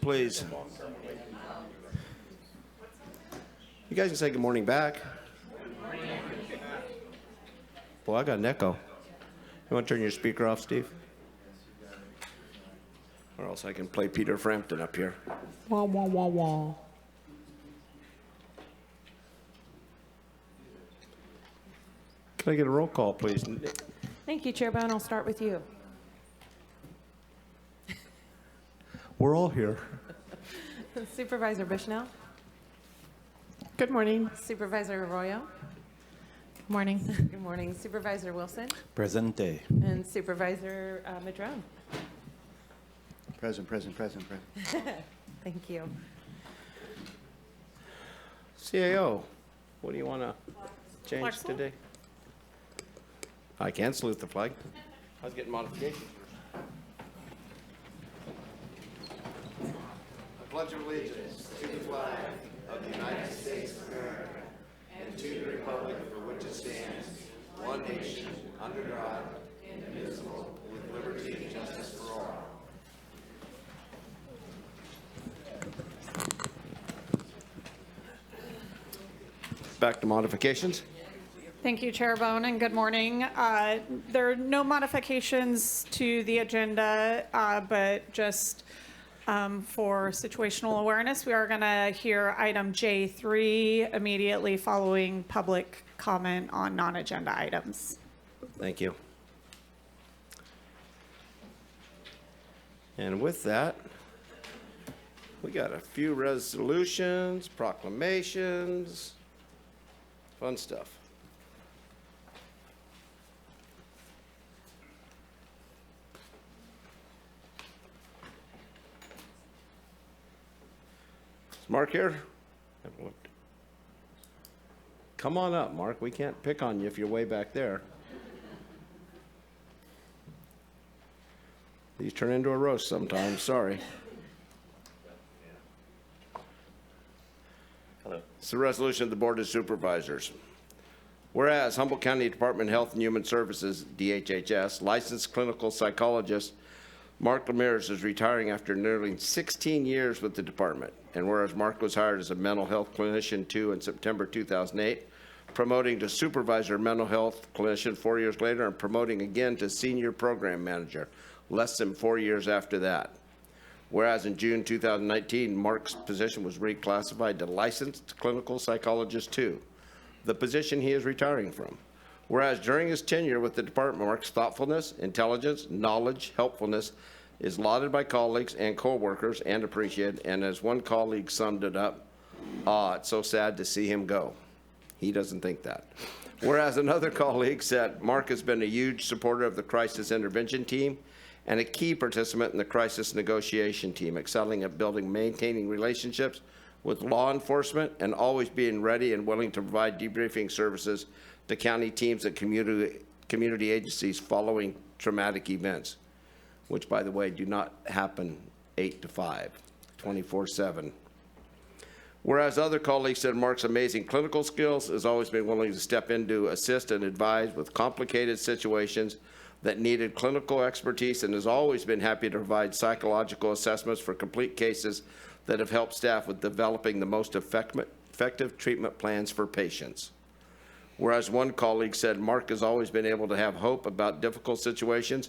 Please. You guys can say good morning back. Boy, I got an echo. You want to turn your speaker off, Steve? Or else I can play Peter Frampton up here. Wah, wah, wah, wah. Can I get a roll call, please? Thank you, Chair Bohn. I'll start with you. We're all here. Supervisor Bushnell. Good morning. Supervisor Arroyo. Good morning. Good morning. Supervisor Wilson. Presente. And Supervisor Madrone. Present. Thank you. CAO, what do you want to change Flag salute? today? I can salute the flag. I was getting modifications. I pledge allegiance to the flag of the United States of America and to the republic for which it stands, one nation, under God, indivisible, with liberty and justice for all. Back to modifications. Thank you, Chair Bohn, and good morning. There are no modifications to the agenda, but just for situational awareness, we are going to hear item J3 immediately following public comment on non-agenda items. Thank you. And with that, we got a few resolutions, proclamations, fun stuff. Is Mark here? Haven't looked. Come on up, Mark. We can't pick on you if you're way back there. These turn into a roast sometimes, sorry. Hello. It's the resolution of the Board of Supervisors. Whereas Humboldt County Department of Health and Human Services, DHHS, licensed clinical psychologist Mark Ramirez is retiring after nearly 16 years with the department. And whereas Mark was hired as a mental health clinician too in September 2008, promoting to supervisor mental health clinician 4 years later, and promoting again to senior program manager less than 4 years after that. Whereas in June 2019, Mark's position was reclassified to licensed clinical psychologist 2, the position he is retiring from. Whereas during his tenure with the department, Mark's thoughtfulness, intelligence, knowledge, helpfulness is lauded by colleagues and coworkers and appreciated. And as one colleague summed it up, it's so sad to see him go. He doesn't think that. Whereas another colleague said, Mark has been a huge supporter of the crisis intervention team and a key participant in the crisis negotiation team, excelling at building, maintaining relationships with law enforcement and always being ready and willing to provide debriefing services to county teams and community agencies following traumatic events, which, by the way, do not happen 8 to 5, 24/7. Whereas other colleagues said Mark's amazing clinical skills has always been willing to step in to assist and advise with complicated situations that needed clinical expertise, and has always been happy to provide psychological assessments for complete cases that have helped staff with developing the most effective treatment plans for patients. Whereas one colleague said Mark has always been able to have hope about difficult situations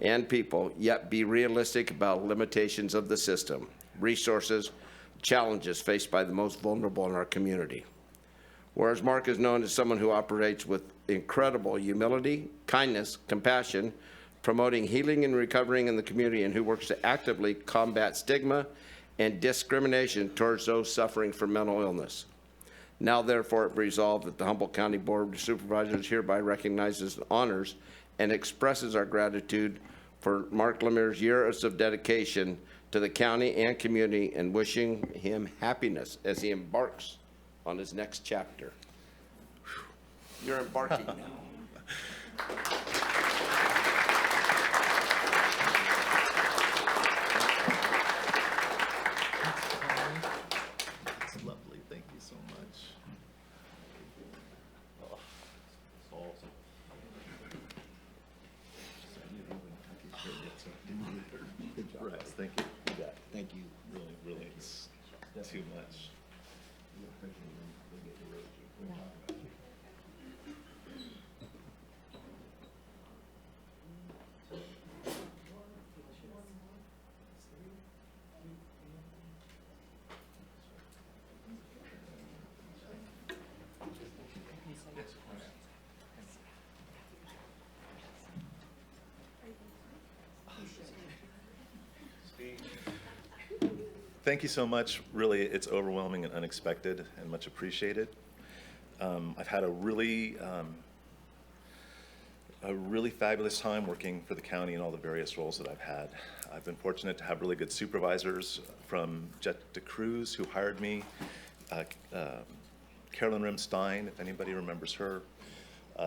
and people, yet be realistic about limitations of the system, resources, challenges faced by the most vulnerable in our community. Whereas Mark is known as someone who operates with incredible humility, kindness, compassion, promoting healing and recovering in the community, and who works to actively combat stigma and discrimination towards those suffering from mental illness. Now, therefore, it be resolved that the Humboldt County Board of Supervisors hereby recognizes and honors and expresses our gratitude for Mark Lemire's years of dedication to the county and community, and wishing him happiness as he embarks on his next chapter. You're embarking now. That's lovely. Thank you so much. Oh, that's awesome. Good job. Thank you. Thank you. It's too much. Thank you so much. Really, it's overwhelming and unexpected and much appreciated. I've had a really fabulous time working for the county in all the various roles that I've had. I've been fortunate to have really good supervisors, from Jet DeCruz, who hired me, Carolyn Rim-Stein, if anybody remembers her.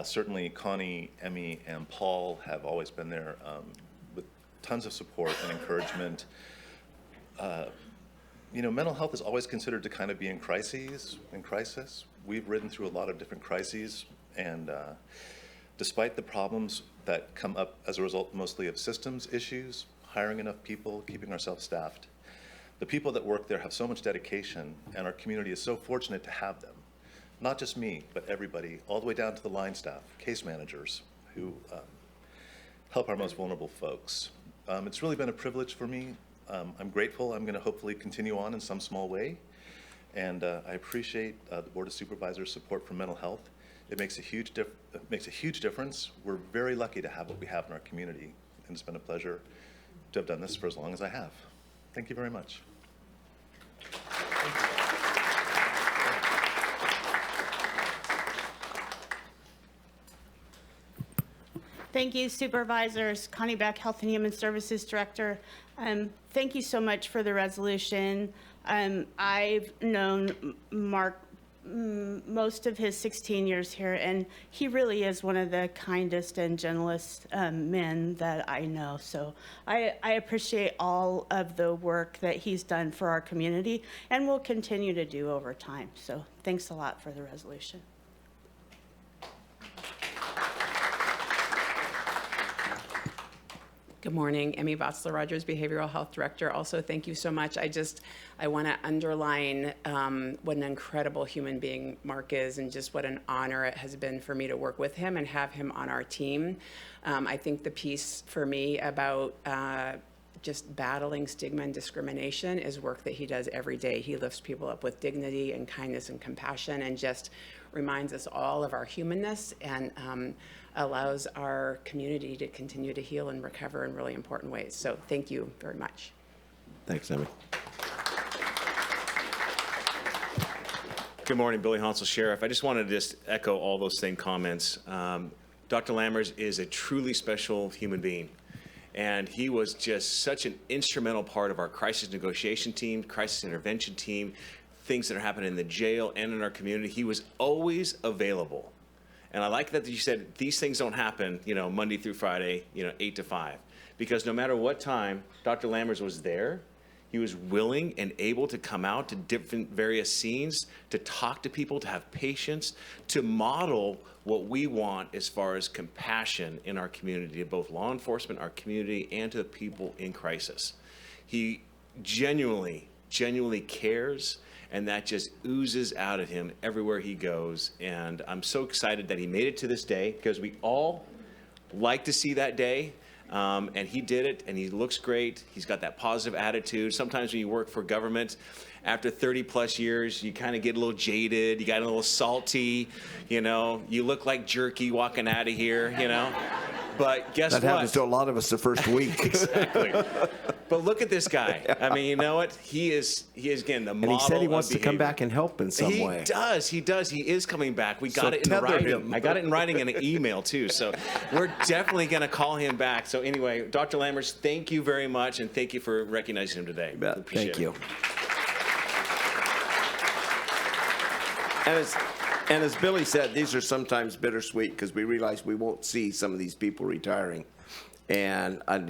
Certainly Connie, Emmy, and Paul have always been there with tons of support and encouragement. You know, mental health is always considered to kind of be in crisis. We've ridden through a lot of different crises, and despite the problems that come up as a result mostly of systems issues, hiring enough people, keeping ourselves staffed, the people that work there have so much dedication, and our community is so fortunate to have them. Not just me, but everybody, all the way down to the line staff, case managers, who help our most vulnerable folks. It's really been a privilege for me. I'm grateful. I'm going to hopefully continue on in some small way. And I appreciate the Board of Supervisors' support for mental health. It makes a huge difference. We're very lucky to have what we have in our community. And it's been a pleasure to have done this for as long as I have. Thank you very much. Thank you, Supervisors. Connie Beck, Health and Human Services Director. Thank you so much for the resolution. I've known Mark most of his 16 years here, and he really is one of the kindest and gentlest men that I know. So I appreciate all of the work that he's done for our community and will continue to do over time. So thanks a lot for the resolution. Good morning, Emmy Botzler-Rogers, Behavioral Health Director. Also, thank you so much. I want to underline what an incredible human being Mark is, and just what an honor it has been for me to work with him and have him on our team. I think the piece for me about just battling stigma and discrimination is work that he does every day. He lifts people up with dignity and kindness and compassion, and just reminds us all of our humanness, and allows our community to continue to heal and recover in really important ways. So thank you very much. Thanks, Emmy. Good morning, Billy Hansel, Sheriff. I just wanted to just echo all those same comments. Dr. Lammers is a truly special human being, and he was just such an instrumental part of our crisis negotiation team, crisis intervention team, things that are happening in the jail and in our community. He was always available. And I like that you said these things don't happen, Monday through Friday, 8 to 5. Because no matter what time Dr. Lammers was there, he was willing and able to come out to different various scenes, to talk to people, to have patience, to model what we want as far as compassion in our community, to both law enforcement, our community, and to the people in crisis. He genuinely cares, and that just oozes out of him everywhere he goes. And I'm so excited that he made it to this day, because we all like to see that day. And he did it, and he looks great. He's got that positive attitude. Sometimes when you work for government, after 30 plus years, you kind of get a little jaded. You got a little salty, you look like jerky walking out of here, But guess what? That happens to a lot of us the first week. Exactly. But look at this guy. I mean, you know what? He is again the model. And he said he wants to come behavior. back and help in some way. He does. He is coming back. We So got it in tether writing. him. I got it in writing in an email too. So we're definitely going to call him back. So anyway, Dr. Lammers, thank you very much, and thank you for recognizing him today. Appreciate Thank it. you. And as Billy said, these are sometimes bittersweet, because we realize we won't see some of these people retiring. And, at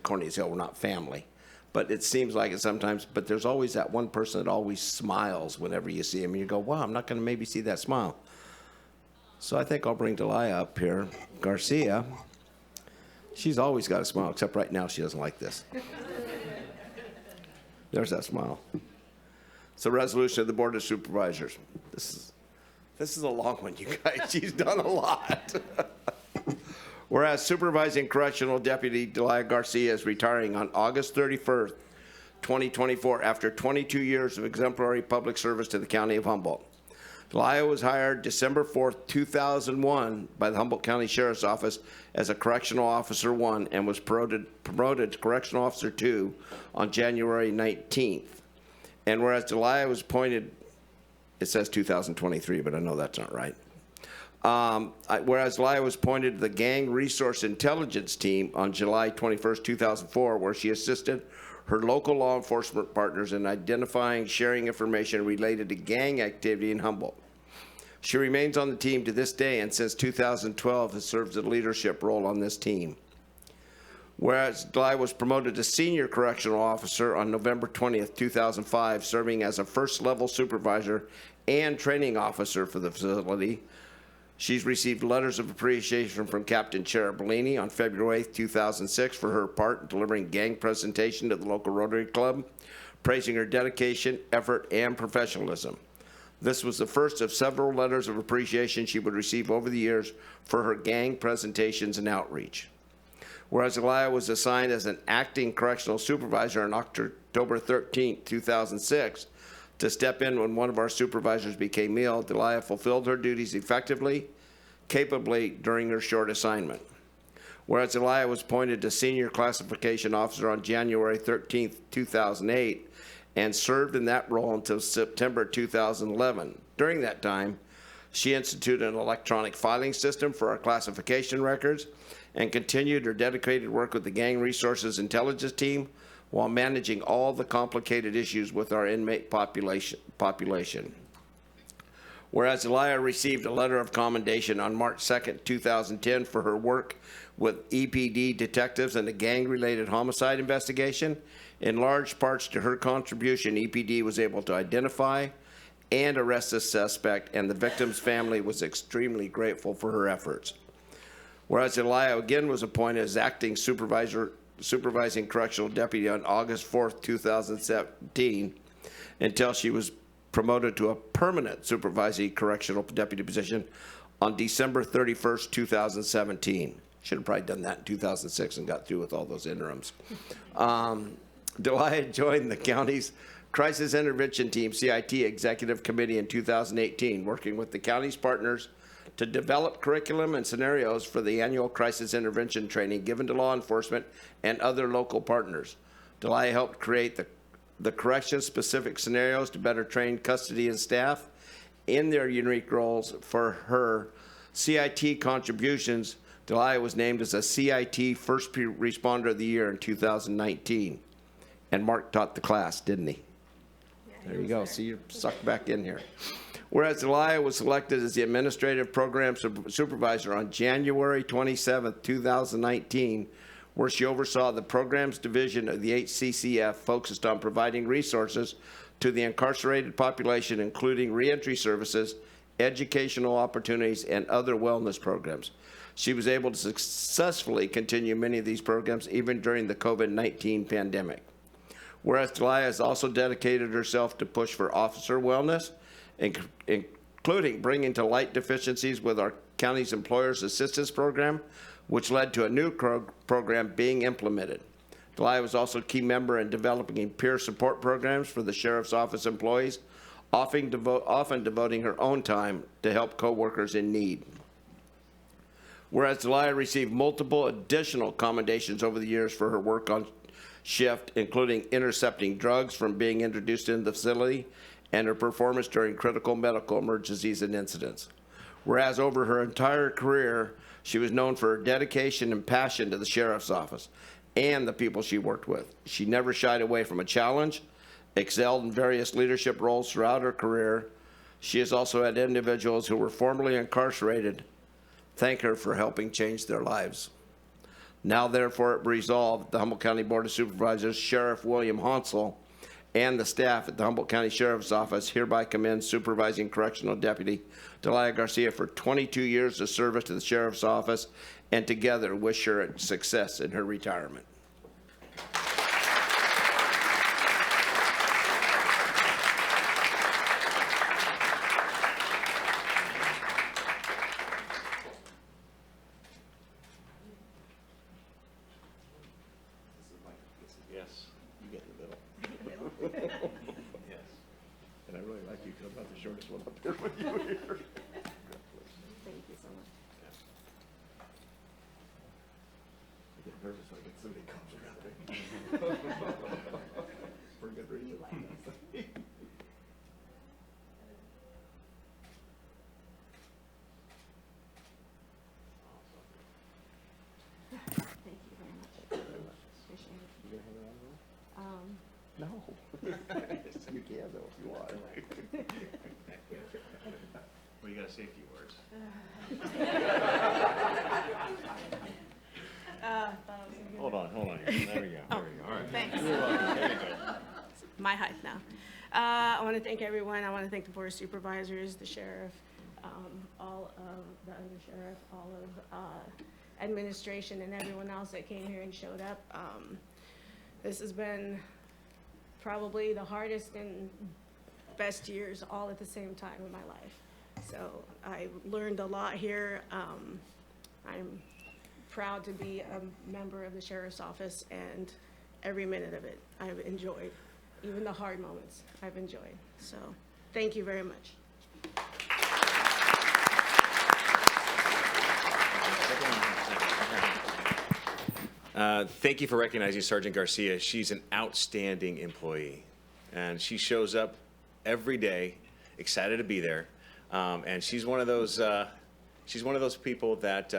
Cornelius Hill, we're not family. But it seems like it sometimes, but there's always that one person that always smiles whenever you see him. And you go, wow, I'm not going to maybe see that smile. So I think I'll bring Delia up here. Garcia, she's always got a smile, except right now she doesn't like this. There's that smile. It's a resolution of the Board of Supervisors. This is a long one, you guys. She's done a lot. Whereas Supervising Correctional Deputy Delia Garcia is retiring on August 31st, 2024, after 22 years of exemplary public service to the County of Humboldt. Delia was hired December 4th, 2001 by the Humboldt County Sheriff's Office as a Correctional Officer 1 and was promoted to Correctional Officer 2 on January 19th. And whereas Delia was appointed, it says 2023, but I know that's not right. Whereas Delia was appointed to the Gang Resource Intelligence Team on July 21st, 2004, where she assisted her local law enforcement partners in identifying, sharing information related to gang activity in Humboldt. She remains on the team to this day and since 2012 has served a leadership role on this team. Whereas Delia was promoted to Senior Correctional Officer on November 20th, 2005, serving as a first-level supervisor and training officer for the facility. She's received letters of appreciation from Captain Cherubellini on February 8th, 2006 for her part in delivering gang presentation to the local Rotary Club, praising her dedication, effort, and professionalism. This was the first of several letters of appreciation she would receive over the years for her gang presentations and outreach. Whereas Delia was assigned as an acting correctional supervisor on October 13th, 2006, to step in when one of our supervisors became ill, Delia fulfilled her duties effectively, capably during her short assignment. Whereas Delia was appointed to Senior Classification Officer on January 13th, 2008, and served in that role until September 2011. During that time, she instituted an electronic filing system for our classification records and continued her dedicated work with the Gang Resources Intelligence Team while managing all the complicated issues with our inmate population. Whereas Delia received a letter of commendation on March 2nd, 2010 for her work with EPD detectives in a gang-related homicide investigation, in large parts to her contribution, EPD was able to identify and arrest the suspect, and the victim's family was extremely grateful for her efforts. Whereas Delia again was appointed as acting supervising correctional deputy on August 4th, 2017, until she was promoted to a permanent supervising correctional deputy position on December 31st, 2017. Should have probably done that in 2006 and got through with all those interims. Delia joined the county's Crisis Intervention Team, CIT, Executive Committee in 2018, working with the county's partners to develop curriculum and scenarios for the annual crisis intervention training given to law enforcement and other local partners. Delia helped create the correction-specific scenarios to better train custody and staff in their unique roles. For her CIT contributions, Delia was named as a CIT First Responder of the Year in 2019. And Mark taught the class, didn't he? There you go. See, you're sucked back in here. Whereas Delia was selected as the Administrative Program Supervisor on January 27, 2019, where she oversaw the Programs Division of the HCCF focused on providing resources to the incarcerated population, including reentry services, educational opportunities, and other wellness programs. She was able to successfully continue many of these programs even during the COVID-19 pandemic. Whereas Delia has also dedicated herself to push for officer wellness, including bringing to light deficiencies with our county's Employers Assistance Program, which led to a new program being implemented. Delia was also a key member in developing peer support programs for the Sheriff's Office employees, often devoting her own time to help coworkers in need. Whereas Delia received multiple additional commendations over the years for her work on shift, including intercepting drugs from being introduced into the facility and her performance during critical medical emergencies and incidents. Whereas over her entire career, she was known for her dedication and passion to the Sheriff's Office and the people she worked with. She never shied away from a challenge, excelled in various leadership roles throughout her career. She has also had individuals who were formerly incarcerated thank her for helping change their lives. Now, therefore, it resolved, the Humboldt County Board of Supervisors, Sheriff William Hansel, and the staff at the Humboldt County Sheriff's Office hereby commend Supervising Correctional Deputy Delia Garcia for 22 years of service to the Sheriff's Office, and together wish her success in her retirement. Yes, you get the middle. Yes. And I really like you because I'm not the shortest one up there with you here. Thank you so much. I get nervous when I get somebody comes around. For good reason. Thank you very much. Appreciate it. You gonna have it on? Um, No. You can though if you want. Well, you gotta say a few words. Hold on. There we go. There we go. All right. Thanks. You're welcome. There you go. My height now. I want to thank everyone. I want to thank the Board of Supervisors, the sheriff, all of the undersheriff, all of administration, and everyone else that came here and showed up. This has been probably the hardest and best years all at the same time in my life. So I learned a lot here. I'm proud to be a member of the Sheriff's Office, and every minute of it I've enjoyed. Even the hard moments I've enjoyed. So thank you very much. Thank you for recognizing Sergeant Garcia. She's an outstanding employee, and she shows up every day, excited to be there. And she's one of those people that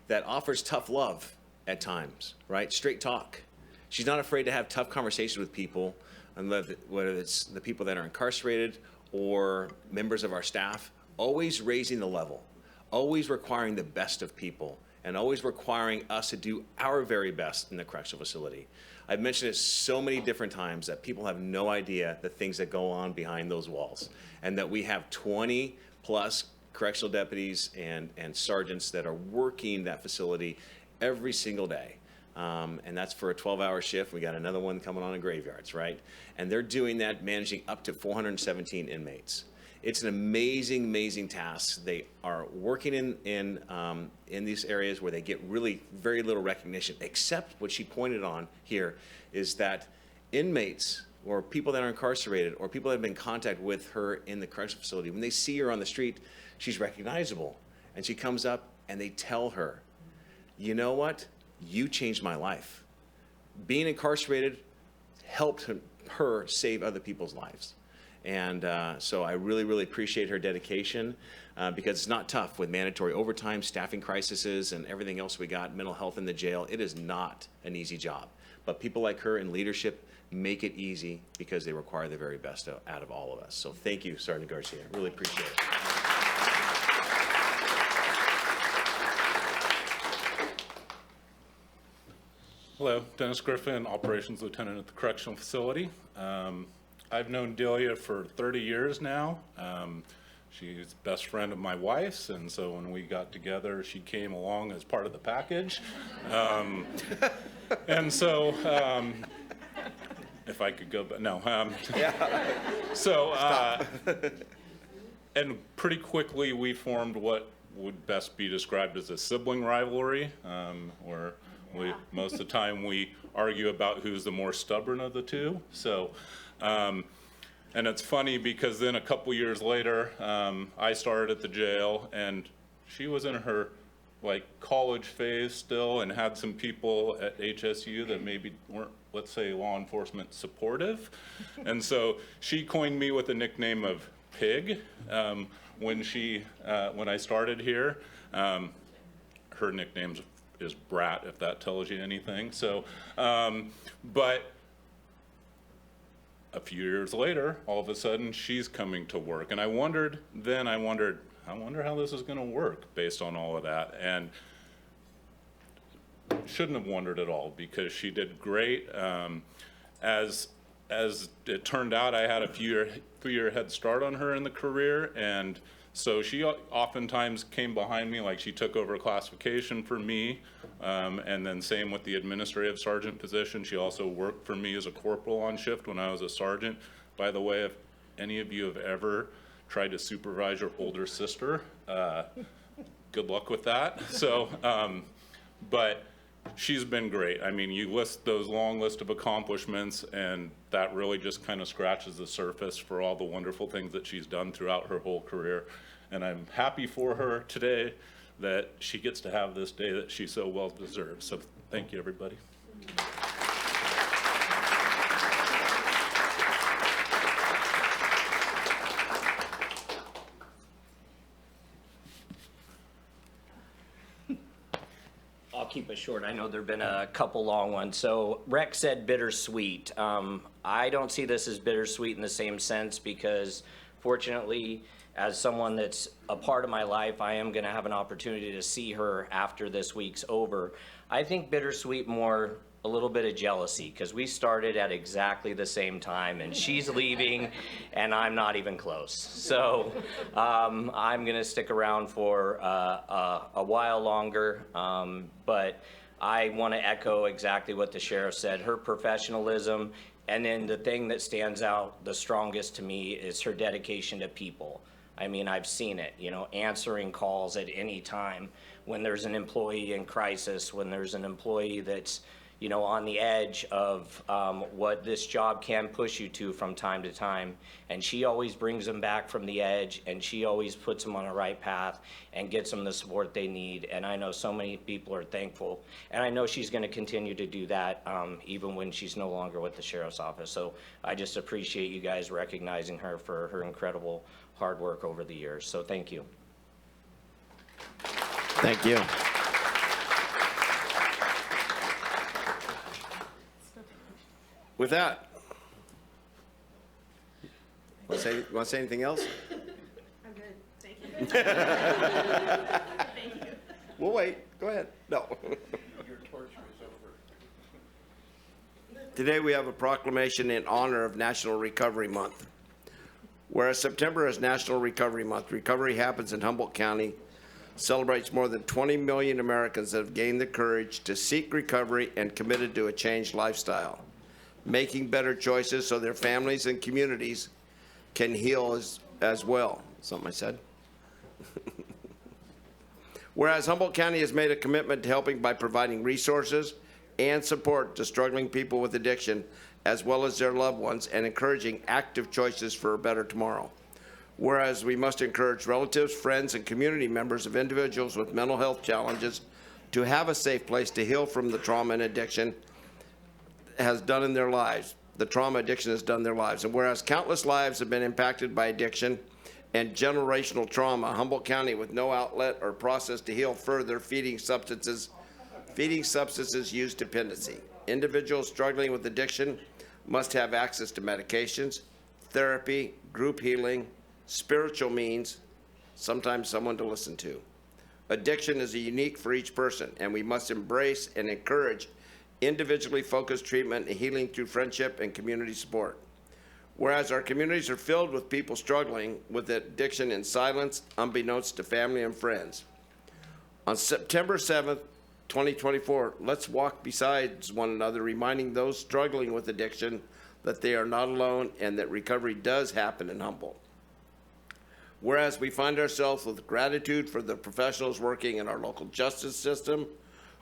that offers tough love at times, right? Straight talk. She's not afraid to have tough conversations with people, whether it's the people that are incarcerated or members of our staff. Always raising the level, always requiring the best of people, and always requiring us to do our very best in the correctional facility. I've mentioned it so many different times that people have no idea the things that go on behind those walls, and that we have 20 plus correctional deputies and sergeants that are working that facility every single day. And that's for a 12-hour shift. We got another one coming on in graveyards, right? And they're doing that, managing up to 417 inmates. It's an amazing, amazing task. They are working in these areas where they get really very little recognition, except what she pointed on here is that inmates or people that are incarcerated or people that have been in contact with her in the correctional facility, when they see her on the street, she's recognizable. And she comes up and they tell her, you know what? You changed my life. Being incarcerated helped her save other people's lives. And so I really, really appreciate her dedication because it's not tough with mandatory overtime, staffing crises, and everything else we got, mental health in the jail. It is not an easy job. But people like her in leadership make it easy because they require the very best out of all of us. So thank you, Sergeant Garcia. Really appreciate it. Hello, Dennis Griffin, Operations Lieutenant at the Correctional Facility. I've known Delia for 30 years now. She's best friend of my wife's, and so when we got together, she came along as part of the package. And so, if I could go, but no. And pretty quickly we formed what would best be described as a sibling rivalry, where most of the time we argue about who's the more stubborn of the two. So, and it's funny because then a couple years later, I started at the jail and she was in her college phase still and had some people at HSU that maybe weren't, let's say, law enforcement supportive. And so she coined me with the nickname of Pig when I started here. Her nickname is Brat, if that tells you anything. So, but a few years later, all of a sudden, she's coming to work. And I wondered how this is going to work based on all of that. And shouldn't have wondered at all because she did great. As it turned out, I had a three-year head start on her in the career. And so she oftentimes came behind me, like she took over classification for me. And then same with the administrative sergeant position. She also worked for me as a corporal on shift when I was a sergeant. By the way, if any of you have ever tried to supervise your older sister, good luck with that. So, but she's been great. I mean, you list those long list of accomplishments, and that really just kind of scratches the surface for all the wonderful things that she's done throughout her whole career. And I'm happy for her today that she gets to have this day that she so well deserves. So thank you, everybody. I'll keep it short. I know there've been a couple long ones. So Rex said bittersweet. I don't see this as bittersweet in the same sense because fortunately, as someone that's a part of my life, I am gonna have an opportunity to see her after this week's over. I think bittersweet more a little bit of jealousy because we started at exactly the same time and she's leaving and I'm not even close. So I'm gonna stick around for a while longer, but I want to echo exactly what the sheriff said, her professionalism, and then the thing that stands out the strongest to me is her dedication to people. I mean, I've seen it, you know, answering calls at any time when there's an employee in crisis, when there's an employee that's, you know, on the edge of what this job can push you to from time to time. And she always brings them back from the edge, and she always puts them on a right path and gets them the support they need. And I know so many people are thankful. And I know she's gonna continue to do that even when she's no longer with the sheriff's office. So I just appreciate you guys recognizing her for her incredible hard work over the years. So thank you. Thank you. With that, want to say anything else? I'm good, thank you. Thank you. We'll wait. Go ahead. No. Your torture is over. Today we have a proclamation in honor of National Recovery Month. Whereas September is National Recovery Month, recovery happens in Humboldt County, celebrates more than 20 million Americans that have gained the courage to seek recovery and committed to a changed lifestyle, making better choices so their families and communities can heal as well. Something I said? Whereas Humboldt County has made a commitment to helping by providing resources and support to struggling people with addiction, as well as their loved ones, and encouraging active choices for a better tomorrow. Whereas we must encourage relatives, friends, and community members of individuals with mental health challenges to have a safe place to heal from the trauma and addiction has done in their lives. The trauma addiction has done in their lives. And whereas countless lives have been impacted by addiction and generational trauma, Humboldt County with no outlet or process to heal further feeding substances use dependency. Individuals struggling with addiction must have access to medications, therapy, group healing, spiritual means, sometimes someone to listen to. Addiction is unique for each person, and we must embrace and encourage individually focused treatment and healing through friendship and community support. Whereas our communities are filled with people struggling with addiction in silence, unbeknownst to family and friends. On September 7th, 2024, let's walk beside one another, reminding those struggling with addiction that they are not alone and that recovery does happen in Humboldt. Whereas we find ourselves with gratitude for the professionals working in our local justice system,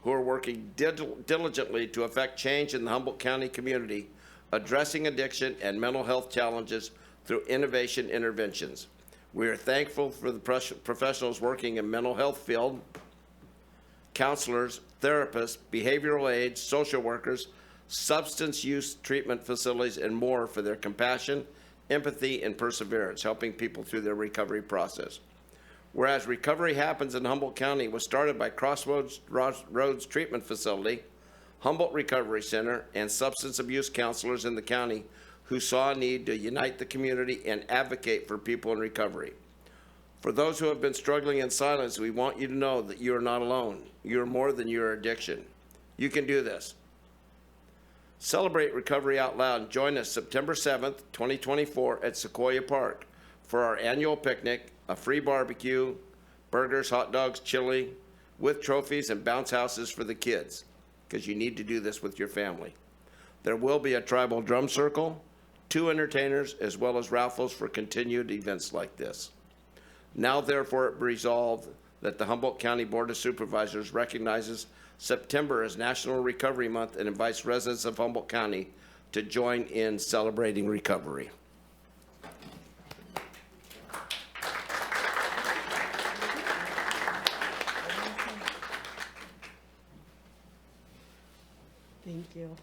who are working diligently to effect change in the Humboldt County community, addressing addiction and mental health challenges through innovation interventions. We are thankful for the professionals working in mental health field, counselors, therapists, behavioral aides, social workers, substance use treatment facilities, and more for their compassion, empathy, and perseverance, helping people through their recovery process. Whereas recovery happens in Humboldt County was started by Crossroads Treatment Facility, Humboldt Recovery Center, and substance abuse counselors in the county who saw a need to unite the community and advocate for people in recovery. For those who have been struggling in silence, we want you to know that you are not alone. You are more than your addiction. You can do this. Celebrate Recovery Out Loud and join us September 7th, 2024 at Sequoia Park for our annual picnic, a free barbecue, burgers, hot dogs, chili, with trophies and bounce houses for the kids, because you need to do this with your family. There will be a tribal drum circle, 2 entertainers, as well as raffles for continued events like this. Now, therefore, it be resolved that the Humboldt County Board of Supervisors recognizes September as National Recovery Month and invites residents of Humboldt County to join in celebrating recovery. Thank you.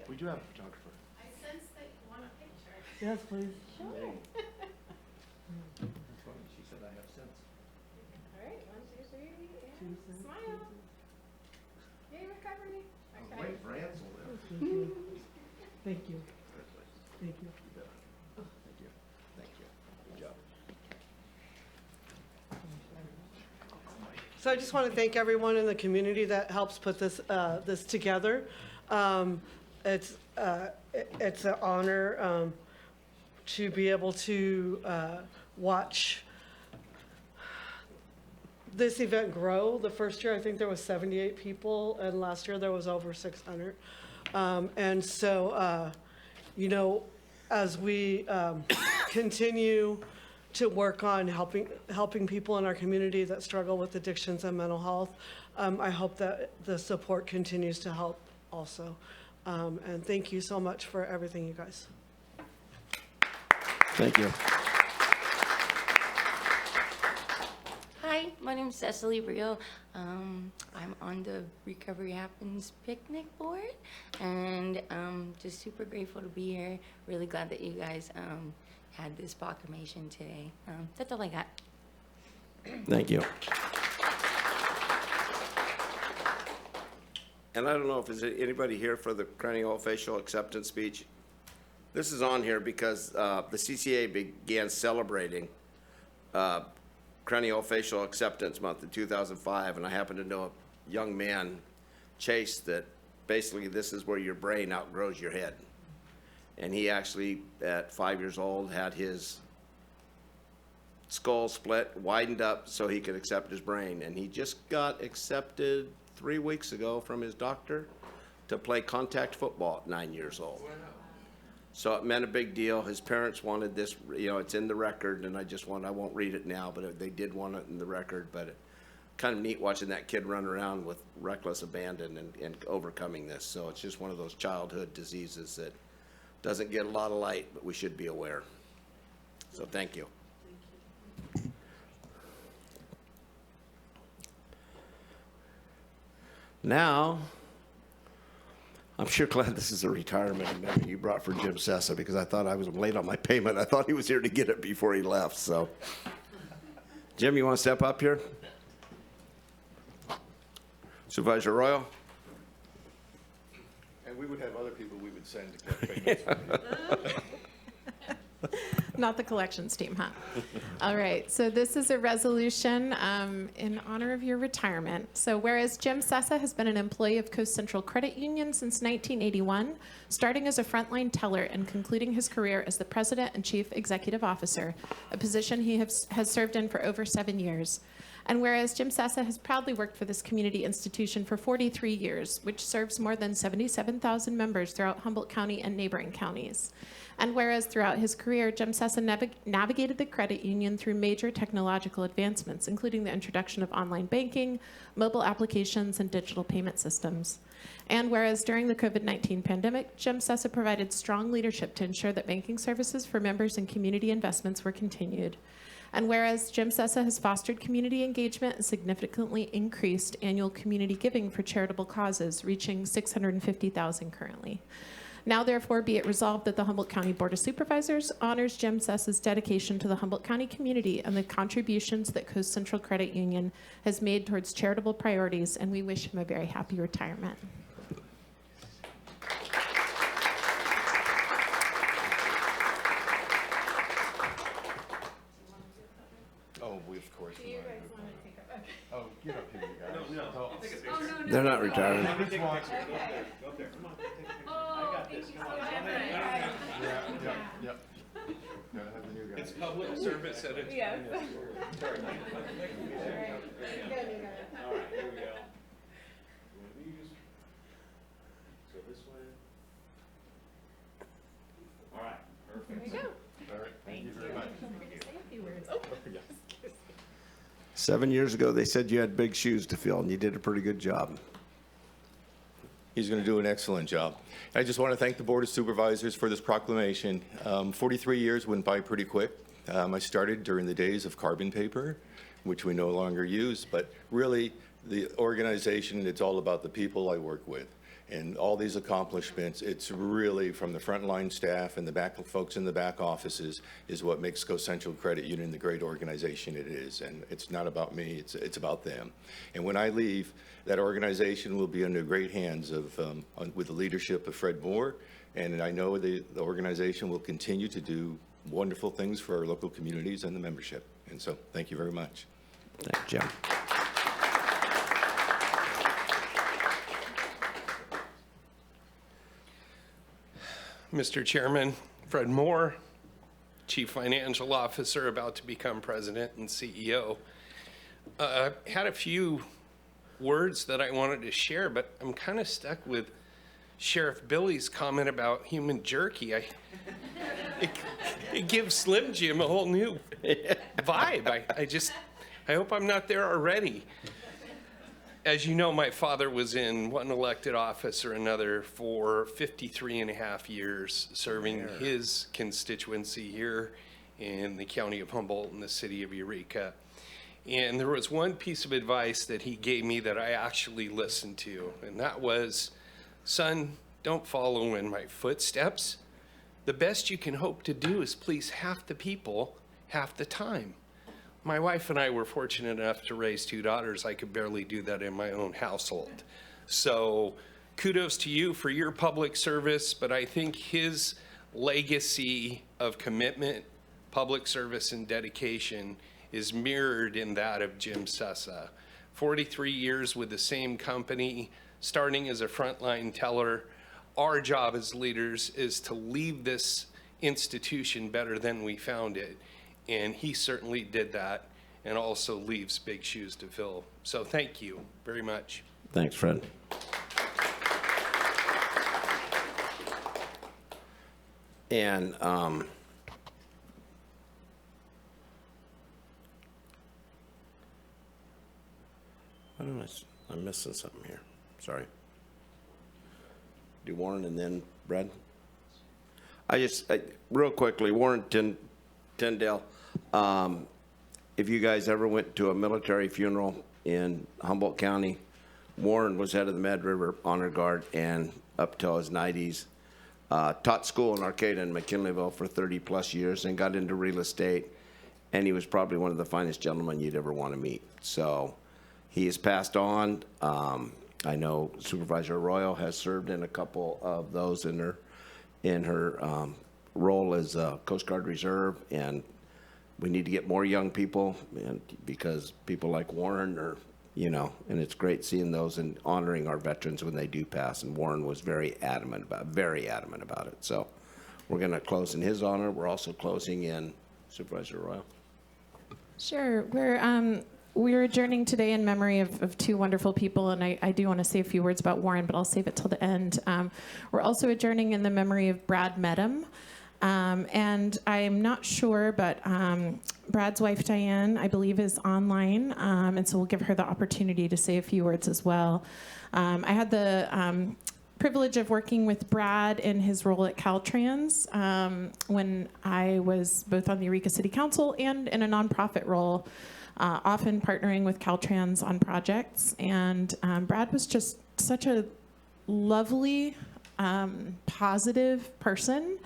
We do have a photographer. I sense that you want a picture. Yes, please. That's funny. She said I have sense. All right, 1, 2, 3, and smile. Yay, recovery. Okay. for Ansel there. Thank you. Thank you. Thank you. Thank you. Thank you. Good job. So I just want to thank everyone in the community that helps put this this together. It's an honor to be able to watch this event grow. The first year, I think there was 78 people, and last year there was over 600. And so, you know, as we continue to work on helping people in our community that struggle with addictions and mental health, I hope that the support continues to help also. And thank you so much for everything, you guys. Thank you. Hi, my name is Cecily Rio. I'm on the Recovery Happens picnic board, and just super grateful to be here. Really glad that you guys had this proclamation today. That's all I got. Thank you. And I don't know if is there anybody here for the craniofacial acceptance speech. This is on here because the CCA began celebrating craniofacial acceptance month in 2005, and I happen to know a young man, Chase, that basically this is where your brain outgrows your head. And he actually, at 5 years old, had his skull split, widened up so he could accept his brain. And he just got accepted 3 weeks ago from his doctor to play contact football at 9 years old. So it meant a big deal. His parents wanted this, you know, it's in the record, and I won't read it now, but they did want it in the record. But it, kind of neat watching that kid run around with reckless abandon and overcoming this. So it's just one of those childhood diseases that doesn't get a lot of light, but we should be aware. So thank you. Now, I'm sure glad this is a retirement amendment you brought for Jim Sessa, because I thought I was late on my payment. I thought he was here to get it before he left, so. Jim, you want to step up here? Supervisor Arroyo? And we would have other people we would send to collect payments. Not the collections team, huh? All right, so this is a resolution in honor of your retirement. So whereas Jim Sessa has been an employee of Coast Central Credit Union since 1981, starting as a frontline teller and concluding his career as the president and chief executive officer, a position he has served in for over 7 years. And whereas Jim Sessa has proudly worked for this community institution for 43 years, which serves more than 77,000 members throughout Humboldt County and neighboring counties. And whereas throughout his career, Jim Sessa navigated the credit union through major technological advancements, including the introduction of online banking, mobile applications, and digital payment systems. And whereas during the COVID-19 pandemic, Jim Sessa provided strong leadership to ensure that banking services for members and community investments were continued. And whereas Jim Sessa has fostered community engagement and significantly increased annual community giving for charitable causes, reaching $650,000 currently. Now therefore be it resolved that the Humboldt County Board of Supervisors honors Jim Sessa's dedication to the Humboldt County community and the contributions that Coast Central Credit Union has made towards charitable priorities, and we wish him a very happy retirement. Oh, we of course. Do you guys want to take it? Oh, get up here, you guys. No. They're not retiring. Go there. Oh, thank you so much. Yep. Gotta have the new guy. It's public service at its. Yes. All right, here we go. 7 years ago, they said you had big shoes to fill, and you did a pretty good job. He's going to do an excellent job. I just want to thank the Board of Supervisors for this proclamation. 43 years went by pretty quick. I started during the days of carbon paper, which we no longer use, but really the organization, it's all about the people I work with. And all these accomplishments, it's really from the frontline staff and the back folks in the back offices is what makes Coast Central Credit Union the great organization it is. And it's not about me, it's about them. And when I leave, that organization will be under great hands of, with the leadership of Fred Moore. And I know the organization will continue to do wonderful things for our local communities and the membership. And so, thank you very much. Thank you, Jim. Mr. Chairman, Fred Moore, Chief Financial Officer, about to become President and CEO. Had a few words that I wanted to share, but I'm kind of stuck with Sheriff Billy's comment about human jerky. It gives Slim Jim a whole new vibe. I hope I'm not there already. As you know, my father was in one elected office or another for 53 and a half years, serving his constituency here in the county of Humboldt and the city of Eureka. And there was one piece of advice that he gave me that I actually listened to, and that was, son, don't follow in my footsteps. The best you can hope to do is please half the people half the time. My wife and I were fortunate enough to raise two daughters. I could barely do that in my own household. So kudos to you for your public service, but I think his legacy of commitment, public service, and dedication is mirrored in that of Jim Sessa. 43 years with the same company, starting as a frontline teller. Our job as leaders is to leave this institution better than we found it. And he certainly did that and also leaves big shoes to fill. So thank you very much. Thanks, Fred. And why don't I'm missing something here. Sorry. Do Warren and then Brad? Real quickly, Warren Tyndale, if you guys ever went to a military funeral in Humboldt County, Warren was head of the Mad River Honor Guard and up till his 90s, taught school in Arcata and McKinleyville for 30 plus years and got into real estate, and he was probably one of the finest gentlemen you'd ever want to meet. So he has passed on. I know Supervisor Arroyo has served in a couple of those in her role as Coast Guard Reserve, and we need to get more young people, and because people like Warren are, and it's great seeing those and honoring our veterans when they do pass. And Warren was very adamant about it. So we're going to close in his honor. We're also closing in Supervisor Arroyo. Sure. We're adjourning today in memory of two wonderful people, and I do want to say a few words about Warren, but I'll save it till the end. We're also adjourning in the memory of Brad Medham. And I'm not sure, but Brad's wife, Diane, I believe is online, and so we'll give her the opportunity to say a few words as well. I had the privilege of working with Brad in his role at Caltrans when I was both on the Eureka City Council and in a nonprofit role, often partnering with Caltrans on projects. And Brad was just such a lovely, positive person.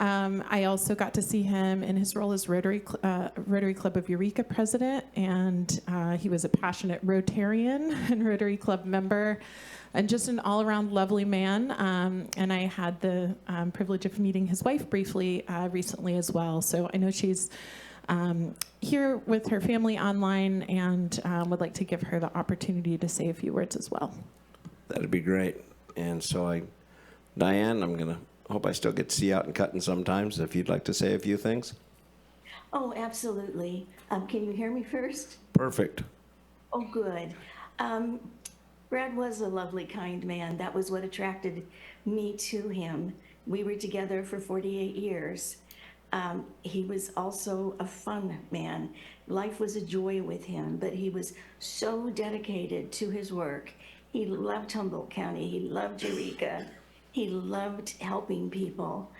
I also got to see him in his role as Rotary Club of Eureka president, and he was a passionate Rotarian and Rotary Club member, and just an all-around lovely man. And I had the privilege of meeting his wife briefly recently as well. So I know she's here with her family online, and would like to give her the opportunity to say a few words as well. That'd be great. And so Diane, hope I still get to see you out in Cutting sometimes, if you'd like to say a few things. Oh, absolutely. Can you hear me first? Perfect. Oh, good. Brad was a lovely, kind man. That was what attracted me to him. We were together for 48 years. He was also a fun man. Life was a joy with him, but he was so dedicated to his work. He loved Humboldt County. He loved Eureka. He loved helping people,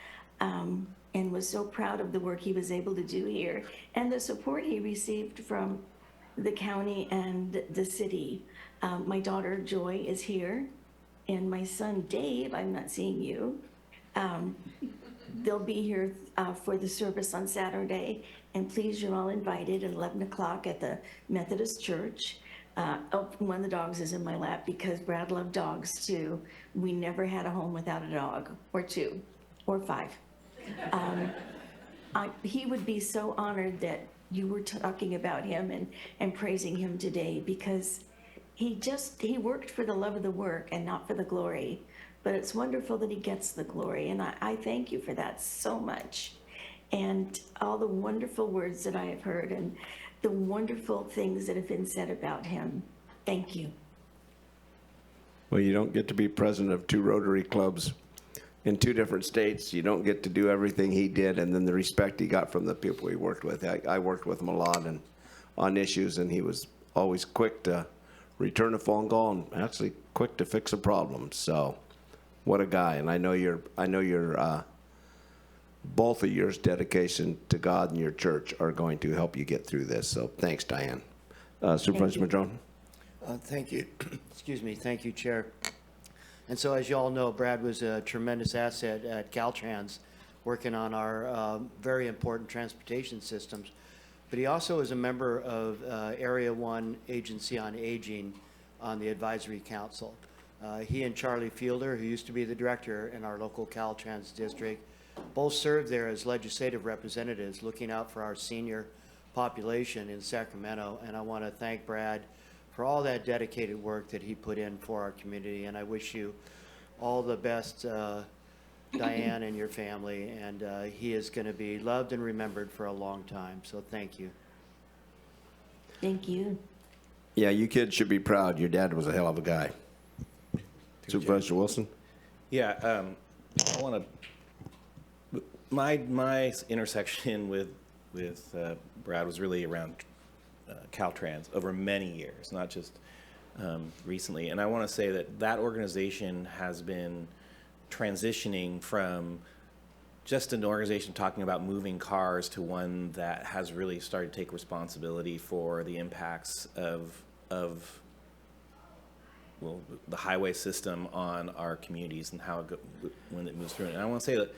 and was so proud of the work he was able to do here and the support he received from the county and the city. My daughter Joy is here, and my son Dave, I'm not seeing you. They'll be here for the service on Saturday, and please, you're all invited at 11 o'clock at the Methodist Church. One of the dogs is in my lap because Brad loved dogs too. We never had a home without a dog, or two, or five. He would be so honored that you were talking about him and praising him today, because he worked for the love of the work and not for the glory. But it's wonderful that he gets the glory, and I thank you for that so much. And all the wonderful words that I have heard and the wonderful things that have been said about him. Thank you. Well, you don't get to be president of 2 Rotary clubs in 2 different states. You don't get to do everything he did, and then the respect he got from the people he worked with. I worked with him a lot and on issues, and he was always quick to return a phone call and actually quick to fix a problem. So what a guy. And I know your both of your dedication to God and your church are going to help you get through this. So thanks, Diane. Supervisor Madrone. Thank you. Excuse me. Thank you, Chair. And so, as you all know, Brad was a tremendous asset at Caltrans, working on our very important transportation systems. But he also is a member of Area 1 Agency on Aging on the Advisory Council. He and Charlie Fielder, who used to be the director in our local Caltrans district, both served there as legislative representatives looking out for our senior population in Sacramento. And I want to thank Brad for all that dedicated work that he put in for our community. And I wish you all the best, Diane and your family. And he is going to be loved and remembered for a long time. So thank you. Thank you. Yeah, you kids should be proud. Your dad was a hell of a guy. Supervisor Wilson? Yeah, I want to. My intersection with Brad was really around Caltrans over many years, not just recently. And I want to say that organization has been transitioning from just an organization talking about moving cars to one that has really started to take responsibility for the impacts of the highway system on our communities and how when it moves through it. And I want to say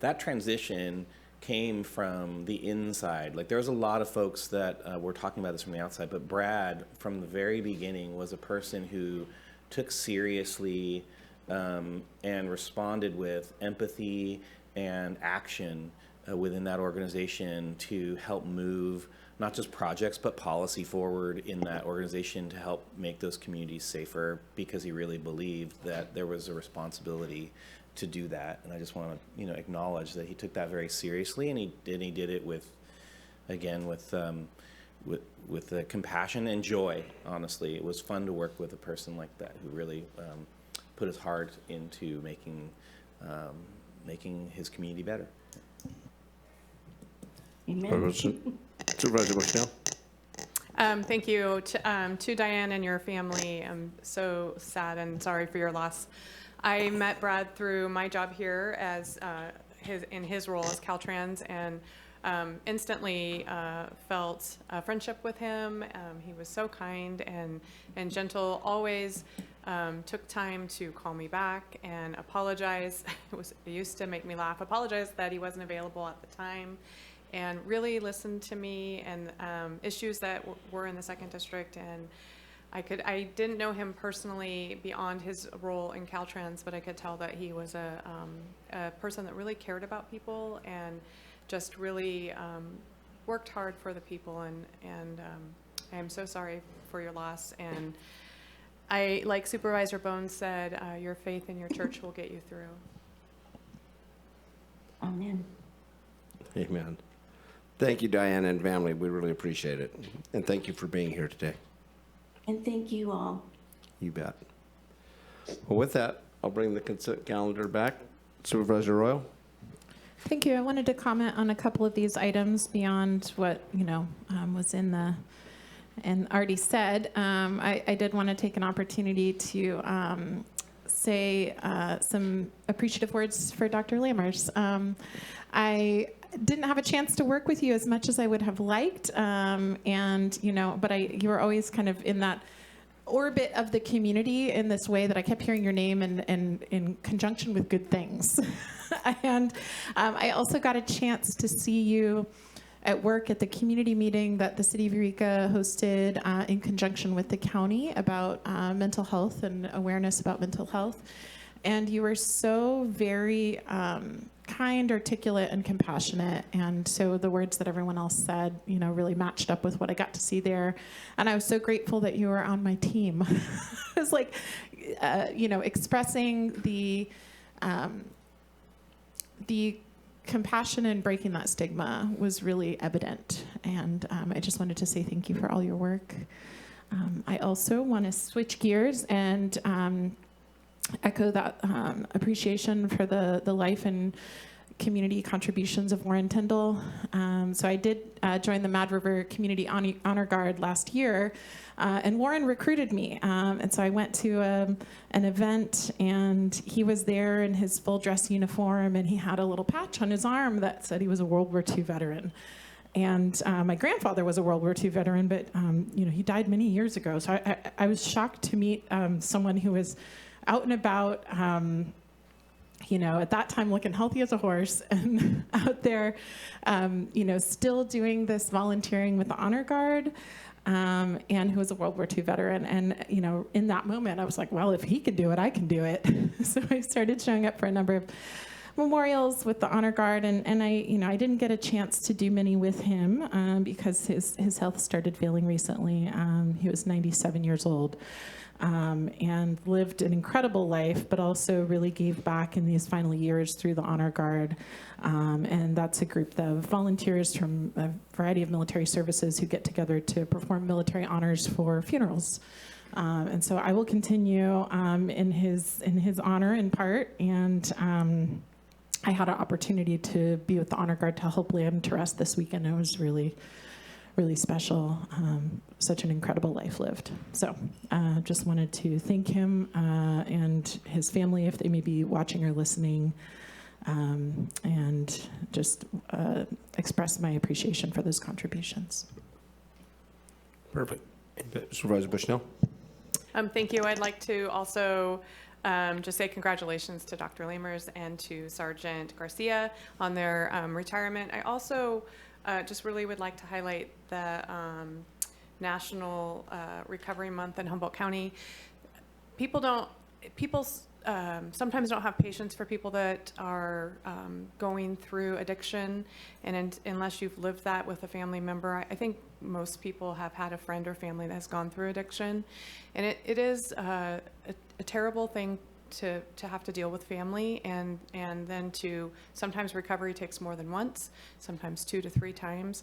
that transition came from the inside. Like, there was a lot of folks that were talking about this from the outside, but Brad, from the very beginning, was a person who took seriously and responded with empathy and action within that organization to help move not just projects but policy forward in that organization to help make those communities safer, because he really believed that there was a responsibility to do that. And I just want to acknowledge that he took that very seriously, and he did it with compassion and joy. Honestly, it was fun to work with a person like that who really put his heart into making his community better. Amen. Supervisor Bushnell? Thank you to Diane and your family. I'm so sad and sorry for your loss. I met Brad through my job here as in his role as Caltrans, and instantly felt a friendship with him. He was so kind and gentle, always took time to call me back and apologize. It used to make me laugh. Apologize that he wasn't available at the time, and really listened to me and issues that were in the 2nd District. And I didn't know him personally beyond his role in Caltrans, but I could tell that he was a person that really cared about people and just really worked hard for the people. And I am so sorry for your loss. And like Supervisor Bohn said, your faith in your church will get you through. Amen. Amen. Thank you, Diane and family. We really appreciate it. And thank you for being here today. And thank you all. You bet. Well, with that, I'll bring the consent calendar back. Supervisor Arroyo? Thank you. I wanted to comment on a couple of these items beyond what, was in the, and already said. I did want to take an opportunity to say some appreciative words for Dr. Lammers. I didn't have a chance to work with you as much as I would have liked, but you were always kind of in that orbit of the community in this way that I kept hearing your name and in conjunction with good things. And I also got a chance to see you at work at the community meeting that the City of Eureka hosted in conjunction with the county about mental health and awareness about mental health. And you were so very kind, articulate, and compassionate. And so the words that everyone else said, really matched up with what I got to see there. And I was so grateful that you were on my team. It was like, expressing the compassion and breaking that stigma was really evident. And I just wanted to say thank you for all your work. I also want to switch gears and echo that appreciation for the life and community contributions of Warren Tyndall. So I did join the Mad River Community Honor Guard last year, and Warren recruited me. And so I went to an event, and he was there in his full dress uniform, and he had a little patch on his arm that said he was a World War II veteran. And my grandfather was a World War II veteran, but he died many years ago. So I was shocked to meet someone who was out and about, at that time looking healthy as a horse, and out there, still doing this volunteering with the Honor Guard, and who was a World War II veteran. And, in that moment, I was like, well, if he can do it, I can do it. So I started showing up for a number of memorials with the Honor Guard, and I didn't get a chance to do many with him because his health started failing recently. He was 97 years old. And lived an incredible life, but also really gave back in these final years through the Honor Guard. And that's a group of volunteers from a variety of military services who get together to perform military honors for funerals. And so I will continue in his honor in part. And I had an opportunity to be with the Honor Guard to help lay him to rest this weekend. It was really special. Such an incredible life lived. So just wanted to thank him and his family if they may be watching or listening, and just express my appreciation for those contributions. Perfect. Supervisor Bushnell. Thank you. I'd like to also just say congratulations to Dr. Lammers and to Sergeant Garcia on their retirement. I also just really would like to highlight the National Recovery Month in Humboldt County. People sometimes don't have patience for people that are going through addiction, and unless you've lived that with a family member, I think most people have had a friend or family that has gone through addiction, and it is a terrible thing to have to deal with family, and then sometimes recovery takes more than once, sometimes 2 to 3 times.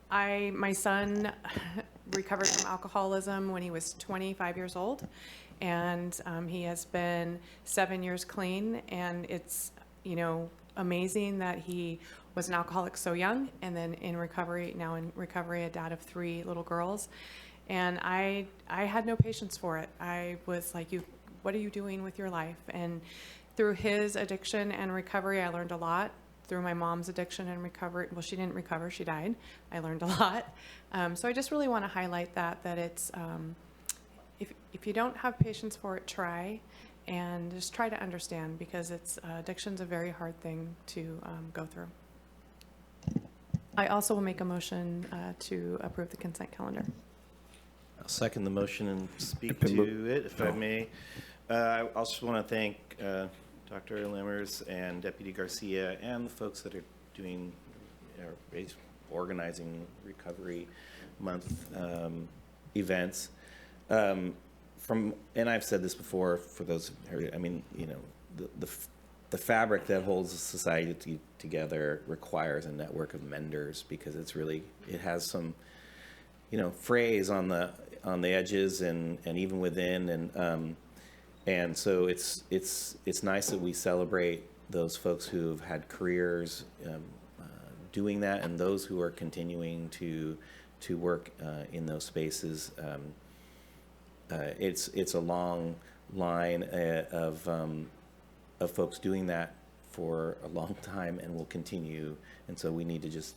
My son recovered from alcoholism when he was 25 years old, and he has been 7 years clean, and it's amazing that he was an alcoholic so young, and then now in recovery, a dad of 3 little girls. And I had no patience for it. I was like, what are you doing with your life? And through his addiction and recovery, I learned a lot. Through my mom's addiction and recovery, well, she didn't recover, she died. I learned a lot. So I just really want to highlight that it's, if you don't have patience for it, try, and just try to understand, because addiction's a very hard thing to go through. I also will make a motion to approve the consent calendar. I'll second the motion and speak to it, if I may. I also want to thank Dr. Lammers and Deputy Garcia and the folks that are doing, organizing Recovery Month events. And I've said this before, for those, the fabric that holds society together requires a network of menders, because it has some, frays on the edges and even within, and so it's nice that we celebrate those folks who've had careers doing that, and those who are continuing to work in those spaces. It's a long line of folks doing that for a long time and will continue, and so we need to just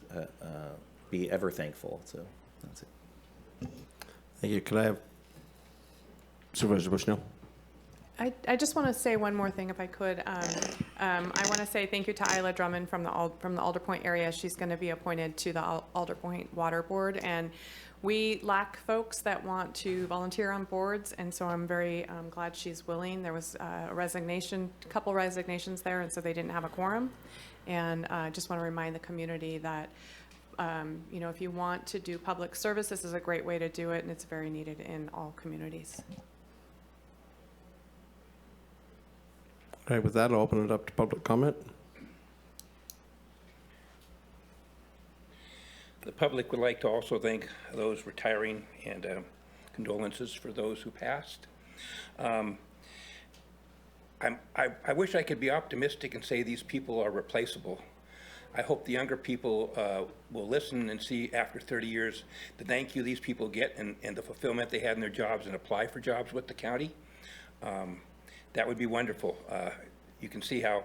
be ever thankful. So that's it. Thank you. Could I have Supervisor Bushnell? I just want to say one more thing, if I could. I want to say thank you to Isla Drummond from the Alder Point area. She's going to be appointed to the Alder Point Water Board, and we lack folks that want to volunteer on boards, and so I'm very glad she's willing. There was a couple resignations there, and so they didn't have a quorum. And I just want to remind the community that if you want to do public service, this is a great way to do it, and it's very needed in all communities. All right, with that, I'll open it up to public comment. The public would like to also thank those retiring and condolences for those who passed. I wish I could be optimistic and say these people are replaceable. I hope the younger people will listen and see after 30 years the thank you these people get and the fulfillment they had in their jobs and apply for jobs with the county. That would be wonderful. You can see how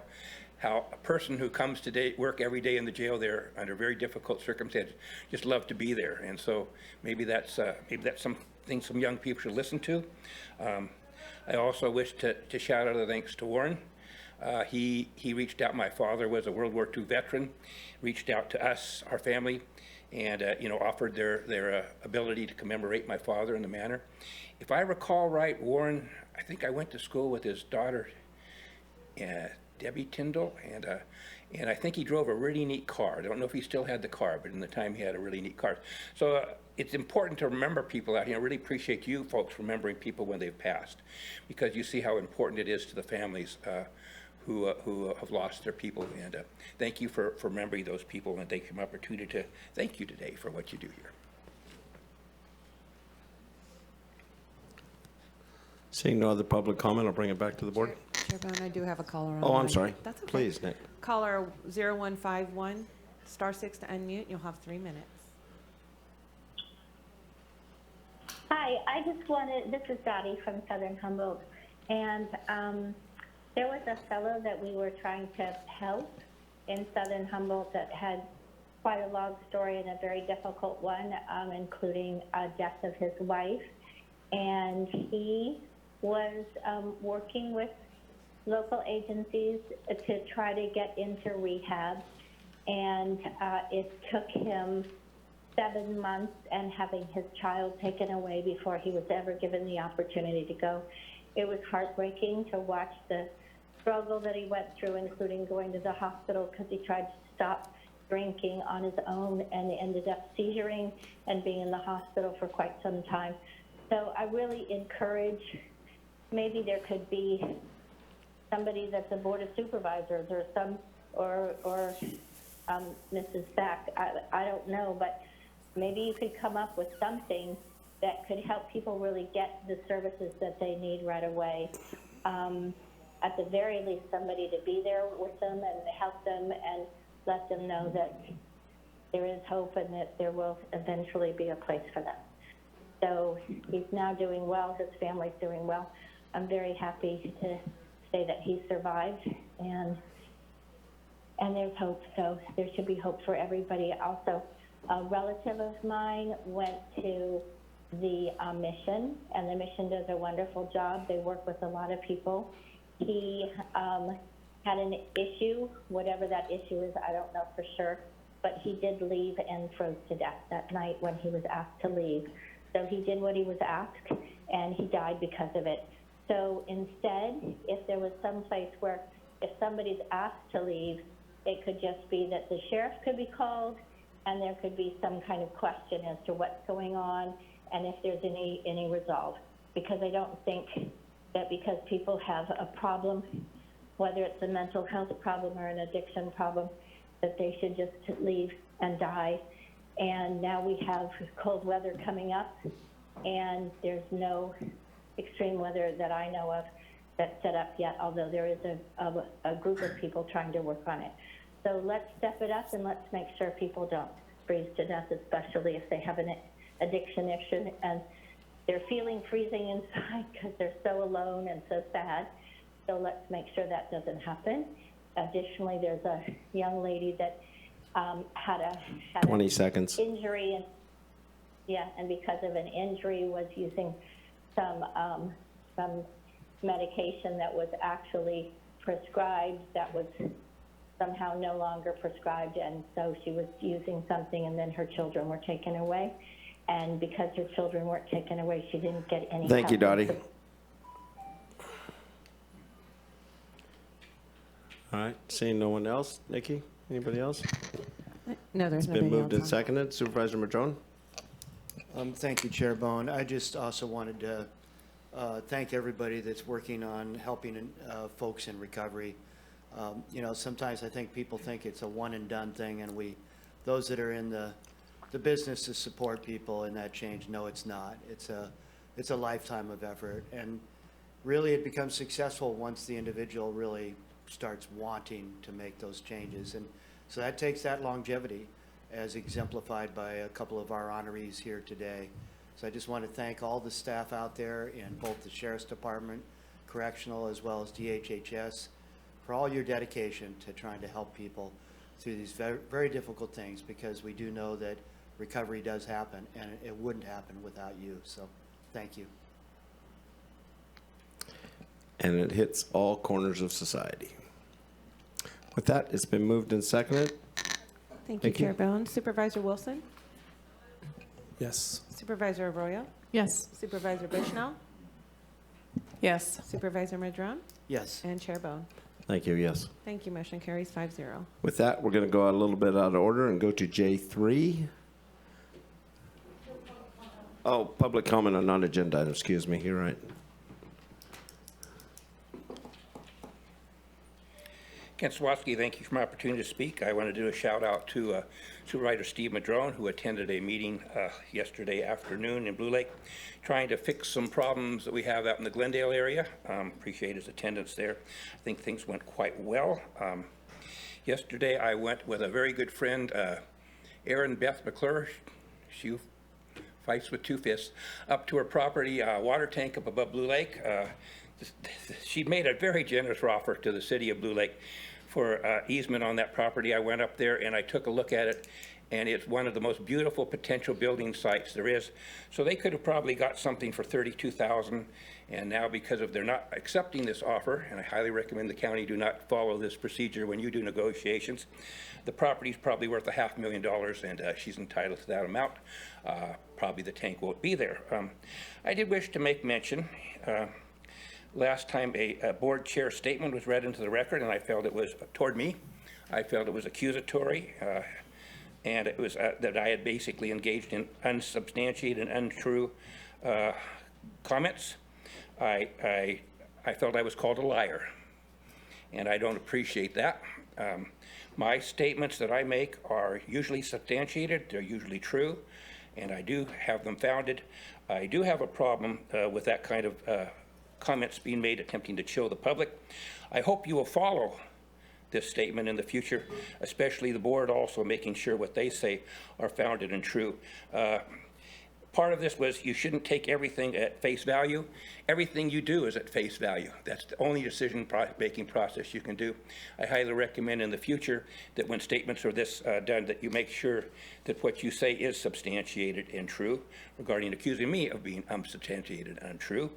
a person who comes to work every day in the jail there under very difficult circumstances just love to be there. And so maybe that's something some young people should listen to. I also wish to shout out a thanks to Warren. He reached out. My father was a World War II veteran, reached out to us, our family, and offered their ability to commemorate my father in the manner. If I recall right, Warren, I think I went to school with his daughter, Debbie Tyndall, and I think he drove a really neat car. I don't know if he still had the car, but in the time he had a really neat car. So it's important to remember people out here. I really appreciate you folks remembering people when they've passed, because you see how important it is to the families who have lost their people. And thank you for remembering those people, and thank you for the opportunity to thank you today for what you do here. Seeing no other public comment, I'll bring it back to the board. Chair Bohn, I do have a caller on. Oh, I'm sorry. That's okay. Please, Nick. Caller 0151, *6 to unmute. You'll have 3 minutes. Hi, I just wanted, this is Dottie from Southern Humboldt, and there was a fellow that we were trying to help in Southern Humboldt that had quite a long story and a very difficult one, including a death of his wife, and he was working with local agencies to try to get into rehab, and it took him 7 months and having his child taken away before he was ever given the opportunity to go. It was heartbreaking to watch the struggle that he went through, including going to the hospital because he tried to stop drinking on his own and ended up seizuring and being in the hospital for quite some time. So I really encourage, maybe there could be somebody that's a Board of Supervisors or Mrs. Beck, I don't know, but maybe you could come up with something that could help people really get the services that they need right away. At the very least, somebody to be there with them and help them and let them know that there is hope and that there will eventually be a place for them. So he's now doing well, his family's doing well. I'm very happy to say that he survived, and there's hope, so there should be hope for everybody. Also, a relative of mine went to the mission, and the mission does a wonderful job. They work with a lot of people. He had an issue, whatever that issue is, I don't know for sure, but he did leave and froze to death that night when he was asked to leave. So he did what he was asked, and he died because of it. So instead, if there was some place where if somebody's asked to leave, it could just be that the sheriff could be called, and there could be some kind of question as to what's going on and if there's any resolve. Because I don't think that because people have a problem, whether it's a mental health problem or an addiction problem, that they should just leave and die. And now we have cold weather coming up, and there's no extreme weather that I know of. that's set up yet, although there is a group of people trying to work on it. So let's step it up and let's make sure people don't freeze to death, especially if they have an addiction issue and they're feeling freezing inside because they're so alone and so sad. So let's make sure that doesn't happen. Additionally, there's a young lady that had 20 an seconds. injury, and because of an injury was using some medication that was actually prescribed that was somehow no longer prescribed, and so she was using something and then her children were taken away. And because her children weren't taken away, she didn't get any help. Thank you, Dottie. All right, seeing no one else. Nikki, anybody else? No, there's It's been nobody moved else and on. seconded. Supervisor Madrone? Thank you, Chair Bohn. I just also wanted to thank everybody that's working on helping folks in recovery. You know, sometimes I think people think it's a one and done thing, and those that are in the business to support people in that change, no, it's not. It's a lifetime of effort, and really it becomes successful once the individual really starts wanting to make those changes. And so that takes that longevity, as exemplified by a couple of our honorees here today. So I just want to thank all the staff out there in both the Sheriff's Department, Correctional, as well as DHHS, for all your dedication to trying to help people through these very, very difficult things, because we do know that recovery does happen, and it wouldn't happen without you. So thank you. And it hits all corners of society. With that, it's been moved and seconded. Thank you, Thank you. Chair Bohn. Supervisor Wilson? Yes. Supervisor Arroyo? Yes. Supervisor Bushnell? Yes. Supervisor Madrone? Yes. And Chair Bohn. Thank you, yes. Thank you. Motion carries 5-0. With that, we're going to go a little bit out of order and go to J3. Oh, public comment on non-agenda items. Excuse me, you're right. Ken Swatsky, thank you for my opportunity to speak. I want to do a shout out to Supervisor Steve Madrone, who attended a meeting yesterday afternoon in Blue Lake, trying to fix some problems that we have out in the Glendale area. Appreciate his attendance there. I think things went quite well. Yesterday, I went with a very good friend, Erin Beth McClure. She fights with two fists, up to her property water tank up above Blue Lake. She made a very generous offer to the city of Blue Lake for easement on that property. I went up there and I took a look at it, and it's one of the most beautiful potential building sites there is. So they could have probably got something for $32,000, and now because of they're not accepting this offer, and I highly recommend the county do not follow this procedure when you do negotiations, the property's probably worth $500,000, and she's entitled to that amount. Probably the tank won't be there. I did wish to make mention, last time a board chair statement was read into the record, and I felt it was toward me. I felt it was accusatory, and it was that I had basically engaged in unsubstantiated and untrue comments. I felt I was called a liar, and I don't appreciate that. My statements that I make are usually substantiated, they're usually true, and I do have them founded. I do have a problem with that kind of comments being made attempting to chill the public. I hope you will follow this statement in the future, especially the board also making sure what they say are founded and true. Part of this was you shouldn't take everything at face value. Everything you do is at face value. That's the only decision-making process you can do. I highly recommend in the future that when statements are this done, that you make sure that what you say is substantiated and true, regarding accusing me of being unsubstantiated and untrue.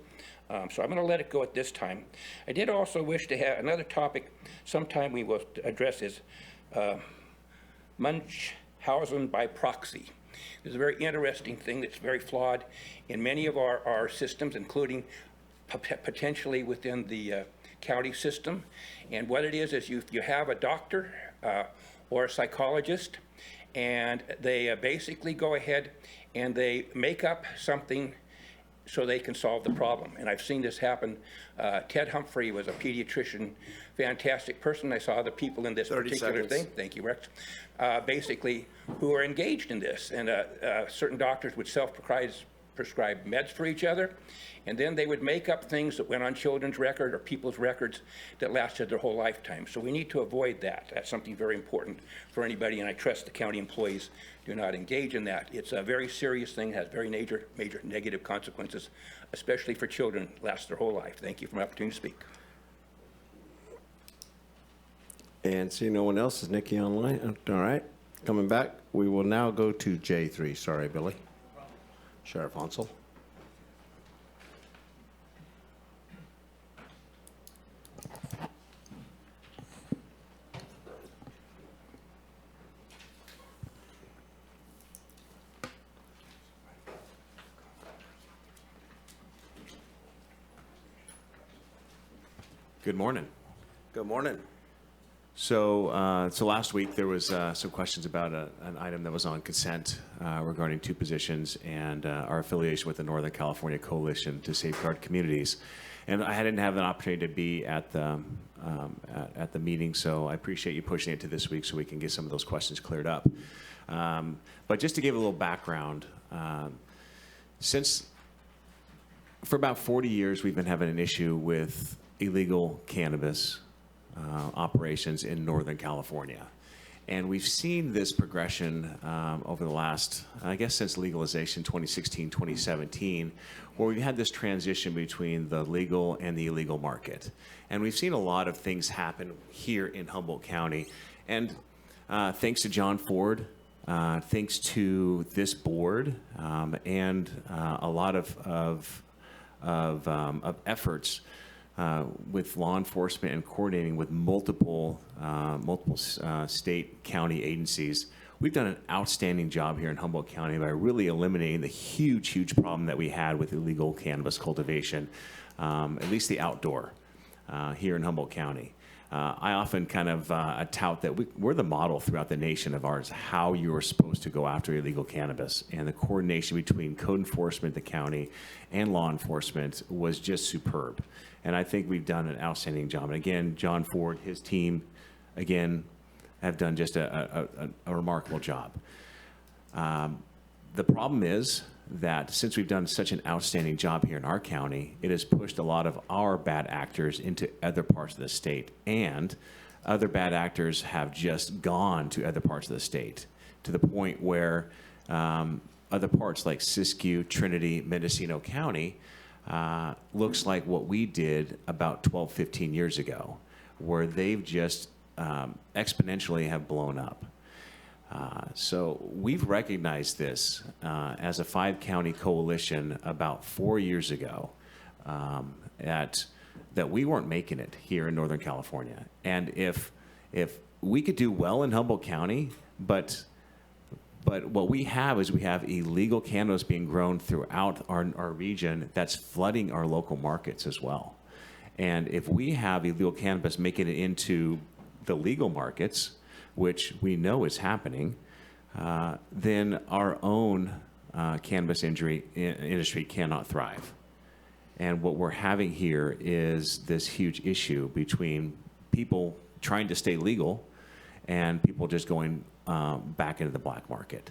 So I'm going to let it go at this time. I did also wish to have another topic sometime we will address is Munchausen by proxy. It's a very interesting thing that's very flawed in many of our systems, including potentially within the county system. And what it is you have a doctor or a psychologist, and they basically go ahead and they make up something so they can solve the problem. And I've seen this happen. Ted Humphrey was a pediatrician, fantastic person. I saw the people in this 30 particular seconds. thing, thank you, Rex, basically who are engaged in this. And certain doctors would prescribe meds for each other, and then they would make up things that went on children's record or people's records that lasted their whole lifetime. So we need to avoid that. That's something very important for anybody, and I trust the county employees do not engage in that. It's a very serious thing, has very major negative consequences, especially for children, last their whole life. Thank you for the opportunity to speak. And see no one else. Is Nikki online? All right. Coming back, we will now go to J3. Sorry, Billy. Sheriff Hansel. Good morning. Good morning. So last week there was some questions about an item that was on consent regarding two positions and our affiliation with the Northern California Coalition to Safeguard Communities. And I didn't have an opportunity to be at the meeting, so I appreciate you pushing it to this week so we can get some of those questions cleared up. But just to give a little background, for about 40 years we've been having an issue with illegal cannabis operations in Northern California. And we've seen this progression over the last, I guess since legalization 2016, 2017, where we've had this transition between the legal and the illegal market. And we've seen a lot of things happen here in Humboldt County. And thanks to John Ford, thanks to this board, and a lot of efforts with law enforcement and coordinating with multiple state, county agencies, we've done an outstanding job here in Humboldt County by really eliminating the huge problem that we had with illegal cannabis cultivation, at least the outdoor, here in Humboldt County. I often kind of tout that we're the model throughout the nation of ours, how you are supposed to go after illegal cannabis. And the coordination between code enforcement, the county, and law enforcement was just superb. And I think we've done an outstanding job. And again, John Ford, his team, again, have done just a remarkable job. The problem is that since we've done such an outstanding job here in our county, it has pushed a lot of our bad actors into other parts of the state. And other bad actors have just gone to other parts of the state to the point where other parts like Siskiyou, Trinity, Mendocino County looks like what we did about 12, 15 years ago, where they've just exponentially have blown up. So we've recognized this as a 5-county coalition about 4 years ago, that we weren't making it here in Northern California. And if we could do well in Humboldt County, but what we have is we have illegal cannabis being grown throughout our region that's flooding our local markets as well. And if we have illegal cannabis making it into the legal markets, which we know is happening, then our own cannabis industry cannot thrive. And what we're having here is this huge issue between people trying to stay legal and people just going back into the black market.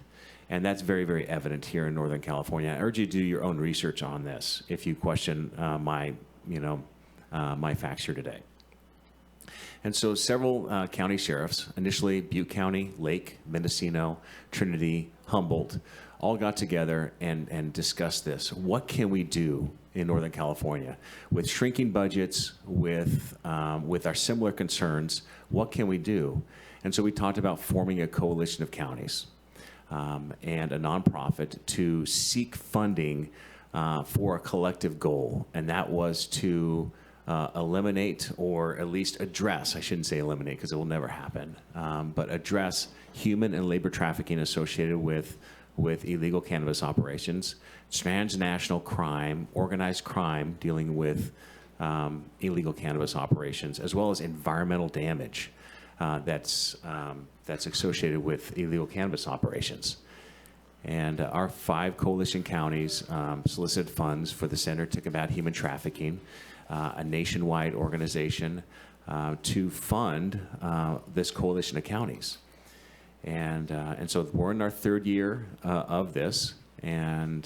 And that's very, very evident here in Northern California. I urge you to do your own research on this if you question my facts here today. And so several county sheriffs, initially Butte County, Lake, Mendocino, Trinity, Humboldt, all got together and discussed this. What can we do in Northern California with shrinking budgets, with our similar concerns? What can we do? And so we talked about forming a coalition of counties and a nonprofit to seek funding for a collective goal, and that was to eliminate, or at least address, I shouldn't say eliminate because it will never happen, but address human and labor trafficking associated with illegal cannabis operations, transnational crime, organized crime dealing with illegal cannabis operations, as well as environmental damage that's associated with illegal cannabis operations. And our 5 coalition counties solicited funds for the Center to Combat Human Trafficking, a nationwide organization to fund this coalition of counties. And so we're in our 3rd year of this, and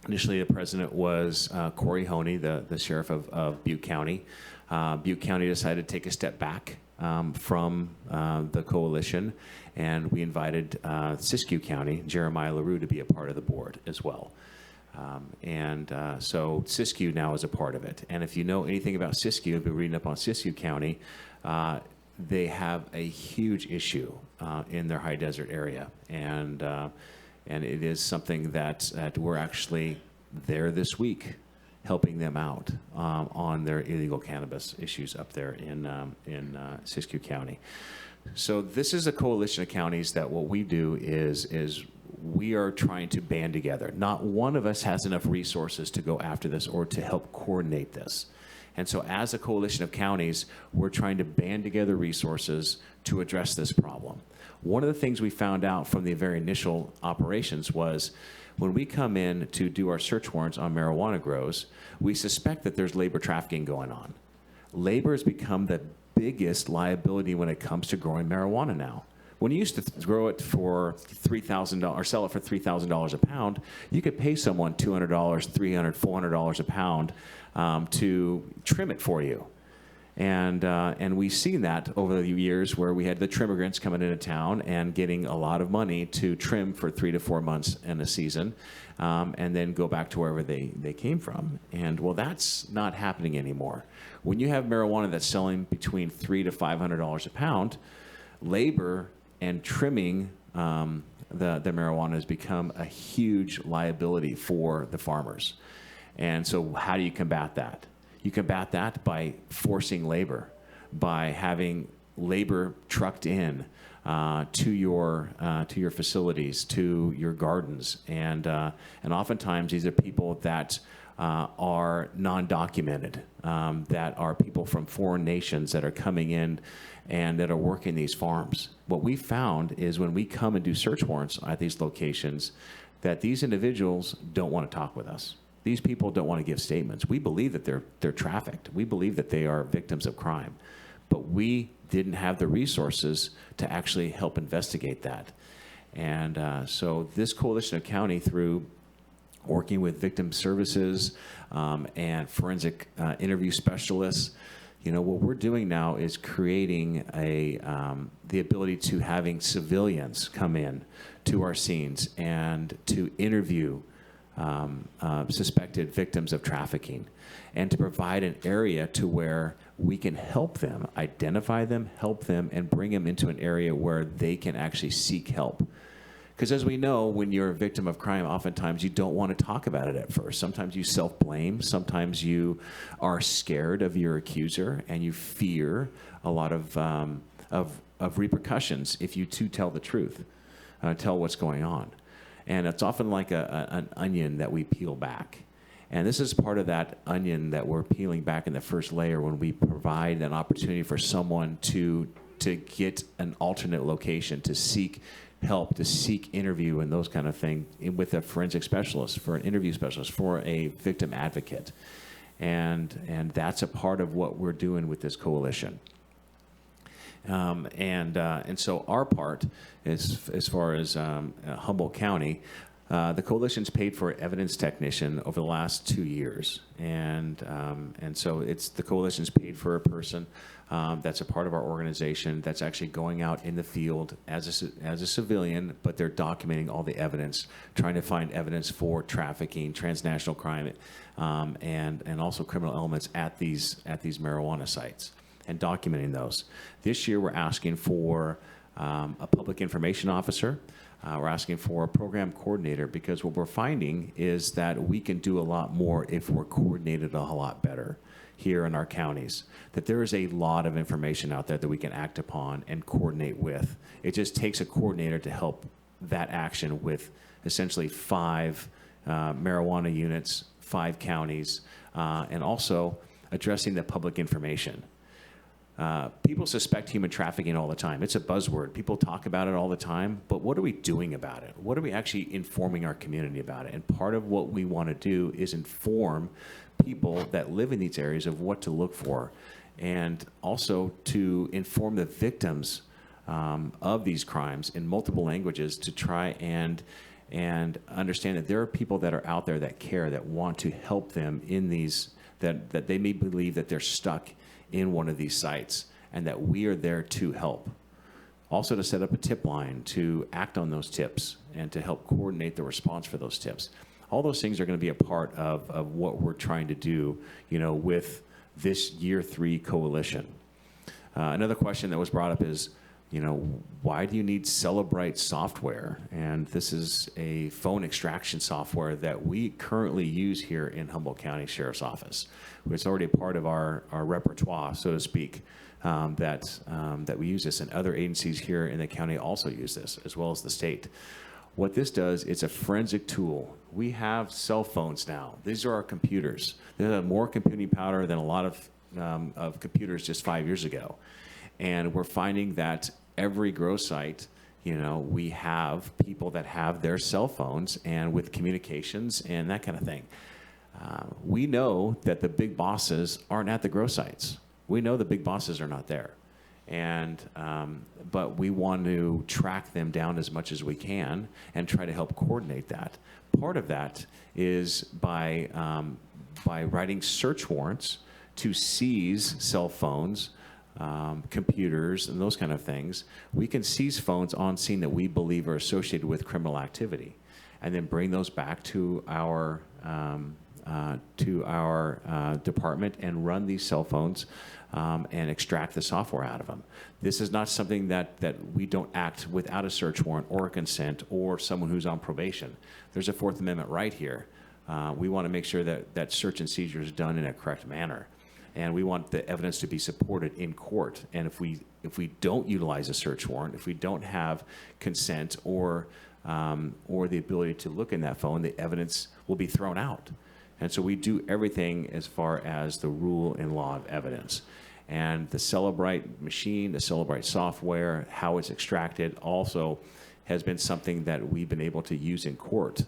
Initially, the president was Corey Honey, the sheriff of Butte County. Butte County decided to take a step back from the coalition, and we invited Siskiyou County, Jeremiah LaRue, to be a part of the board as well. So Siskiyou now is a part of it. And if you know anything about Siskiyou, if you've been reading up on Siskiyou County, they have a huge issue in their high desert area. And it is something that we're actually there this week helping them out on their illegal cannabis issues up there in Siskiyou County. So this is a coalition of counties that what we do is we are trying to band together. Not one of us has enough resources to go after this or to help coordinate this. And so as a coalition of counties, we're trying to band together resources to address this problem. One of the things we found out from the very initial operations was when we come in to do our search warrants on marijuana grows, we suspect that there's labor trafficking going on. Labor has become the biggest liability when it comes to growing marijuana now. When you used to grow it for $3,000 or sell it for $3,000 a pound, you could pay someone $200, $300, $400 a pound to trim it for you. And we've seen that over the years where we had the trimmigrants coming into town and getting a lot of money to trim for 3 to 4 months in a season, and then go back to wherever they came from. And well, that's not happening anymore. When you have marijuana that's selling between $300 to $500 a pound, labor and trimming the marijuana has become a huge liability for the farmers. And so how do you combat that? You combat that by forcing labor, by having labor trucked in to your facilities, to your gardens, and oftentimes these are people that are non-documented, that are people from foreign nations that are coming in and that are working these farms. What we found is when we come and do search warrants at these locations, that these individuals don't want to talk with us. These people don't want to give statements. We believe that they're trafficked. We believe that they are victims of crime. But we didn't have the resources to actually help investigate that. And so this coalition of county, through working with victim services and forensic interview specialists, what we're doing now is creating the ability to having civilians come in to our scenes and to interview suspected victims of trafficking, and to provide an area to where we can help them, identify them, help them, and bring them into an area where they can actually seek help. Because as we know, when you're a victim of crime, oftentimes you don't want to talk about it at first. Sometimes you self-blame. Sometimes you are scared of your accuser, and you fear a lot of repercussions if you too tell the truth, tell what's going on. And it's often like an onion that we peel back. And this is part of that onion that we're peeling back in the first layer when we provide an opportunity for someone to get an alternate location, to seek help, to seek interview and those kind of things with a forensic specialist, for an interview specialist, for a victim advocate. And that's a part of what we're doing with this coalition. And so our part, as far as Humboldt County, the coalition's paid for evidence technician over the last 2 years, and so the coalition's paid for a person that's a part of our organization that's actually going out in the field as a civilian, but they're documenting all the evidence, trying to find evidence for trafficking, transnational crime, and also criminal elements at these marijuana sites, and documenting those. This year, we're asking for a public information officer. We're asking for a program coordinator, because what we're finding is that we can do a lot more if we're coordinated a lot better here in our counties. That there is a lot of information out there that we can act upon and coordinate with. It just takes a coordinator to help that action with essentially 5 marijuana units, 5 counties, and also addressing the public information. People suspect human trafficking all the time. It's a buzzword. People talk about it all the time, but what are we doing about it? What are we actually informing our community about it? And part of what we want to do is inform people that live in these areas of what to look for, and also to inform the victims of these crimes in multiple languages to try and and understand that there are people that are out there that care, that want to help them in these, that they may believe that they're stuck in one of these sites, and that we are there to help. Also to set up a tip line to act on those tips and to help coordinate the response for those tips. All those things are going to be a part of what we're trying to do, with this Year 3 coalition. Another question that was brought up is, why do you need Celebrite software? And this is a phone extraction software that we currently use here in Humboldt County Sheriff's Office. It's already a part of our repertoire, so to speak, that we use this, and other agencies here in the county also use this, as well as the state. What this does, it's a forensic tool. We have cell phones now. These are our computers. They have more computing power than a lot of computers just 5 years ago. And we're finding that every grow site, we have people that have their cell phones and with communications and that kind of thing. We know that the big bosses aren't at the grow sites. We know the big bosses are not there. And, but we want to track them down as much as we can and try to help coordinate that. Part of that is by writing search warrants to seize cell phones, computers, and those kind of things. We can seize phones on scene that we believe are associated with criminal activity, and then bring those back to our department and run these cell phones and extract the software out of them. This is not something that we don't act without a search warrant or a consent or someone who's on probation. There's a Fourth Amendment right here. We want to make sure that search and seizure is done in a correct manner. And we want the evidence to be supported in court. And if we don't utilize a search warrant, if we don't have consent or the ability to look in that phone, the evidence will be thrown out. And so we do everything as far as the rule and law of evidence. And the Celebrite machine, the Celebrite software, how it's extracted also has been something that we've been able to use in court.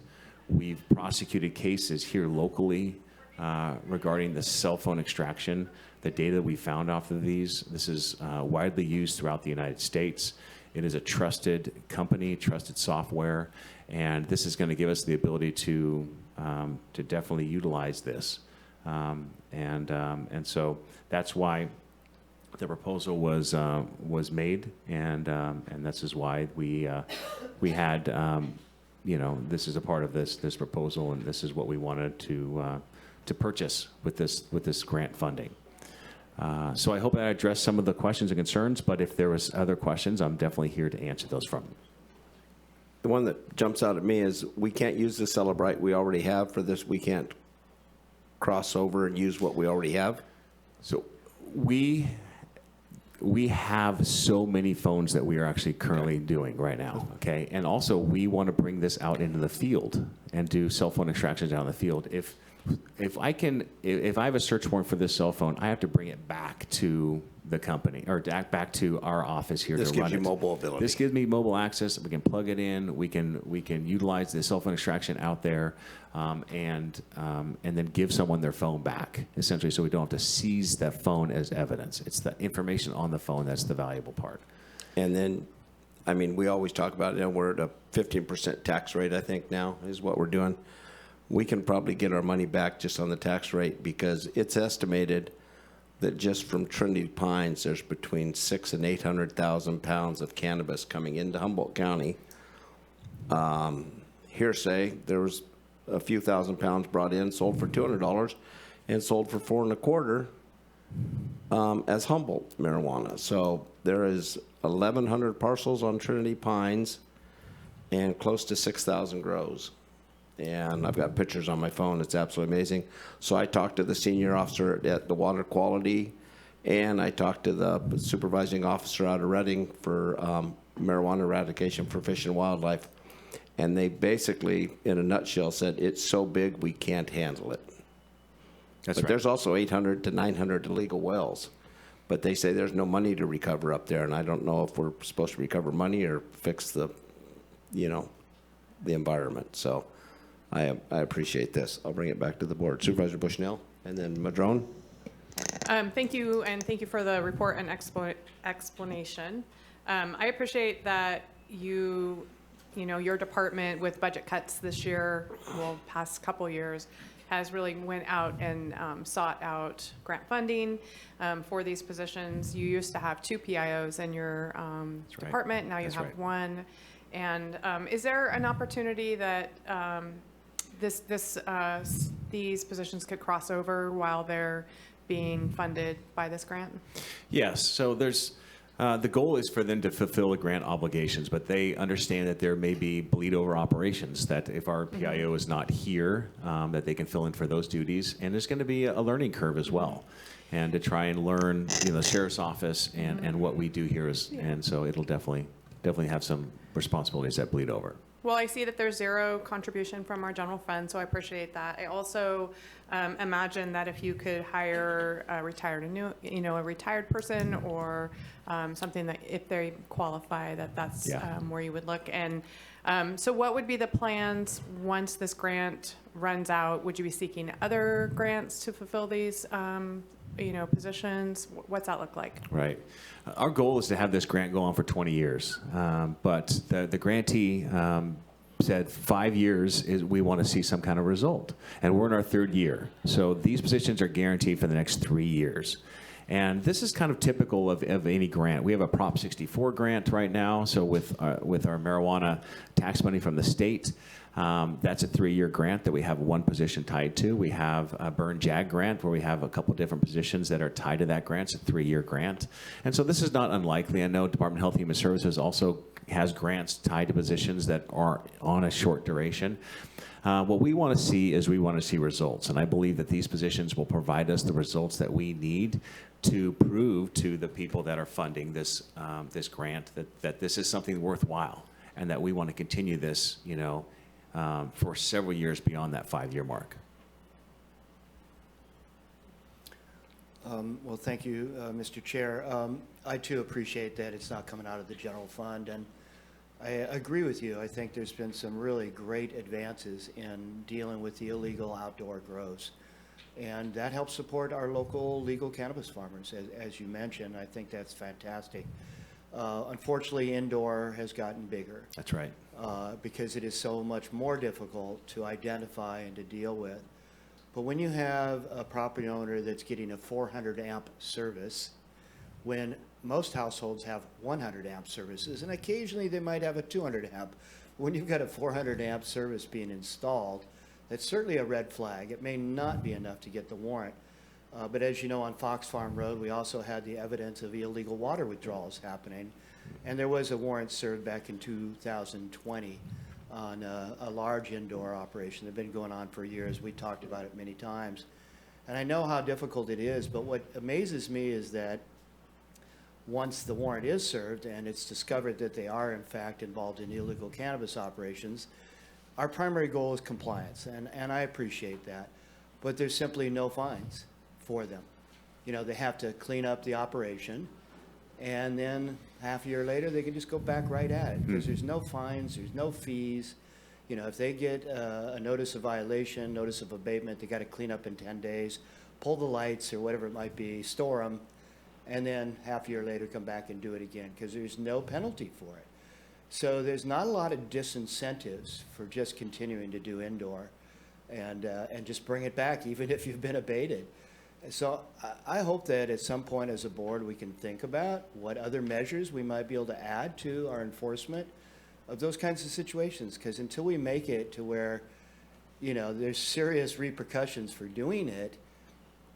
We've prosecuted cases here locally regarding the cell phone extraction, the data we found off of these. This is widely used throughout the United States. It is a trusted company, trusted software, and this is going to give us the ability to definitely utilize this. And so that's why the proposal was made, and this is why we had this is a part of this proposal, and this is what we wanted to purchase with this grant funding. So I hope that I addressed some of the questions and concerns, but if there was other questions, I'm definitely here to answer those from you. The one that jumps out at me is we can't use the Celebrite we already have for this. We can't cross over and use what we already have. So we have so many phones that we are actually currently doing right now, okay? And also we want to bring this out into the field and do cell phone extractions out in the field. If I have a search warrant for this cell phone, I have to bring it back to the company or back to our office here. This to run gives you it. mobile ability. This gives me mobile access. We can plug it in. We can utilize the cell phone extraction out there, and then give someone their phone back, essentially, so we don't have to seize that phone as evidence. It's the information on the phone that's the valuable part. And then, I mean, we always talk about it, we're at a 15% tax rate, I think now is what we're doing. We can probably get our money back just on the tax rate, because it's estimated that just from Trinity Pines, there's between 600,000 and 800,000 pounds of cannabis coming into Humboldt County. Hearsay, there was a few thousand pounds brought in, sold for $200, and sold for $4.25 as Humboldt marijuana. So there is 1,100 parcels on Trinity Pines and close to 6,000 grows. And I've got pictures on my phone. It's absolutely amazing. So I talked to the senior officer at the water quality, and I talked to the supervising officer out of Reading for marijuana eradication for Fish and Wildlife. And they basically, in a nutshell, said it's so big we can't handle it. That's but right. There's also 800 to 900 illegal wells. But they say there's no money to recover up there, and I don't know if we're supposed to recover money or fix the environment. So I appreciate this. I'll bring it back to the board. Supervisor Bushnell, and then Madrone. Thank you, and thank you for the report and explanation. I appreciate that you your department with budget cuts this year, well, past couple years, has really went out and sought out grant funding for these positions. You used to have 2 PIOs in your department, now you That's have right. 1. And is there an opportunity that these positions could cross over while they're being funded by this grant? Yes, so there's, the goal is for them to fulfill the grant obligations, but they understand that there may be bleed over operations, that if our PIO is not here, that they can fill in for those duties. And there's going to be a learning curve as well. And to try and learn, the sheriff's office and what we do here is, and so it'll definitely have some responsibilities that bleed over. Well, I see that there's 0 contribution from our general fund, so I appreciate that. I also imagine that if you could hire a retired person or something that if they qualify, that's where you would look. And so what would be the plans once this grant runs out? Would you be seeking other grants to fulfill these positions? What's that look like? Right. Our goal is to have this grant go on for 20 years. But the grantee said 5 years is we want to see some kind of result. And we're in our 3rd year. So these positions are guaranteed for the next 3 years. And this is kind of typical of any grant. We have a Prop 64 grant right now. So with our marijuana tax money from the state, that's a 3-year grant that we have 1 position tied to. We have a Burn JAG grant where we have a couple different positions that are tied to that grant. It's a 3-year grant. And so this is not unlikely. I know Department of Health and Human Services also has grants tied to positions that are on a short duration. What we want to see is we want to see results. And I believe that these positions will provide us the results that we need to prove to the people that are funding this, this grant that this is something worthwhile and that we want to continue this, for several years beyond that 5-year mark. Well, thank you, Mr. Chair. I too appreciate that it's not coming out of the general fund, and I agree with you. I think there's been some really great advances in dealing with the illegal outdoor grows, and that helps support our local legal cannabis farmers, as you mentioned. I think that's fantastic. Unfortunately, indoor has gotten bigger. That's right. Because it is so much more difficult to identify and to deal with. But when you have a property owner that's getting a 400 amp service, when most households have 100 amp services, and occasionally they might have a 200 amp, when you've got a 400 amp service being installed, that's certainly a red flag. It may not be enough to get the warrant. But as you know, on Fox Farm Road, we also had the evidence of illegal water withdrawals happening. And there was a warrant served back in 2020 on a large indoor operation that had been going on for years. We talked about it many times. And I know how difficult it is, but what amazes me is that once the warrant is served and it's discovered that they are in fact involved in illegal cannabis operations, our primary goal is compliance, and I appreciate that. But there's simply no fines for them. They have to clean up the operation, and then half a year later, they can just go back right at it, because there's no fines, there's no fees. If they get a notice of violation, notice of abatement, they got to clean up in 10 days, pull the lights or whatever it might be, store them, and then half a year later come back and do it again, because there's no penalty for it. So there's not a lot of disincentives for just continuing to do indoor and just bring it back, even if you've been abated. So I hope that at some point as a board, we can think about what other measures we might be able to add to our enforcement of those kinds of situations. Because until we make it to where, there's serious repercussions for doing it,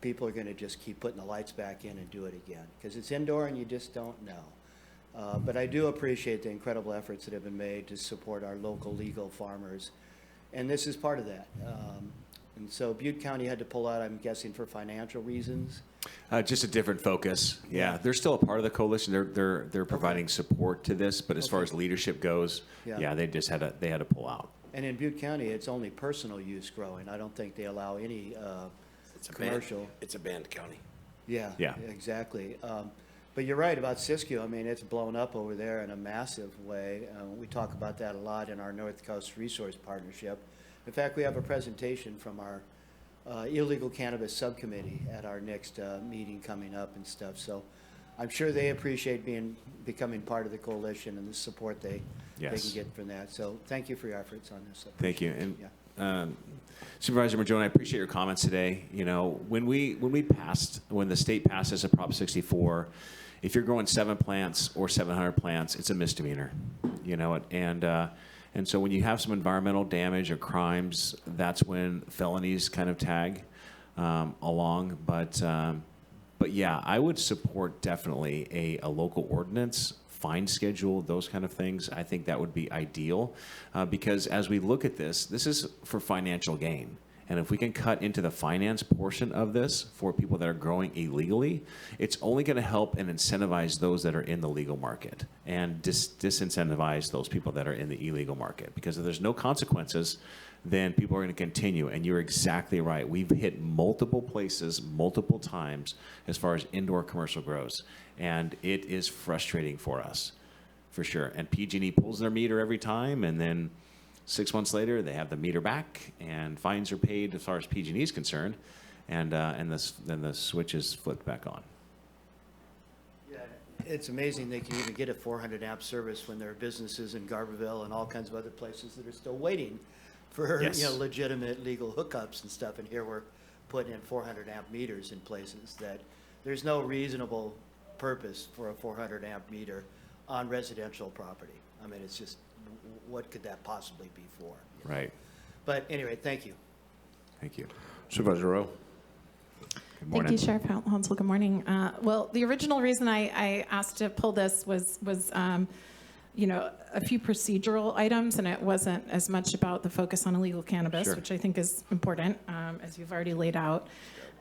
people are going to just keep putting the lights back in and do it again. Because it's indoor and you just don't know. But I do appreciate the incredible efforts that have been made to support our local legal farmers. And this is part of that. And so Butte County had to pull out, I'm guessing, for financial reasons. Just a different focus. Yeah, they're still a part of the coalition. They're providing support to this, but as far as leadership goes, they just had to pull out. And in Butte County, it's only personal use growing. I don't think they allow any commercial. It's a banned county. Yeah. Yeah. Exactly. But you're right about Siskiyou. I mean, it's blown up over there in a massive way. We talk about that a lot in our North Coast Resource Partnership. In fact, we have a presentation from our illegal cannabis subcommittee at our next meeting coming up and stuff. So I'm sure they appreciate becoming part of the coalition and the support they can Yes. get from that. So thank you for your efforts on this. Thank you. And Yeah. Supervisor Madrone, I appreciate your comments today. You know, when the state passes a Prop 64, if you're growing 7 plants or 700 plants, it's a misdemeanor. You know, and so when you have some environmental damage or crimes, that's when felonies kind of tag along. But yeah, I would support definitely a local ordinance, fine schedule, those kind of things. I think that would be ideal because as we look at this is for financial gain. And if we can cut into the finance portion of this for people that are growing illegally, it's only going to help and incentivize those that are in the legal market and disincentivize those people that are in the illegal market. Because if there's no consequences, then people are going to continue. And you're exactly right. We've hit multiple places, multiple times as far as indoor commercial grows. And it is frustrating for us, for sure. And PG&E pulls their meter every time, and then 6 months later, they have the meter back, and fines are paid as far as PG&E is concerned, and then the switch is flipped back on. Yeah, it's amazing they can even get a 400 amp service when there are businesses in Garberville and all kinds of other places that are still waiting for Yes. legitimate legal hookups and stuff. And here we're putting in 400 amp meters in places that there's no reasonable purpose for a 400 amp meter on residential property. I mean, it's just, what could that possibly be for? Right. But anyway, thank you. Thank you. Supervisor Rowe. Good Thank you, Sheriff Hansel. Good morning. Well, the original reason I asked to pull this was a few procedural items, and it wasn't as much about the focus on illegal cannabis, Sure. which I think is important, as you've already laid out.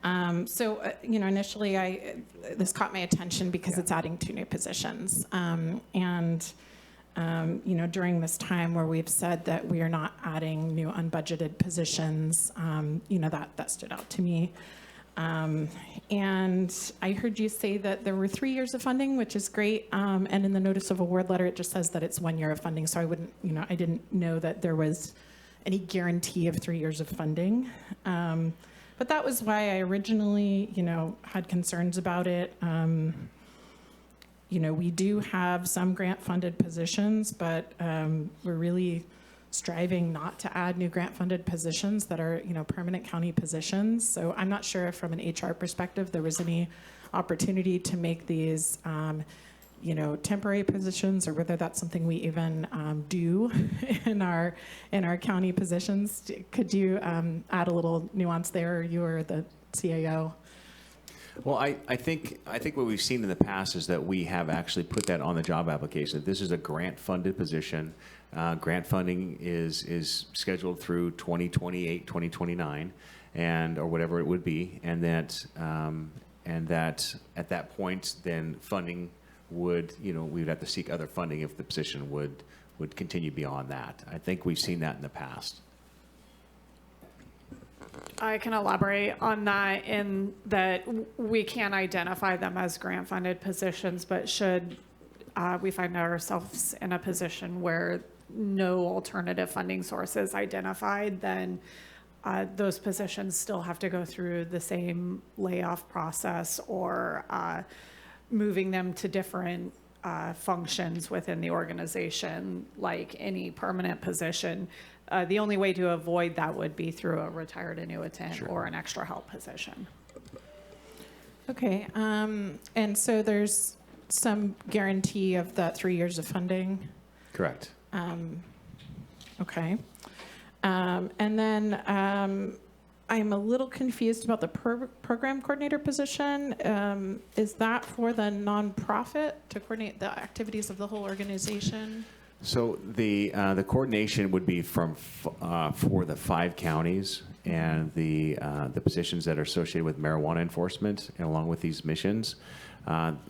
Initially, this caught my attention because it's adding 2 new positions. During this time where we've said that we are not adding new unbudgeted positions, that stood out to me. And I heard you say that there were 3 years of funding, which is great. And in the notice of award letter, it just says that it's 1 year of funding. So I didn't know that there was any guarantee of 3 years of funding. But that was why I originally, had concerns about it. We do have some grant-funded positions, but we're really striving not to add new grant-funded positions that are, permanent county positions. So I'm not sure if from an HR perspective, there was any opportunity to make these, temporary positions, or whether that's something we even do in our county positions. Could you add a little nuance there, you or the CAO? Well, I think what we've seen in the past is that we have actually put that on the job application. This is a grant-funded position. Grant funding is scheduled through 2028, 2029, or whatever it would be, and that at that point, then funding would, we would have to seek other funding if the position would continue beyond that. I think we've seen that in the past. I can elaborate on that in that we can identify them as grant-funded positions, but should we find ourselves in a position where no alternative funding source is identified, then those positions still have to go through the same layoff process or moving them to different functions within the organization, like any permanent position. The only way to avoid that would be through a retired annuitant Sure. or an extra help position. Okay, and so there's some guarantee of that 3 years of funding? Correct. Okay. And then I'm a little confused about the program coordinator position. Is that for the nonprofit to coordinate the activities of the whole organization? So the coordination would be for the 5 counties and the positions that are associated with marijuana enforcement, and along with these missions.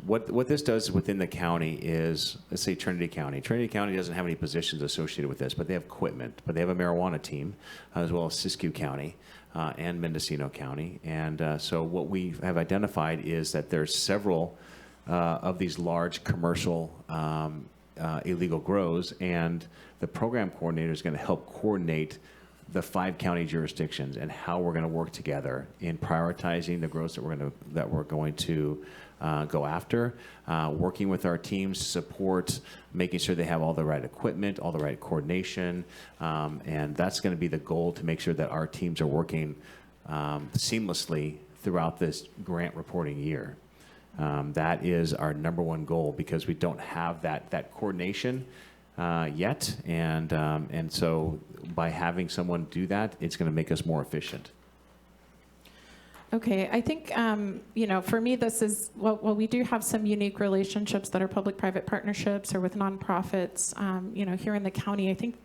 What this does within the county is, let's say Trinity County. Trinity County doesn't have any positions associated with this, but they have equipment. But they have a marijuana team, as well as Siskiyou County and Mendocino County. And so what we have identified is that there's several of these large commercial illegal grows, and the program coordinator is going to help coordinate the 5 county jurisdictions and how we're going to work together in prioritizing the growth that we're going to go after, working with our teams to support, making sure they have all the right equipment, all the right coordination, and that's going to be the goal, to make sure that our teams are working seamlessly throughout this grant reporting year. That is our #1 goal, because we don't have that coordination yet, and so by having someone do that, it's going to make us more efficient. Okay, I think, for me, this is, well, we do have some unique relationships that are public-private partnerships or with nonprofits, here in the county. I think,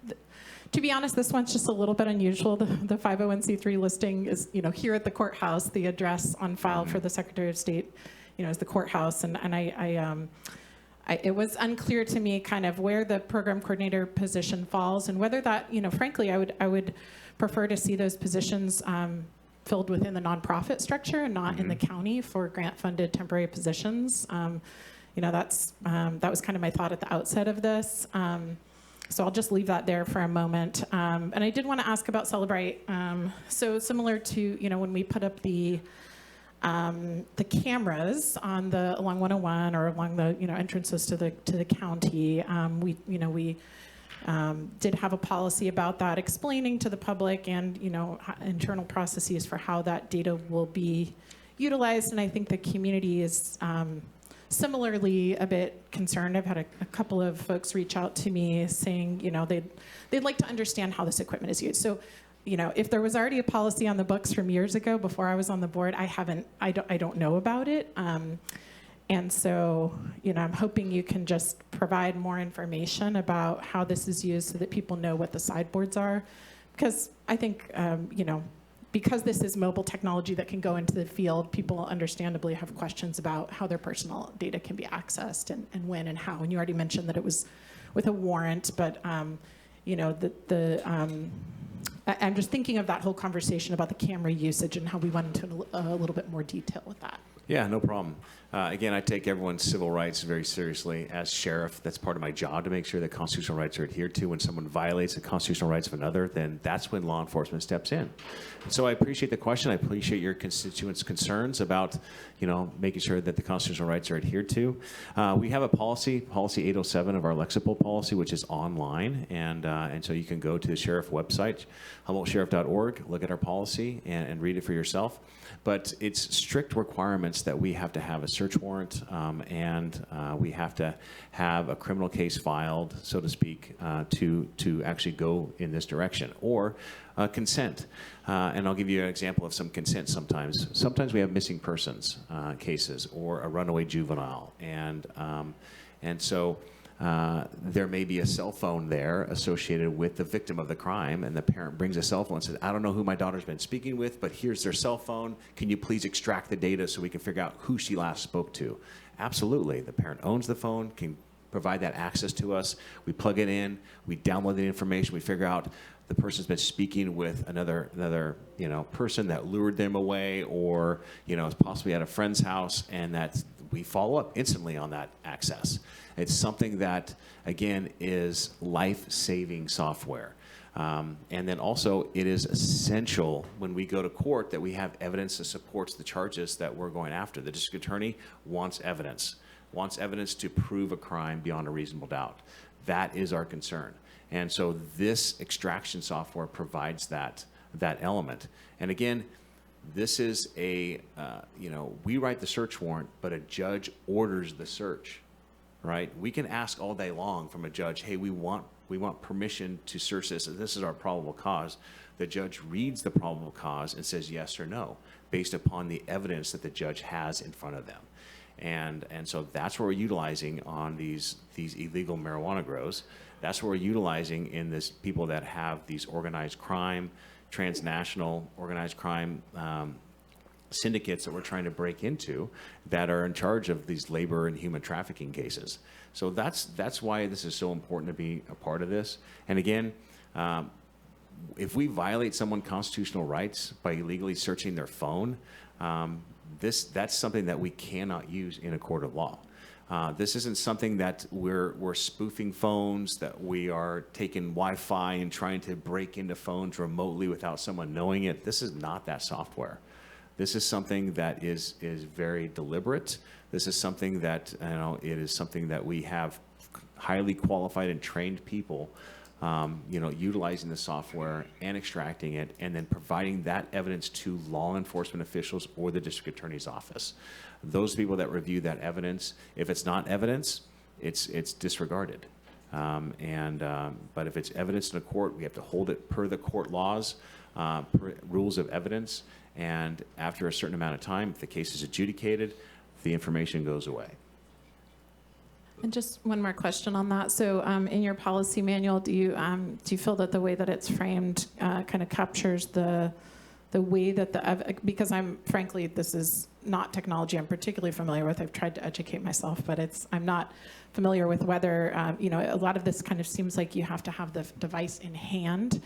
to be honest, this one's just a little bit unusual. The 501c3 listing is, here at the courthouse. The address on file for the Secretary of State, is the courthouse. And it was unclear to me kind of where the program coordinator position falls, and whether that, frankly, I would prefer to see those positions filled within the nonprofit structure and not in the county for grant-funded temporary positions. That was kind of my thought at the outset of this. So I'll just leave that there for a moment. And I did want to ask about Celebrate. So similar to, when we put up the cameras along 101 or along the, entrances to the county, we did have a policy about that, explaining to the public and, internal processes for how that data will be utilized. And I think the community is similarly a bit concerned. I've had a couple of folks reach out to me saying, they'd like to understand how this equipment is used. So, if there was already a policy on the books from years ago before I was on the board, I don't know about it. And so, I'm hoping you can just provide more information about how this is used so that people know what the sideboards are. Because I think, because this is mobile technology that can go into the field, people understandably have questions about how their personal data can be accessed and when and how. And you already mentioned that it was with a warrant, but, I'm just thinking of that whole conversation about the camera usage and how we went into a little bit more detail with that. Yeah, no problem. Again, I take everyone's civil rights very seriously. As sheriff, that's part of my job, to make sure that constitutional rights are adhered to. When someone violates the constitutional rights of another, then that's when law enforcement steps in. So I appreciate the question. I appreciate your constituents' concerns about, making sure that the constitutional rights are adhered to. We have a policy 807 of our Lexipol policy, which is online, and so you can go to the sheriff website, HumboldtSheriff.org, look at our policy and read it for yourself. But it's strict requirements that we have to have a search warrant, and we have to have a criminal case filed, so to speak, to actually go in this direction, or consent. And I'll give you an example of some consent sometimes. Sometimes we have missing persons cases or a runaway juvenile, and so there may be a cell phone there associated with the victim of the crime, and the parent brings a cell phone and says, I don't know who my daughter's been speaking with, but here's their cell phone. Can you please extract the data so we can figure out who she last spoke to? Absolutely. The parent owns the phone, can provide that access to us. We plug it in, we download the information, we figure out the person's been speaking with another person that lured them away, or is possibly at a friend's house, and that we follow up instantly on that access. It's something that, again, is life-saving software. And then also, it is essential when we go to court that we have evidence that supports the charges that we're going after. The district attorney wants evidence to prove a crime beyond a reasonable doubt. That is our concern. And so this extraction software provides that element. And again, this is we write the search warrant, but a judge orders the search, right? We can ask all day long from a judge, hey, we want permission to search this. This is our probable cause. The judge reads the probable cause and says yes or no, based upon the evidence that the judge has in front of them. And so that's what we're utilizing on these illegal marijuana grows. That's what we're utilizing in this people that have these organized crime, transnational organized crime syndicates that we're trying to break into, that are in charge of these labor and human trafficking cases. So that's why this is so important to be a part of this. And again, if we violate someone's constitutional rights by illegally searching their phone, that's something that we cannot use in a court of law. This isn't something that we're spoofing phones, that we are taking Wi-Fi and trying to break into phones remotely without someone knowing it. This is not that software. This is something that is very deliberate. This is something that, it is something that we have highly qualified and trained people, utilizing the software and extracting it, and then providing that evidence to law enforcement officials or the district attorney's office. Those people that review that evidence, if it's not evidence, it's disregarded. But if it's evidence in a court, we have to hold it per the court laws, per rules of evidence, and after a certain amount of time, if the case is adjudicated, the information goes away. And just one more question on that. So in your policy manual, do you feel that the way that it's framed kind of captures the way that because frankly, this is not technology I'm particularly familiar with. I've tried to educate myself, but I'm not familiar with whether, a lot of this kind of seems like you have to have the device in hand.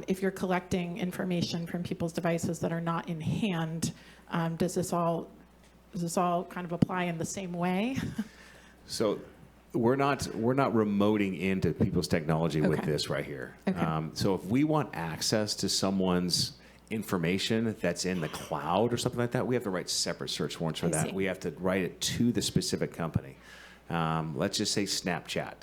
If you're collecting information from people's devices that are not in hand, does this all kind of apply in the same way? So we're not remoting into people's technology with Okay. this right here. Okay. So if we want access to someone's information that's in the cloud or something like that, we have to write separate search warrants for I that. see. We have to write it to the specific company. Let's just say Snapchat,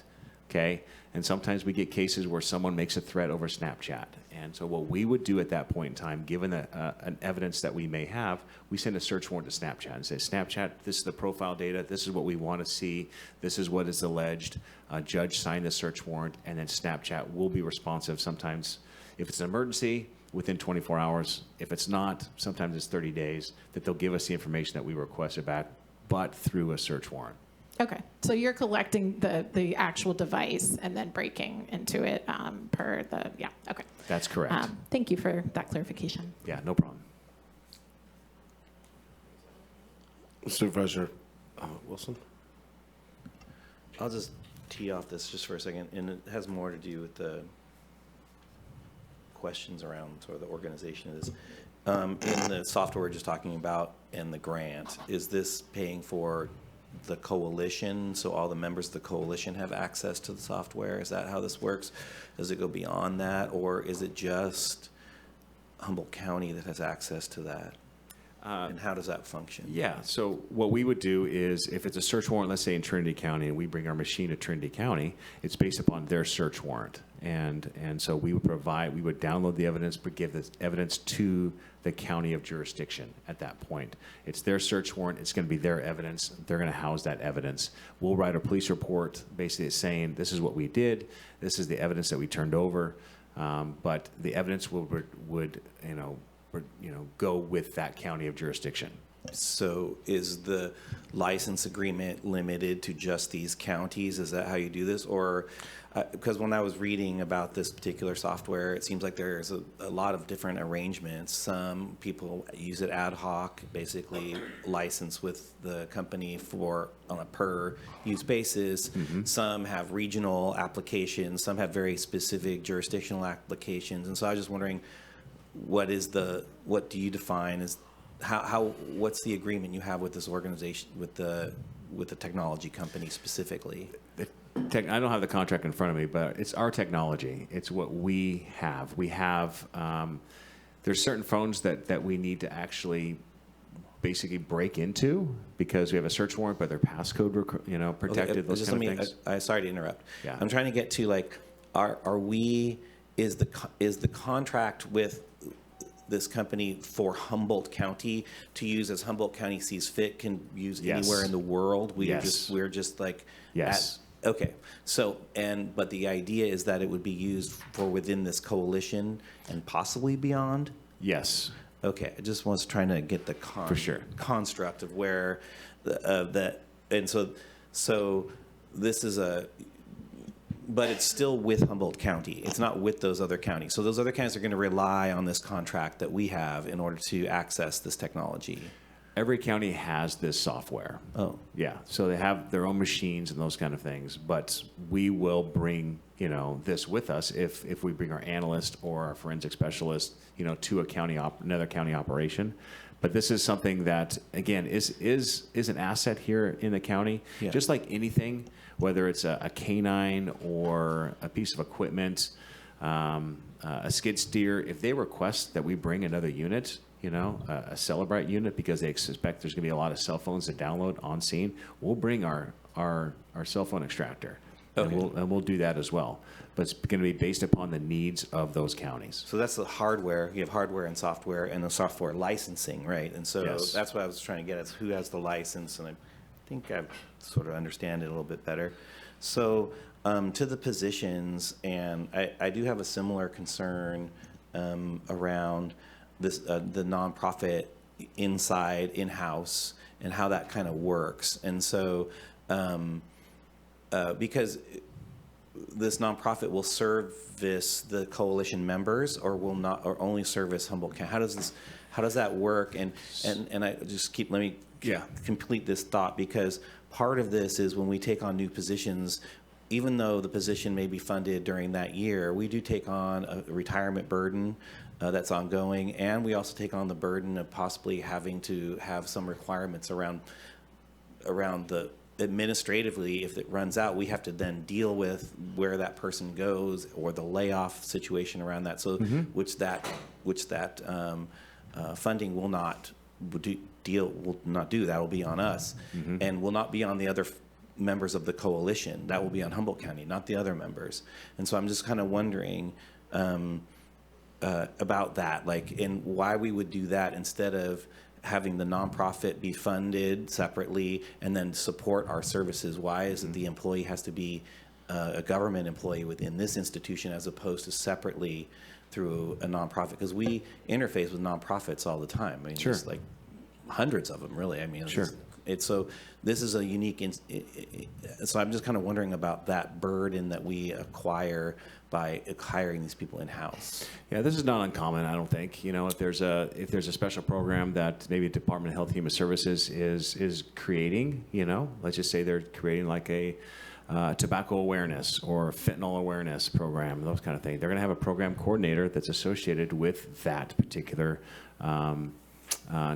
okay? And sometimes we get cases where someone makes a threat over Snapchat. And so what we would do at that point in time, given an evidence that we may have, we send a search warrant to Snapchat and say, Snapchat, this is the profile data, this is what we want to see, this is what is alleged. Judge signed the search warrant, and then Snapchat will be responsive sometimes. If it's an emergency, within 24 hours. If it's not, sometimes it's 30 days, that they'll give us the information that we requested back, but through a search warrant. Okay, so you're collecting the actual device and then breaking into it okay. That's correct. Thank you for that clarification. Yeah, no problem. Supervisor Wilson? I'll just tee off this just for a second, and it has more to do with the questions around sort of the organization of this. In the software we're just talking about and the grant, is this paying for the coalition, so all the members of the coalition have access to the software? Is that how this works? Does it go beyond that, or is it just Humboldt County that has access to that? And how does that function? Yeah, so what we would do is, if it's a search warrant, let's say in Trinity County, and we bring our machine to Trinity County, it's based upon their search warrant. And so we would download the evidence, but give this evidence to the county of jurisdiction at that point. It's their search warrant, it's gonna be their evidence, they're gonna house that evidence. We'll write a police report basically saying, this is what we did, this is the evidence that we turned over, but the evidence would go with that county of jurisdiction. So is the license agreement limited to just these counties? Is that how you do this? Or, because when I was reading about this particular software, it seems like there's a lot of different arrangements. Some people use it ad hoc, basically license with the company on a per use basis. Mm-hmm. Some have regional applications, some have very specific jurisdictional applications. And so I was just wondering, what do you define as what's the agreement you have with this organization, with the technology company specifically? I don't have the contract in front of me, but it's our technology. It's what we have. We have, there's certain phones that we need to actually basically break into because we have a search warrant, but they're passcode, protected, Okay, those just kind of things. Sorry to interrupt. Yeah. I'm trying to get to is the contract with this company for Humboldt County to use as Humboldt County sees fit, can use Yes. anywhere in the world? Yes. We're just like Yes. okay. So but the idea is that it would be used for within this coalition and possibly beyond? Yes. Okay, I just was trying to get the For sure. construct of where so this is but it's still with Humboldt County. It's not with those other counties. So those other counties are going to rely on this contract that we have in order to access this technology. Every county has this software. Oh. Yeah, so they have their own machines and those kind of things, but we will bring, this with us if we bring our analyst or our forensic specialist, to a another county operation. But this is something that, again, is an asset here in the county. Yeah. Just like anything, whether it's a canine or a piece of equipment, a skid steer, if they request that we bring another unit, a Celebrite unit, because they suspect there's going to be a lot of cell phones to download on scene, we'll bring our cell phone extractor. Okay. And we'll do that as well. But it's going to be based upon the needs of those counties. So that's the hardware. You have hardware and the software licensing, right? And so Yes. that's what I was trying to get at, who has the license, and I think I sort of understand it a little bit better. So to the positions, and I do have a similar concern around this the nonprofit in-house, and how that kind of works. And so because this nonprofit will service the coalition members, or will not, or only service Humboldt County. How does that work? And I just let me complete this thought, because part of this is when we take on new positions, even though the position may be funded during that year, we do take on a retirement burden that's ongoing, and we also take on the burden of possibly having to have some requirements around the administratively. If it runs out, we have to then deal with where that person goes, or the layoff situation around that. So which that funding will not do. That will be on us, and will not be on the other members of the coalition. That will be on Humboldt County, not the other members. And so I'm just kind of wondering about that, and why we would do that instead of having the nonprofit be funded separately and then support our services. Why is it the employee has to be a government employee within this institution, as opposed to separately through a nonprofit? Because we interface with nonprofits all the time. I mean, Sure. there's hundreds of them, really. I mean, Sure. So this is a unique. So I'm just kind of wondering about that burden that we acquire by hiring these people in house. Yeah, this is not uncommon, I don't think. If there's a special program that maybe Department of Health and Human Services is creating, let's just say they're creating like a tobacco awareness or fentanyl awareness program, those kind of things. They're going to have a program coordinator that's associated with that particular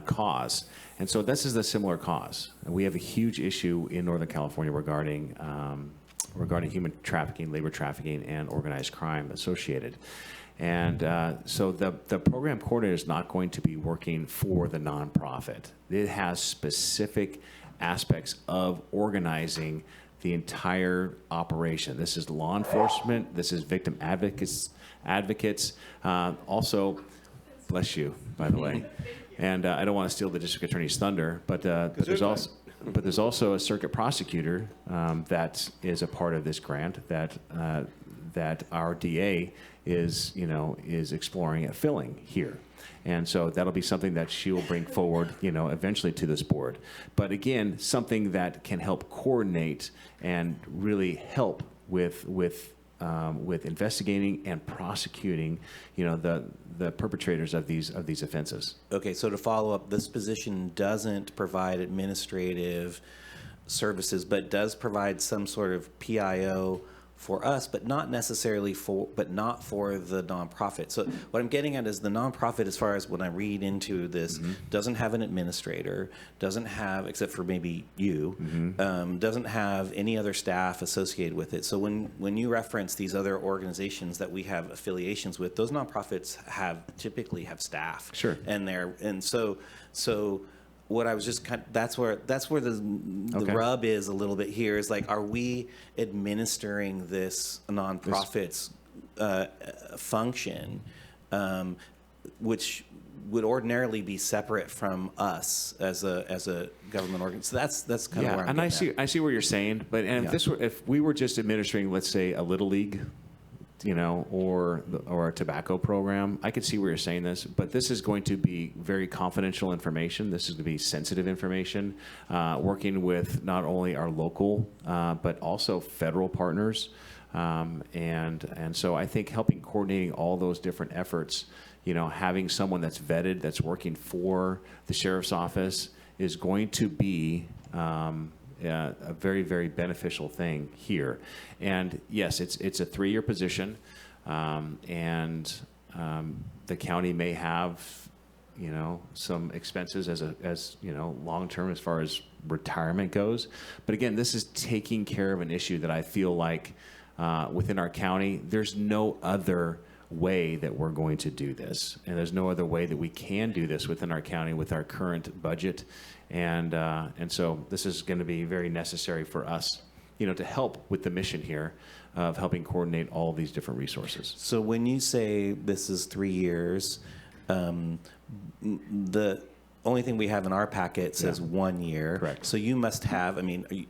cause. And so this is a similar cause. We have a huge issue in Northern California regarding human trafficking, labor trafficking, and organized crime associated. And so the program coordinator is not going to be working for the nonprofit. It has specific aspects of organizing the entire operation. This is law enforcement. This is victim advocates. Also, bless you, by the way. And I don't want to steal the district attorney's thunder, but there's also a circuit prosecutor that is a part of this grant that our DA is exploring at filling here. And so that'll be something that she will bring forward, eventually to this board. But again, something that can help coordinate and really help with investigating and prosecuting, the perpetrators of these offenses. Okay, so to follow up, this position doesn't provide administrative services, but does provide some sort of PIO for us, but not necessarily for the nonprofit. So what I'm getting at is the nonprofit, as far as when I read into this, doesn't have an administrator, doesn't have, except for maybe you, doesn't have any other staff associated with it. So when you reference these other organizations that we have affiliations with, those nonprofits typically have staff. Sure. And so what I was just that's where the rub is a little bit here, is are we administering this nonprofit's function, which would ordinarily be separate from us as a government organ. So that's kind of where I'm getting at. I see what you're saying, but if we were just administering, let's say, a little league, or a tobacco program, I could see where you're saying this, but this is going to be very confidential information. This is going to be sensitive information, working with not only our local, but also federal partners. And so I think helping coordinating all those different efforts, having someone that's vetted, that's working for the sheriff's office, is going to be a very, very beneficial thing here. And yes, it's a 3-year position, and the county may have, you know, some expenses as you know, long-term as far as retirement goes. But again, this is taking care of an issue that I feel like within our county, there's no other way that we're going to do this. And there's no other way that we can do this within our county with our current budget. And so this is going to be very necessary for us, you know, to help with the mission here of helping coordinate all these different resources. So when you say this is 3 years, the only thing we have in our packet says 1 year. Correct. So you must have, I mean,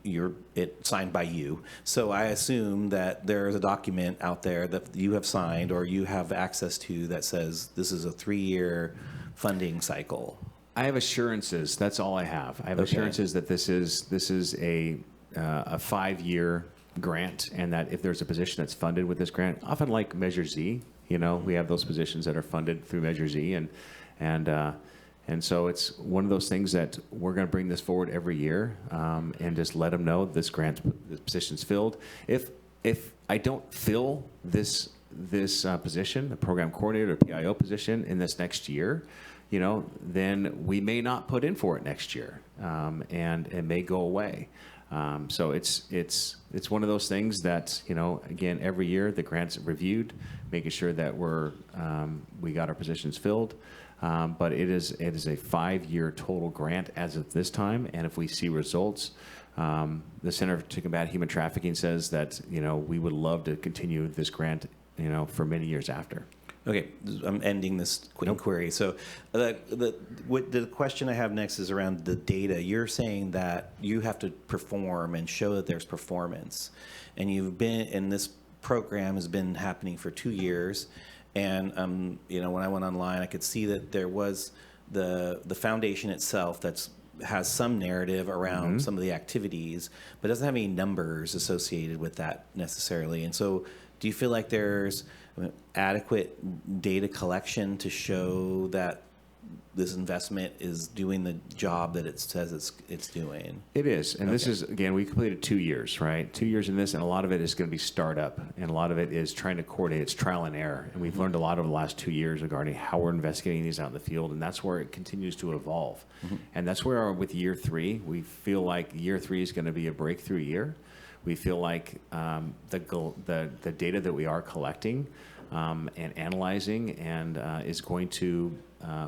it signed by you. So I assume that there is a document out there that you have signed or you have access to that says this is a 3-year funding cycle. I have assurances. That's all I have. I have assurances that this is a 5-year grant, and that if there's a position that's funded with this grant, often like Measure Z, you know, we have those positions that are funded through Measure Z, and so it's one of those things that we're going to bring this forward every year, and just let them know this position's filled. If I don't fill this position, the program coordinator or PIO position, in this next year, you know, then we may not put in for it next year, and it may go away. So it's one of those things that, you know, again, every year the grant's reviewed, making sure that we got our positions filled. But it is a 5-year total grant as of this time, and if we see results, the Center to Combat Human Trafficking says that, you know, we would love to continue this grant, you know, for many years after. Okay, I'm ending this inquiry. So the question I have next is around the data. You're saying that you have to perform and show that there's performance. And this program has been happening for 2 years. And, you know, when I went online, I could see that there was the foundation itself has some narrative around some of the activities, but doesn't have any numbers associated with that necessarily. And so do you feel like there's adequate data collection to show that this investment is doing the job that it says it's doing? It is, and this is, again, we completed 2 years, right? 2 years in this, and a lot of it is going to be startup, and a lot of it is trying to coordinate. It's trial and error, and we've learned a lot over the last 2 years regarding how we're investigating these out in the field, and that's where it continues to evolve. And that's where with year 3, we feel like year 3 is going to be a breakthrough year. We feel like the data that we are collecting and analyzing and is going to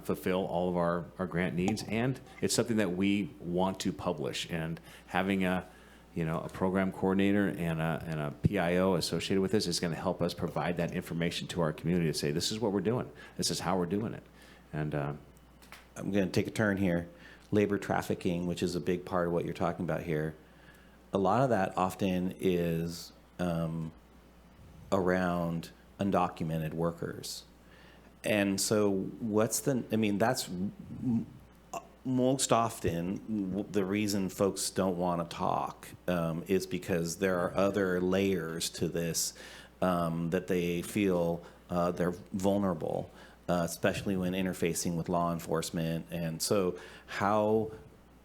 fulfill all of our grant needs, and it's something that we want to publish. And having a program coordinator and a PIO associated with this is going to help us provide that information to our community to say, this is what we're doing, this is how we're doing it. And I'm going to take a turn here. Labor trafficking, which is a big part of what you're talking about here. A lot of that often is around undocumented workers. And so that's most often the reason folks don't want to talk is because there are other layers to this that they feel they're vulnerable, especially when interfacing with law enforcement. And so how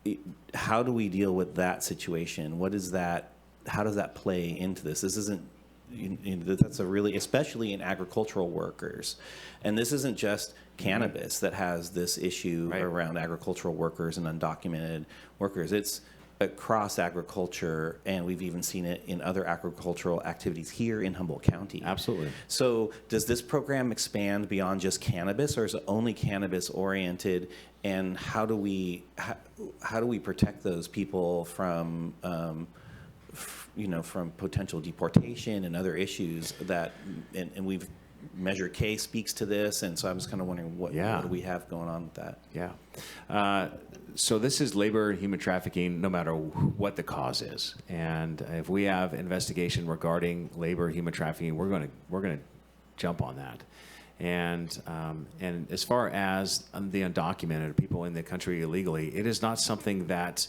do we deal with that situation? How does that play into this? This isn't, that's a really, especially in agricultural workers. And this isn't just cannabis that has this issue around agricultural workers and undocumented workers. It's across agriculture, and we've even seen it in other agricultural activities here in Humboldt County. Absolutely. So does this program expand beyond just cannabis, or is it only cannabis oriented? And how do we protect those people from from potential deportation and other issues and we've Measure K speaks to this, and so I'm just kind of wondering what do we have going on with that? Yeah. So this is labor and human trafficking, no matter what the cause is. And if we have investigation regarding labor, human trafficking, we're going to jump on that. And as far as the undocumented people in the country illegally, it is not something that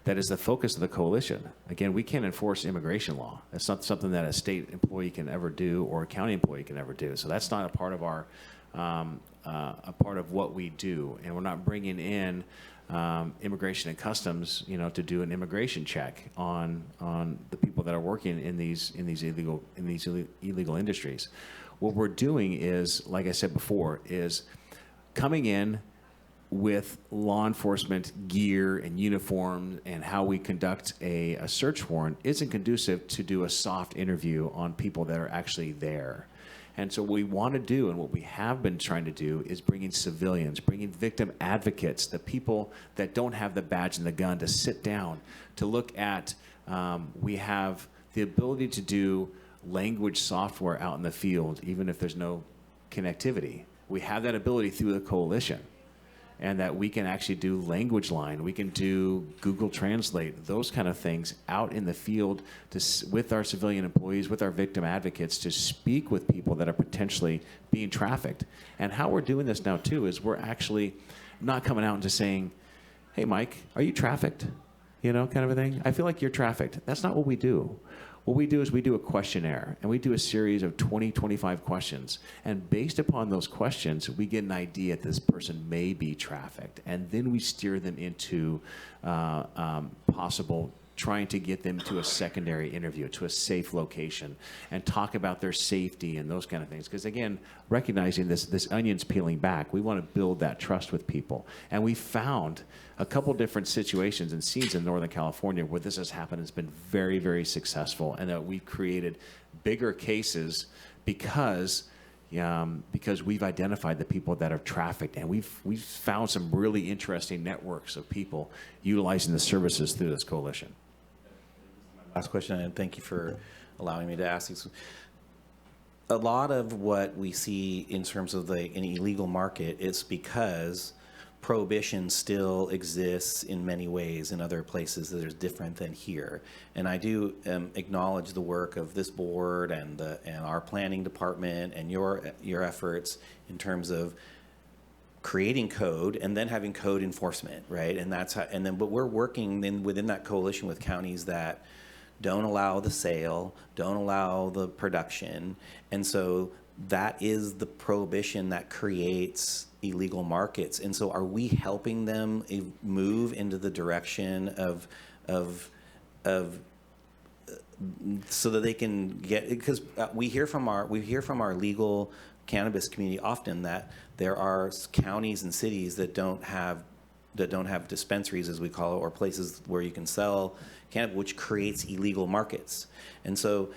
is the focus of the coalition. Again, we can't enforce immigration law. That's not something that a state employee can ever do or a county employee can ever do. So that's not a part of our a part of what we do, and we're not bringing in immigration and customs, to do an immigration check on the people that are working in these illegal industries. What we're doing is, like I said before, is coming in with law enforcement gear and uniform, and how we conduct a search warrant isn't conducive to do a soft interview on people that are actually there. And so what we want to do, and what we have been trying to do, is bring in civilians, bring in victim advocates, the people that don't have the badge and the gun, to sit down, to look at, we have the ability to do language software out in the field, even if there's no connectivity. We have that ability through the coalition, and that we can actually do language line, we can do Google Translate, those kind of things out in the field with our civilian employees, with our victim advocates, to speak with people that are potentially being trafficked. And how we're doing this now too is we're actually not coming out and just saying, hey Mike, are you trafficked? Kind of a thing. I feel like you're trafficked. That's not what we do. What we do is we do a questionnaire, and we do a series of 20, 25 questions. And based upon those questions, we get an idea that this person may be trafficked. And then we steer them into possible trying to get them to a secondary interview, to a safe location, and talk about their safety and those kind of things. Because again, recognizing this onion's peeling back, we want to build that trust with people. And we found a couple different situations and scenes in Northern California where this has happened. It's been very, very successful, and that we've created bigger cases because we've identified the people that are trafficked, and we've found some really interesting networks of people utilizing the services through this coalition. Last question, and thank you for allowing me to ask these. A lot of what we see in terms of an illegal market is because prohibition still exists in many ways in other places that are different than here. And I do acknowledge the work of this board and our planning department and your efforts in terms of creating code and then having code enforcement, right? And that's how, but we're working then within that coalition with counties that don't allow the sale, don't allow the production. And so that is the prohibition that creates illegal markets. And so are we helping them move into the direction of so that they can get, because we hear from our legal cannabis community often that there are counties and cities that don't have dispensaries, as we call it, or places where you can sell cannabis, which creates illegal markets. And so,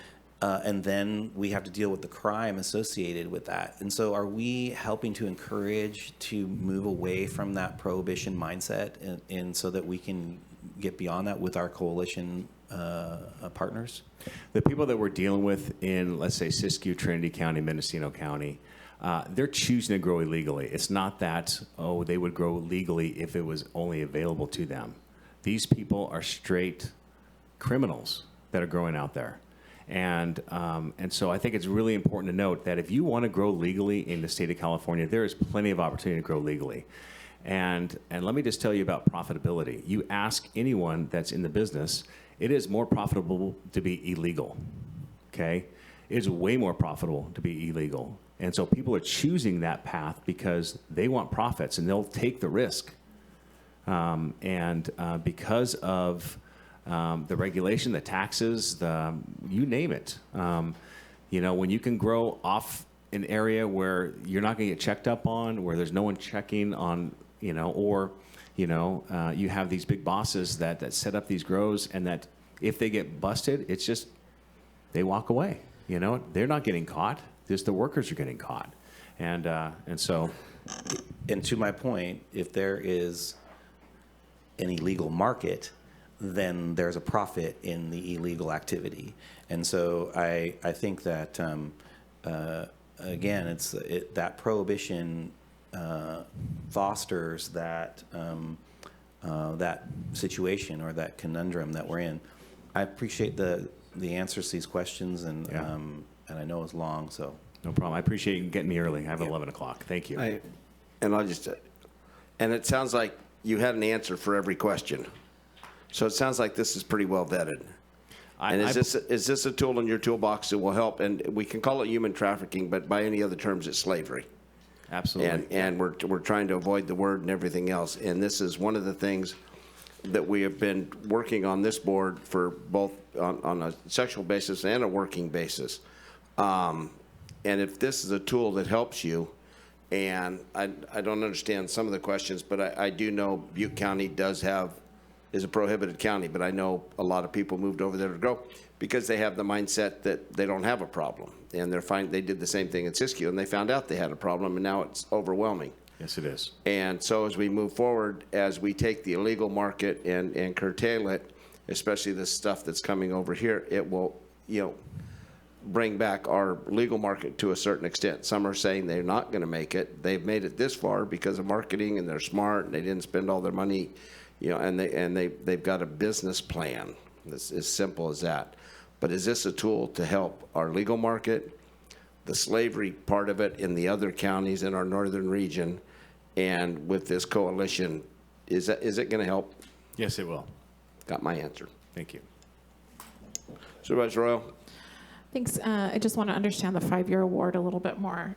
and then we have to deal with the crime associated with that. And so are we helping to encourage to move away from that prohibition mindset and so that we can get beyond that with our coalition partners? The people that we're dealing with in, let's say, Siskiyou, Trinity County, Mendocino County, they're choosing to grow illegally. It's not that, they would grow legally if it was only available to them. These people are straight criminals that are growing out there. And so I think it's really important to note that if you want to grow legally in the state of California, there is plenty of opportunity to grow legally. And let me just tell you about profitability. You ask anyone that's in the business, it is more profitable to be illegal, okay? It is way more profitable to be illegal. And so people are choosing that path because they want profits and they'll take the risk. Because of the regulation, the taxes, you name it. When you can grow off an area where you're not going to get checked up on, where there's no one checking on, you have these big bosses that set up these grows, and that if they get busted, it's just they walk away. They're not getting caught. Just the workers are getting caught, and so. And to my point, if there is an illegal market, then there's a profit in the illegal activity. And so I think that, again, that prohibition fosters that, that situation or that conundrum that we're in. I appreciate the answers to these questions, and I know it's long, so. No problem. I appreciate you getting me early. I have 11 o'clock. Thank you. And it sounds like you had an answer for every question. So it sounds like this is pretty well vetted. And is this a tool in your toolbox that will help? And we can call it human trafficking, but by any other terms, it's slavery. Absolutely. And we're trying to avoid the word and everything else. And this is one of the things that we have been working on this board for both on a sexual basis and a working basis. And if this is a tool that helps you, and I don't understand some of the questions, but I do know Butte County is a prohibited county, but I know a lot of people moved over there to grow because they have the mindset that they don't have a problem. And they did the same thing at Siskiyou, and they found out they had a problem, and now it's overwhelming. Yes, it is. And so as we move forward, as we take the illegal market and curtail it, especially the stuff that's coming over here, it will, bring back our legal market to a certain extent. Some are saying they're not going to make it. They've made it this far because of marketing, and they're smart, and they didn't spend all their money, and they've got a business plan. It's as simple as that. But is this a tool to help our legal market, the slavery part of it in the other counties in our northern region, and with this coalition, is it going to help? Yes, it will. Got my answer. Thank you. Supervisor Arroyo? Thanks. I just want to understand the 5-year award a little bit more.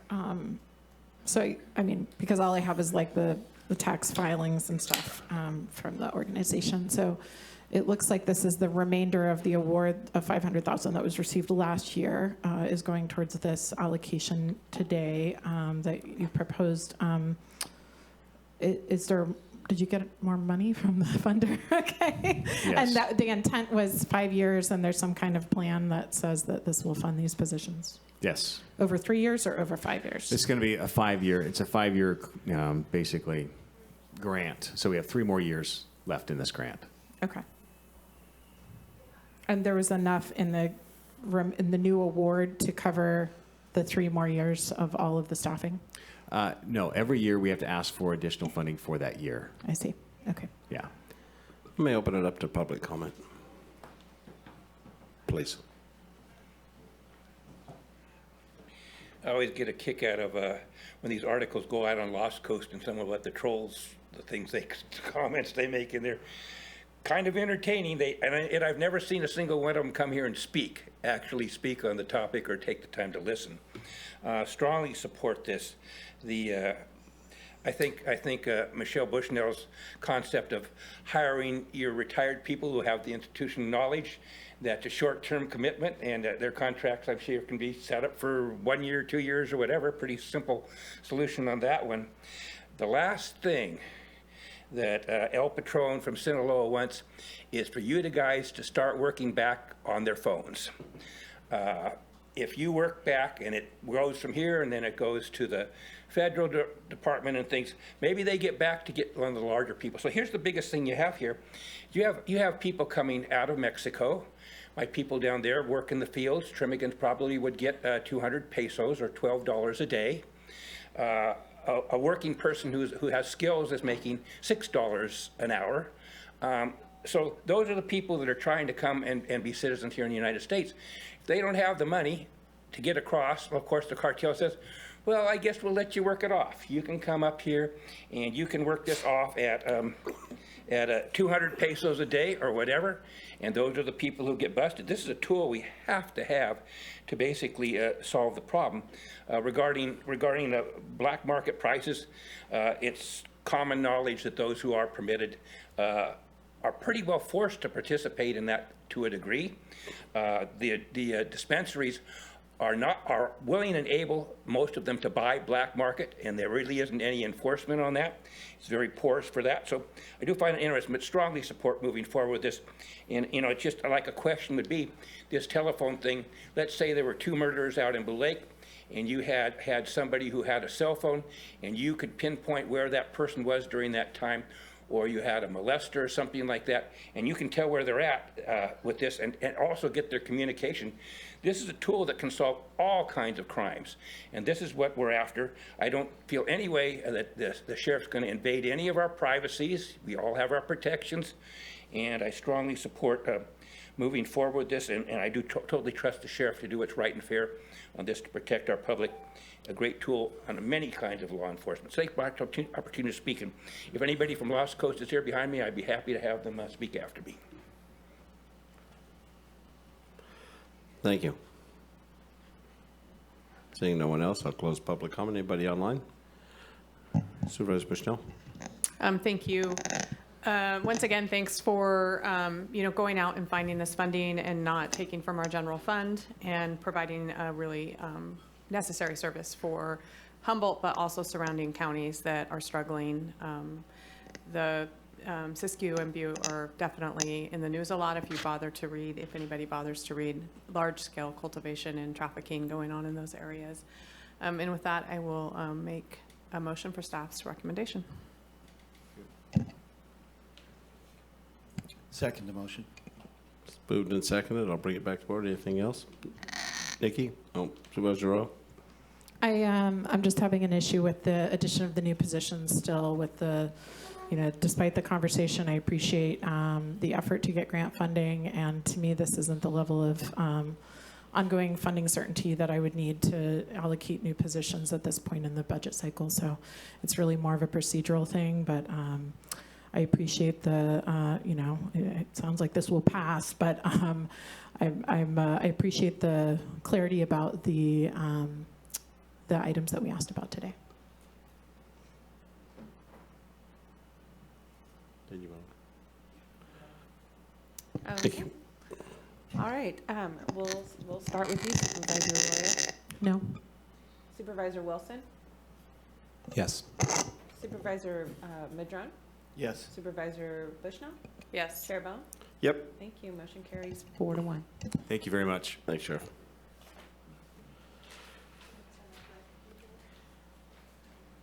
Because all I have is like the tax filings and stuff from the organization. So it looks like this is the remainder of the award of $500,000 that was received last year is going towards this allocation today that you proposed. Did you get more money from the funder? Okay. Yes. And the intent was 5 years, and there's some kind of plan that says that this will fund these positions? Yes. Over 3 years or over 5 years? It's going to be a 5-year, it's a 5-year, basically, grant. So we have 3 more years left in this grant. Okay. And there was enough in the new award to cover the 3 more years of all of the staffing? No, every year we have to ask for additional funding for that year. I see. Okay. Yeah. Let me open it up to public comment. Please. I always get a kick out of when these articles go out on Lost Coast and someone let the trolls, the comments they make in there, kind of entertaining. And I've never seen a single one of them come here and actually speak on the topic or take the time to listen. Strongly support this. I think Michelle Bushnell's concept of hiring your retired people who have the institutional knowledge, that's a short-term commitment, and their contracts, I'm sure, can be set up for 1 year, 2 years, or whatever. Pretty simple solution on that one. The last thing that El Patron from Sinaloa wants is for you guys to start working back on their phones. If you work back and it goes from here and then it goes to the federal department and things, maybe they get back to get one of the larger people. So here's the biggest thing you have here. You have people coming out of Mexico. My people down there work in the fields. Trimigans probably would get 200 pesos or $12 a day. A working person who has skills is making $6 an hour. So those are the people that are trying to come and be citizens here in the United States. If they don't have the money to get across, well, of course, the cartel says, well, I guess we'll let you work it off. You can come up here and you can work this off at 200 pesos a day or whatever, and those are the people who get busted. This is a tool we have to basically solve the problem. Regarding the black market prices, it's common knowledge that those who are permitted are pretty well forced to participate in that to a degree. The dispensaries are willing and able, most of them, to buy black market, and there really isn't any enforcement on that. It's very porous for that. So I do find it interesting, but strongly support moving forward with this. And, it's just like a question would be, this telephone thing, let's say there were 2 murderers out in Blue Lake, and you had somebody who had a cell phone, and you could pinpoint where that person was during that time, or you had a molester or something like that, and you can tell where they're at with this and also get their communication. This is a tool that can solve all kinds of crimes, and this is what we're after. I don't feel any way that the sheriff's going to invade any of our privacies. We all have our protections, and I strongly support moving forward with this, and I do totally trust the sheriff to do what's right and fair on this to protect our public. A great tool on many kinds of law enforcement. So, opportunity to speak. And if anybody from Lost Coast is here behind me, I'd be happy to have them speak after me. Thank you. Seeing no one else, I'll close public comment. Anybody online? Supervisor Bushnell. Thank you. Once again, thanks for, going out and finding this funding and not taking from our general fund and providing a really necessary service for Humboldt, but also surrounding counties that are struggling. The Siskiyou and Butte are definitely in the news a lot if anybody bothers to read, large-scale cultivation and trafficking going on in those areas. And with that, I will make a motion for staff's recommendation. Second the motion. It's moved and seconded. I'll bring it back to board. Anything else? Nikki? Oh, Supervisor Rowe? I'm just having an issue with the addition of the new positions still with the, despite the conversation, I appreciate the effort to get grant funding, and to me, this isn't the level of ongoing funding certainty that I would need to allocate new positions at this point in the budget cycle. So it's really more of a procedural thing, but I appreciate the, it sounds like this will pass, but I appreciate the clarity about the items that we asked about today. Did you Okay. All right, we'll start with you, Supervisor Arroyo. No. Supervisor Wilson? Yes. Supervisor Madrone? Yes. Supervisor Bushnell? Yes. Chair Bohn? Yep. Thank you. Motion carries 4-1. Thank you very much. Thanks, Sheriff.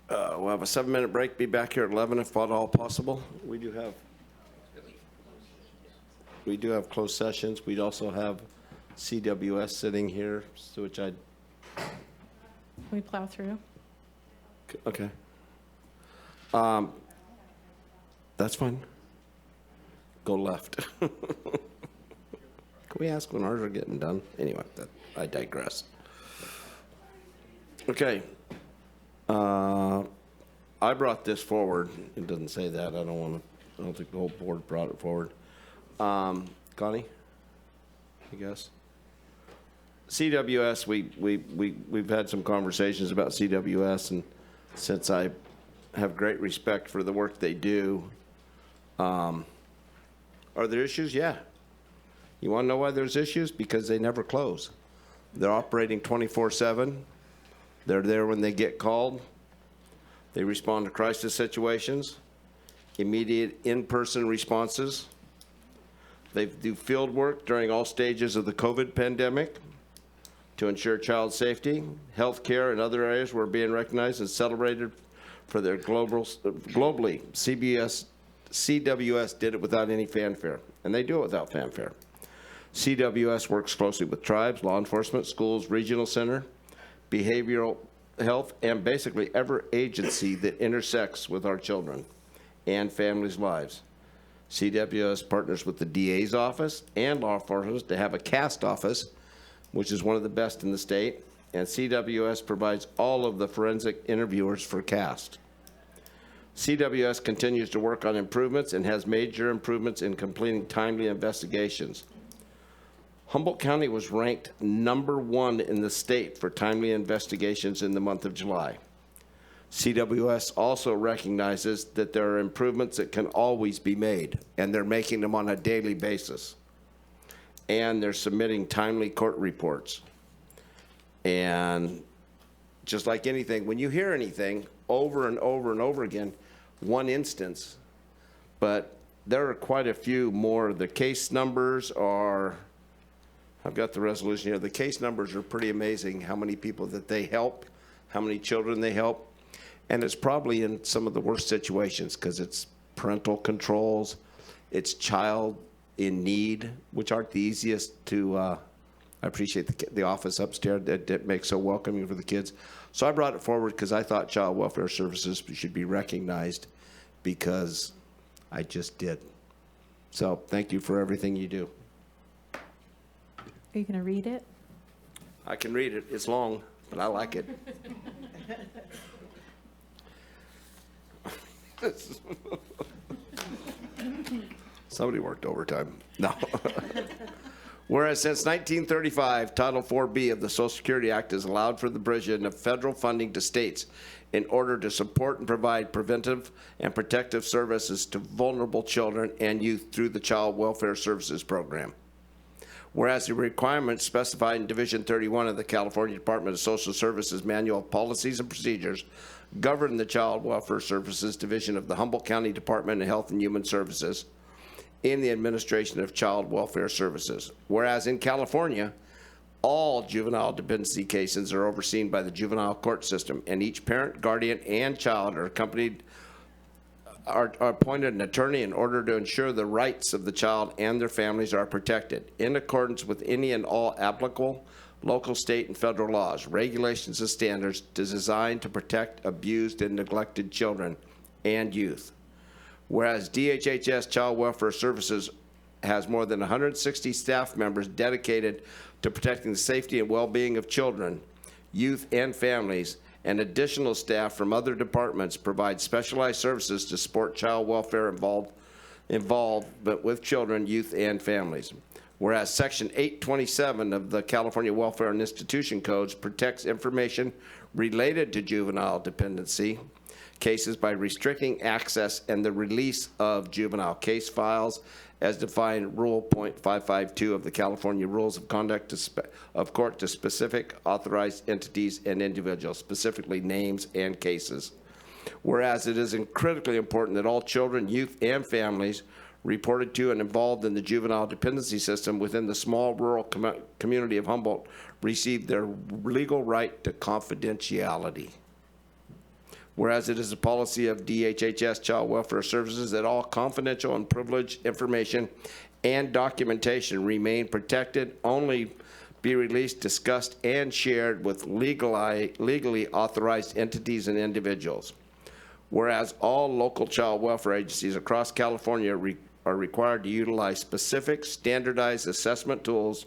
We'll have a 7-minute break. Be back here at 11 if at all possible. We do have closed sessions. We'd also have CWS sitting here, so which I'd. Can we plow through? Okay. That's fine. Go left. Can we ask when ours are getting done? Anyway, I digress. Okay. I brought this forward. It doesn't say that. I don't think the whole board brought it forward. Connie, I guess. CWS, we've had some conversations about CWS, and since I have great respect for the work they do, are there issues? Yeah. You want to know why there's issues? Because they never close. They're operating 24/7. They're there when they get called. They respond to crisis situations, immediate in-person responses. They do field work during all stages of the COVID pandemic to ensure child safety, health care, and other areas were being recognized and celebrated for their globally. CWS did it without any fanfare, and they do it without fanfare. CWS works closely with tribes, law enforcement, schools, regional center, behavioral health, and basically every agency that intersects with our children and families' lives. CWS partners with the DA's office and law enforcement to have a CAST office, which is one of the best in the state, and CWS provides all of the forensic interviewers for CAST. CWS continues to work on improvements and has major improvements in completing timely investigations. Humboldt County was ranked #1 in the state for timely investigations in the month of July. CWS also recognizes that there are improvements that can always be made, and they're making them on a daily basis. And they're submitting timely court reports. And just like anything, when you hear anything over and over and over again, one instance, but there are quite a few more. The case numbers are, I've got the resolution here. The case numbers are pretty amazing, how many people that they help, how many children they help. And it's probably in some of the worst situations because it's parental controls, it's child in need, which aren't the easiest to, I appreciate the office upstairs that makes so welcoming for the kids. So I brought it forward because I thought child welfare services should be recognized because I just did. So thank you for everything you do. Are you going to read it? I can read it. It's long, but I like it. Somebody worked overtime. No. Whereas since 1935, Title 4B of the Social Security Act has allowed for the provision of federal funding to states in order to support and provide preventive and protective services to vulnerable children and youth through the Child Welfare Services Program. Whereas the requirements specified in Division 31 of the California Department of Social Services Manual of Policies and Procedures govern the Child Welfare Services Division of the Humboldt County Department of Health and Human Services in the administration of child welfare services. Whereas in California, all juvenile dependency cases are overseen by the juvenile court system, and each parent, guardian, and child are appointed an attorney in order to ensure the rights of the child and their families are protected in accordance with any and all applicable local, state, and federal laws, regulations, and standards designed to protect abused and neglected children and youth. Whereas DHHS Child Welfare Services has more than 160 staff members dedicated to protecting the safety and well-being of children, youth, and families, and additional staff from other departments provide specialized services to support child welfare involvement with children, youth, and families. Whereas Section 827 of the California Welfare and Institution Codes protects information related to juvenile dependency cases by restricting access and the release of juvenile case files as defined in Rule .552 of the California Rules of Conduct of Court to specific authorized entities and individuals, specifically names and cases. Whereas it is critically important that all children, youth, and families reported to and involved in the juvenile dependency system within the small rural community of Humboldt receive their legal right to confidentiality. Whereas it is a policy of DHHS Child Welfare Services that all confidential and privileged information and documentation remain protected, only be released, discussed, and shared with legally authorized entities and individuals. Whereas all local child welfare agencies across California are required to utilize specific standardized assessment tools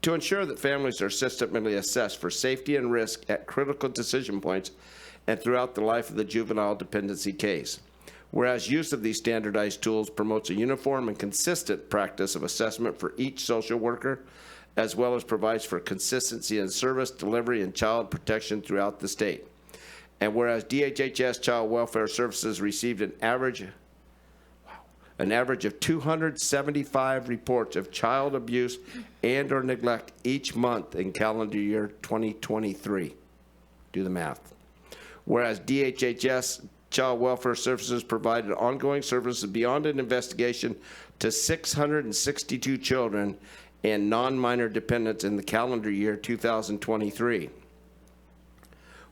to ensure that families are systematically assessed for safety and risk at critical decision points and throughout the life of the juvenile dependency case. Whereas use of these standardized tools promotes a uniform and consistent practice of assessment for each social worker, as well as provides for consistency in service, delivery, and child protection throughout the state. And whereas DHHS Child Welfare Services received an average of 275 reports of child abuse and or neglect each month in calendar year 2023. Do the math. Whereas DHHS Child Welfare Services provided ongoing services beyond an investigation to 662 children and non-minor dependents in the calendar year 2023.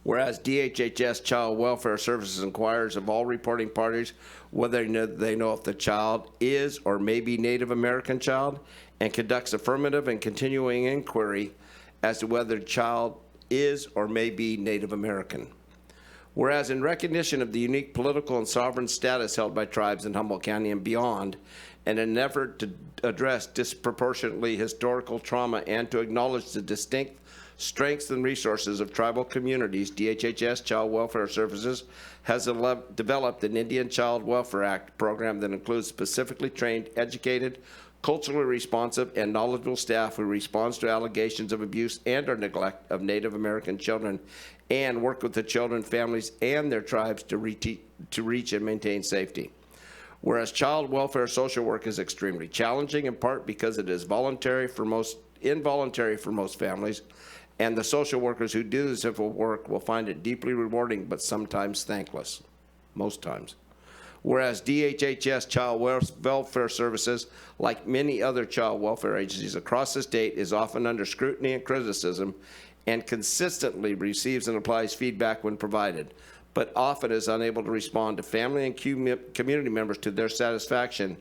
Whereas DHHS Child Welfare Services inquires of all reporting parties whether they know if the child is or may be Native American child, and conducts affirmative and continuing inquiry as to whether the child is or may be Native American. Whereas in recognition of the unique political and sovereign status held by tribes in Humboldt County and beyond, and in an effort to address disproportionately historical trauma and to acknowledge the distinct strengths and resources of tribal communities, DHHS Child Welfare Services has developed an Indian Child Welfare Act program that includes specifically trained, educated, culturally responsive, and knowledgeable staff who responds to allegations of abuse and or neglect of Native American children and work with the children, families, and their tribes to reach and maintain safety. Whereas child welfare social work is extremely challenging, in part because it is involuntary for most families, and the social workers who do this simple work will find it deeply rewarding, but sometimes thankless, most times. Whereas DHHS Child Welfare Services, like many other child welfare agencies across the state, is often under scrutiny and criticism and consistently receives and applies feedback when provided, but often is unable to respond to family and community members to their satisfaction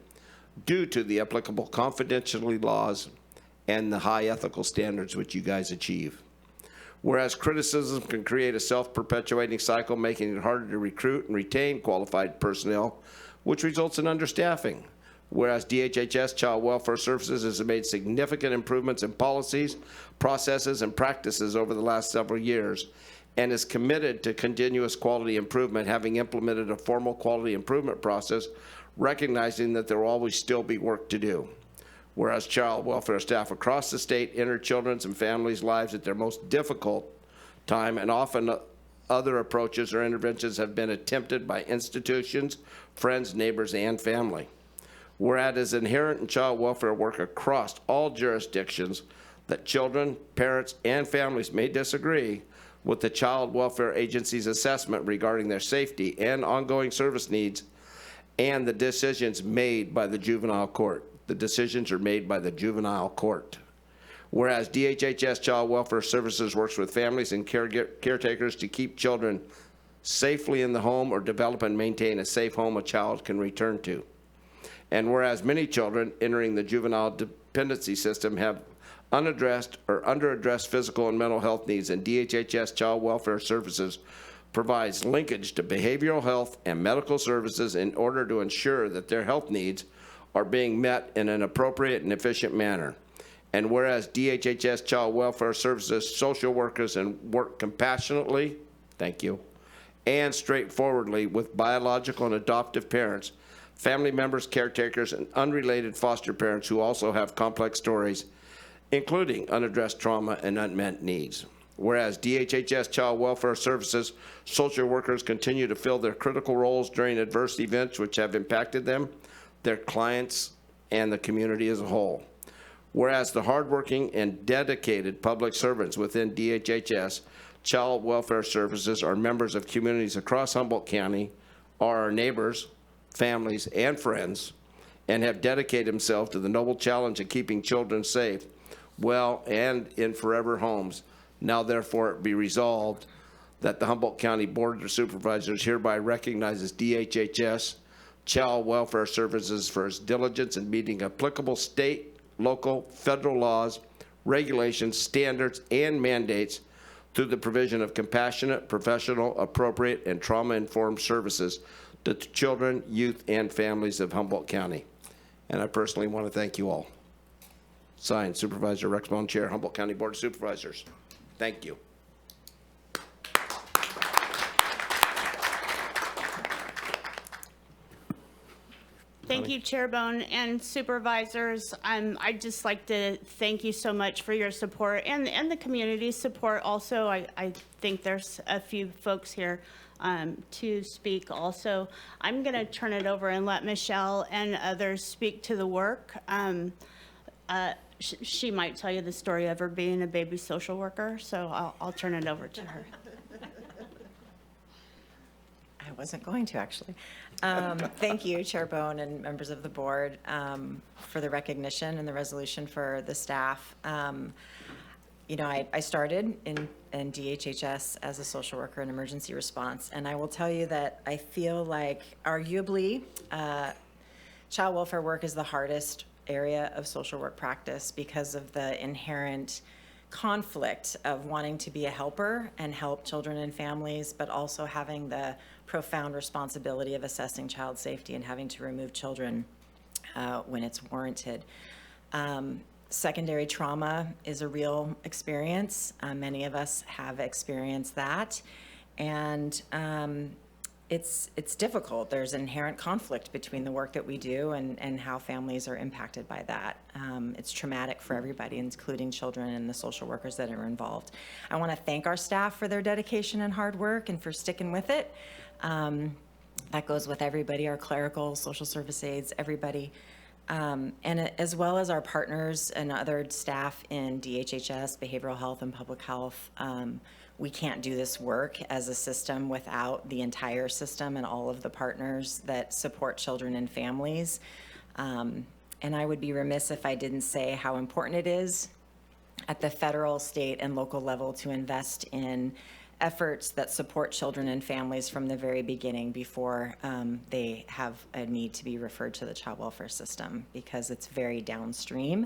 due to the applicable confidentiality laws and the high ethical standards which you guys achieve. Whereas criticism can create a self-perpetuating cycle, making it harder to recruit and retain qualified personnel, which results in understaffing. Whereas DHHS Child Welfare Services has made significant improvements in policies, processes, and practices over the last several years, and is committed to continuous quality improvement, having implemented a formal quality improvement process, recognizing that there will always still be work to do. Whereas child welfare staff across the state enter children's and families' lives at their most difficult time, and often other approaches or interventions have been attempted by institutions, friends, neighbors, and family. Whereas it is inherent in child welfare work across all jurisdictions that children, parents, and families may disagree with the Child Welfare Agency's assessment regarding their safety and ongoing service needs and the decisions made by the juvenile court. The decisions are made by the juvenile court. Whereas DHHS Child Welfare Services works with families and caretakers to keep children safely in the home or develop and maintain a safe home a child can return to. And whereas many children entering the juvenile dependency system have unaddressed or underaddressed physical and mental health needs, and DHHS Child Welfare Services provides linkage to behavioral health and medical services in order to ensure that their health needs are being met in an appropriate and efficient manner. And whereas DHHS Child Welfare Services social workers and work compassionately, thank you, and straightforwardly with biological and adoptive parents, family members, caretakers, and unrelated foster parents who also have complex stories, including unaddressed trauma and unmet needs. Whereas DHHS Child Welfare Services social workers continue to fill their critical roles during adverse events which have impacted them, their clients, and the community as a whole. Whereas the hardworking and dedicated public servants within DHHS Child Welfare Services are members of communities across Humboldt County, are our neighbors, families, and friends, and have dedicated themselves to the noble challenge of keeping children safe, well, and in forever homes. Now therefore it be resolved that the Humboldt County Board of Supervisors hereby recognizes DHHS Child Welfare Services for its diligence in meeting applicable state, local, federal laws, regulations, standards, and mandates through the provision of compassionate, professional, appropriate, and trauma-informed services to children, youth, and families of Humboldt County. And I personally want to thank you all. Signed, Supervisor Rex Bohn, Chair, Humboldt County Board of Supervisors. Thank you. Thank you, Chair Bohn and Supervisors. I'd just like to thank you so much for your support and the community's support also. I think there's a few folks here to speak also. I'm going to turn it over and let Michelle and others speak to the work. She might tell you the story of her being a baby social worker, so I'll turn it over to her. I wasn't going to, actually. Thank you, Chair Bohn and members of the board, for the recognition and the resolution for the staff. You know, I started in DHHS as a social worker in emergency response, and I will tell you that I feel like arguably child welfare work is the hardest area of social work practice because of the inherent conflict of wanting to be a helper and help children and families, but also having the profound responsibility of assessing child safety and having to remove children when it's warranted. Secondary trauma is a real experience. Many of us have experienced that, and it's difficult. There's inherent conflict between the work that we do and how families are impacted by that. It's traumatic for everybody, including children and the social workers that are involved. I want to thank our staff for their dedication and hard work and for sticking with it. That goes with everybody, our clerical, social service aides, everybody. And as well as our partners and other staff in DHHS, behavioral health and public health. We can't do this work as a system without the entire system and all of the partners that support children and families. And I would be remiss if I didn't say how important it is at the federal, state, and local level to invest in efforts that support children and families from the very beginning before they have a need to be referred to the child welfare system, because it's very downstream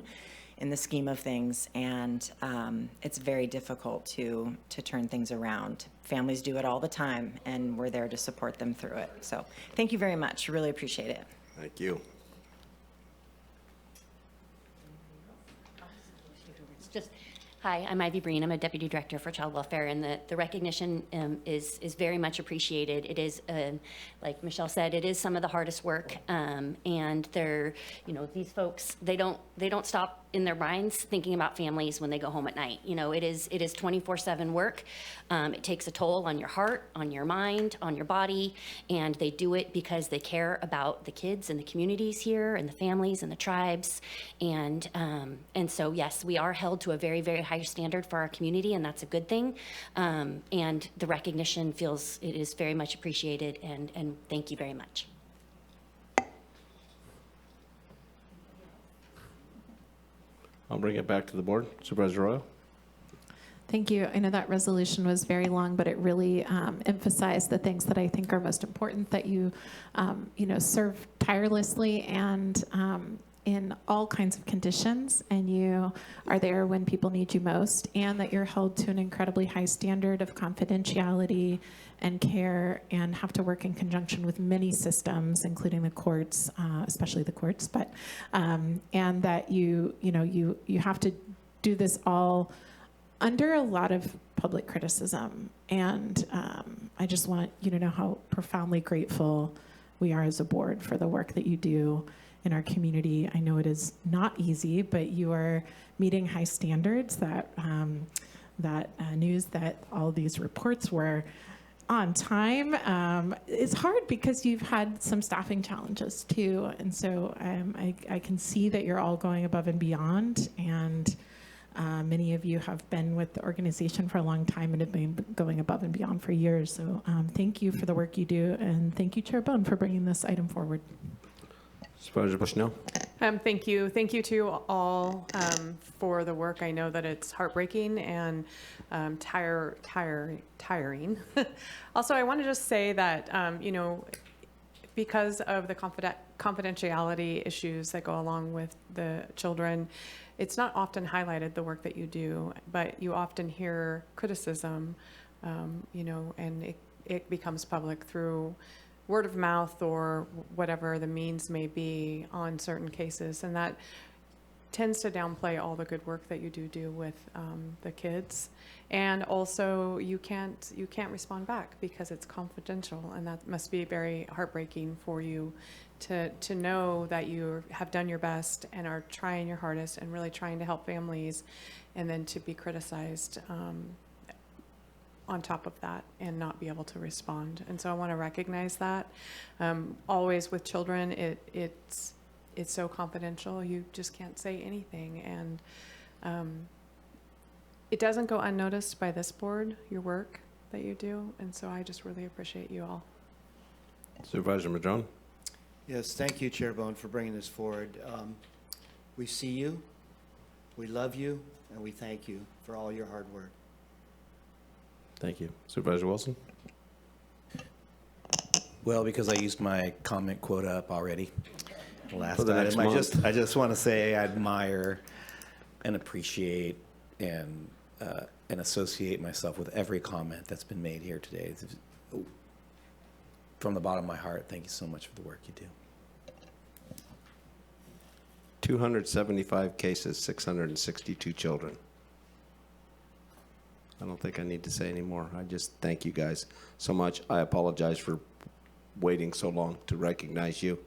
in the scheme of things, and it's very difficult to turn things around. Families do it all the time, and we're there to support them through it. So thank you very much. Really appreciate it. Thank you. It's just, Hi, I'm Ivy Breen. I'm a Deputy Director for Child Welfare, and the recognition is very much appreciated. It is, like Michelle said, it is some of the hardest work, and they're, these folks, they don't stop in their minds thinking about families when they go home at night. It is 24/7 work. It takes a toll on your heart, on your mind, on your body, and they do it because they care about the kids and the communities here and the families and the tribes. And so, yes, we are held to a very, very high standard for our community, and that's a good thing. And the recognition it is very much appreciated, and thank you very much. I'll bring it back to the board. Supervisor Arroyo. Thank you. I know that resolution was very long, but it really emphasized the things that I think are most important, that you, serve tirelessly and in all kinds of conditions, and you are there when people need you most, and that you're held to an incredibly high standard of confidentiality and care, and have to work in conjunction with many systems, including the courts, especially the courts, but and that you have to do this all under a lot of public criticism. And I just want you to know how profoundly grateful we are as a board for the work that you do in our community. I know it is not easy, but you are meeting high standards. That news that all these reports were on time is hard because you've had some staffing challenges too. And so I can see that you're all going above and beyond, and many of you have been with the organization for a long time and have been going above and beyond for years. So thank you for the work you do, and thank you, Chair Bohn, for bringing this item forward. Supervisor Bushnell. Thank you. Thank you to all for the work. I know that it's heartbreaking and tiring. Also, I want to just say that, because of the confidentiality issues that go along with the children, it's not often highlighted, the work that you do, but you often hear criticism, and it becomes public through word of mouth or whatever the means may be on certain cases, and that tends to downplay all the good work that you do with the kids. And also, you can't respond back because it's confidential, and that must be very heartbreaking for you to know that you have done your best and are trying your hardest and really trying to help families, and then to be criticized on top of that and not be able to respond. And so I want to recognize that. Always with children, it's so confidential, you just can't say anything. And it doesn't go unnoticed by this board, your work that you do. And so I just really appreciate you all. Supervisor Madrone. Yes, thank you, Chair Bohn, for bringing this forward. We see you, we love you, and we thank you for all your hard work. Thank you. Supervisor Wilson. Well, because I used my comment quote up already, last For the next item, month. I just want to say I admire and appreciate and associate myself with every comment that's been made here today. From the bottom of my heart, thank you so much for the work you do. 275 cases, 662 children. I don't think I need to say any more. I just thank you guys so much. I apologize for waiting so long to recognize you.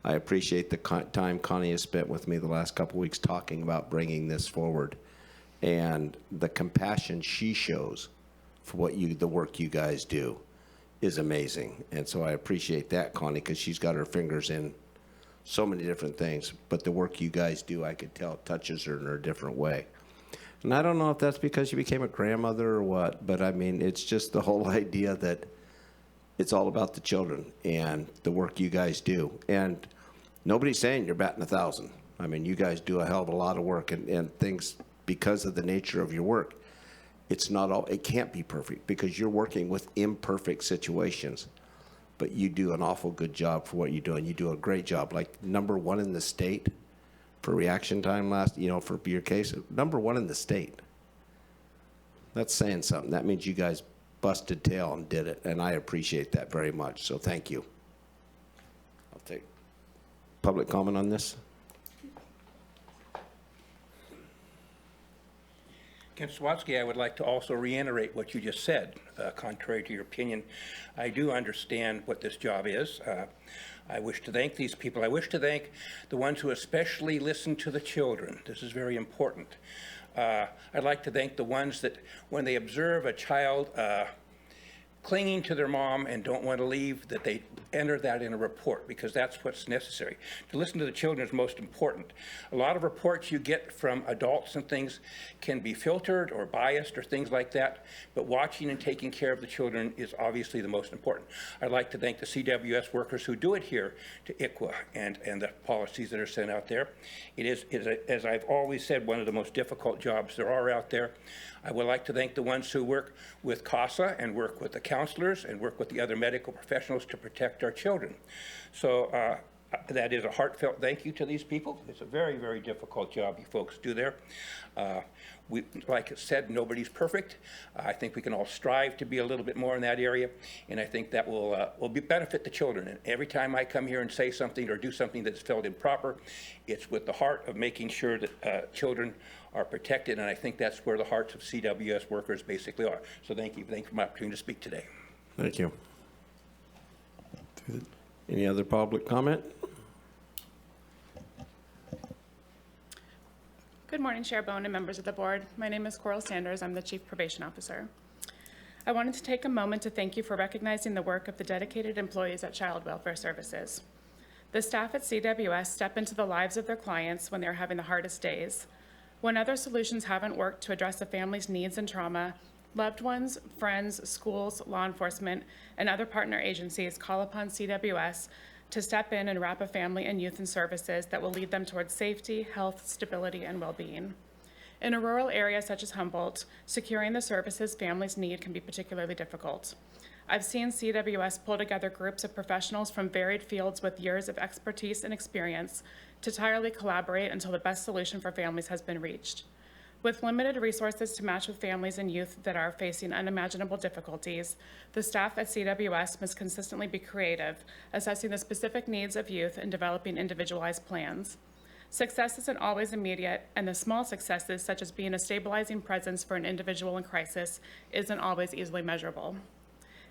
I appreciate the time Connie has spent with me the last couple weeks talking about bringing this forward, and the compassion she shows for the work you guys do is amazing. And so I appreciate that, Connie, because she's got her fingers in so many different things. But the work you guys do, I could tell, touches her in a different way. And I don't know if that's because you became a grandmother or what, but I mean, it's just the whole idea that it's all about the children and the work you guys do. And nobody's saying you're batting 1,000. I mean, you guys do a hell of a lot of work, and things, because of the nature of your work, it can't be perfect because you're working with imperfect situations. But you do an awful good job for what you do, and you do a great job. Like #1 in the state for reaction time for your case, #1 in the state. That's saying something. That means you guys busted tail and did it, and I appreciate that very much, so thank you. I'll take public comment on this. Ken Swatsky, I would like to also reiterate what you just said. Contrary to your opinion, I do understand what this job is. I wish to thank these people. I wish to thank the ones who especially listen to the children. This is very important. I'd like to thank the ones that when they observe a child clinging to their mom and don't want to leave, that they enter that in a report, because that's what's necessary. To listen to the children is most important. A lot of reports you get from adults and things can be filtered or biased or things like that, but watching and taking care of the children is obviously the most important. I'd like to thank the CWS workers who do adhere to ICWA and the policies that are sent out there. It is, as I've always said, one of the most difficult jobs there are out there. I would like to thank the ones who work with CASA and work with the counselors and work with the other medical professionals to protect our children. So that is a heartfelt thank you to these people. It's a very, very difficult job you folks do there. Like I said, nobody's perfect. I think we can all strive to be a little bit more in that area, and I think that will benefit the children. And every time I come here and say something or do something that's felt improper, it's with the heart of making sure that children are protected, and I think that's where the hearts of CWS workers basically are. So thank you. Thank you for my opportunity to speak today. Thank you. Any other public comment? Good morning, Chair Bohn and members of the board. My name is Coral Sanders. I'm the Chief Probation Officer. I wanted to take a moment to thank you for recognizing the work of the dedicated employees at Child Welfare Services. The staff at CWS step into the lives of their clients when they're having the hardest days. When other solutions haven't worked to address a family's needs and trauma, loved ones, friends, schools, law enforcement, and other partner agencies call upon CWS to step in and wrap a family and youth in services that will lead them towards safety, health, stability, and well-being. In a rural area such as Humboldt, securing the services families need can be particularly difficult. I've seen CWS pull together groups of professionals from varied fields with years of expertise and experience to tirelessly collaborate until the best solution for families has been reached. With limited resources to match with families and youth that are facing unimaginable difficulties, the staff at CWS must consistently be creative, assessing the specific needs of youth and developing individualized plans. Success isn't always immediate, and the small successes, such as being a stabilizing presence for an individual in crisis, isn't always easily measurable.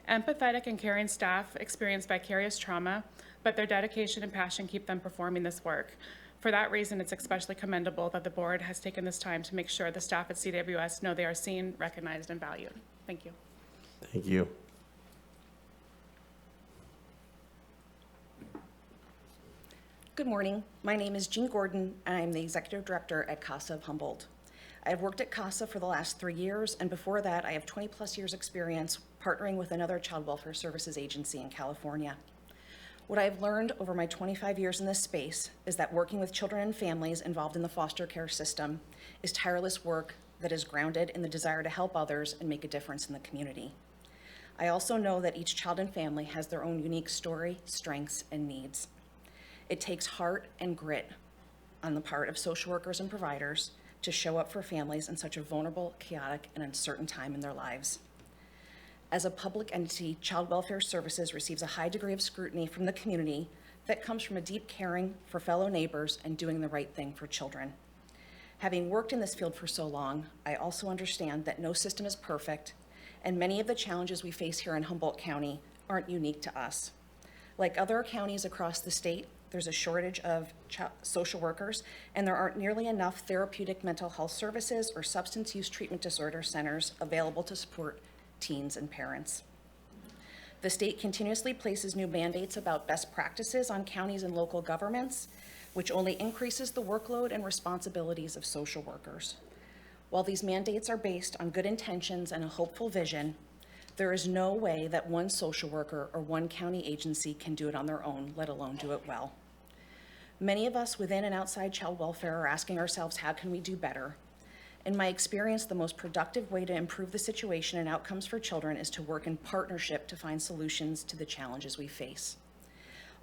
Empathetic and caring staff experience vicarious trauma, but their dedication and passion keep them performing this work. For that reason, it's especially commendable that the board has taken this time to make sure the staff at CWS know they are seen, recognized, and valued. Thank you. Thank you. Good morning. My name is Jean Gordon, and I'm the Executive Director at CASA of Humboldt. I have worked at CASA for the last 3 years, and before that, I have 20+ years experience partnering with another child welfare services agency in California. What I've learned over my 25 years in this space is that working with children and families involved in the foster care system is tireless work that is grounded in the desire to help others and make a difference in the community. I also know that each child and family has their own unique story, strengths, and needs. It takes heart and grit on the part of social workers and providers to show up for families in such a vulnerable, chaotic, and uncertain time in their lives. As a public entity, Child Welfare Services receives a high degree of scrutiny from the community that comes from a deep caring for fellow neighbors and doing the right thing for children. Having worked in this field for so long, I also understand that no system is perfect, and many of the challenges we face here in Humboldt County aren't unique to us. Like other counties across the state, there's a shortage of social workers, and there aren't nearly enough therapeutic mental health services or substance use treatment disorder centers available to support teens and parents. The state continuously places new mandates about best practices on counties and local governments, which only increases the workload and responsibilities of social workers. While these mandates are based on good intentions and a hopeful vision, there is no way that one social worker or one county agency can do it on their own, let alone do it well. Many of us within and outside child welfare are asking ourselves, how can we do better? In my experience, the most productive way to improve the situation and outcomes for children is to work in partnership to find solutions to the challenges we face.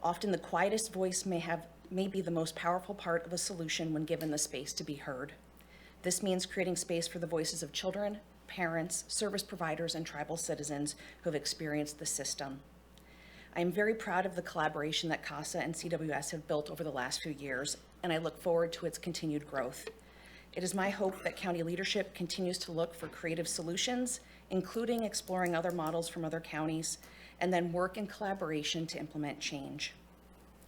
Often the quietest voice may be the most powerful part of a solution when given the space to be heard. This means creating space for the voices of children, parents, service providers, and tribal citizens who have experienced the system. I am very proud of the collaboration that CASA and CWS have built over the last few years, and I look forward to its continued growth. It is my hope that county leadership continues to look for creative solutions, including exploring other models from other counties, and then work in collaboration to implement change.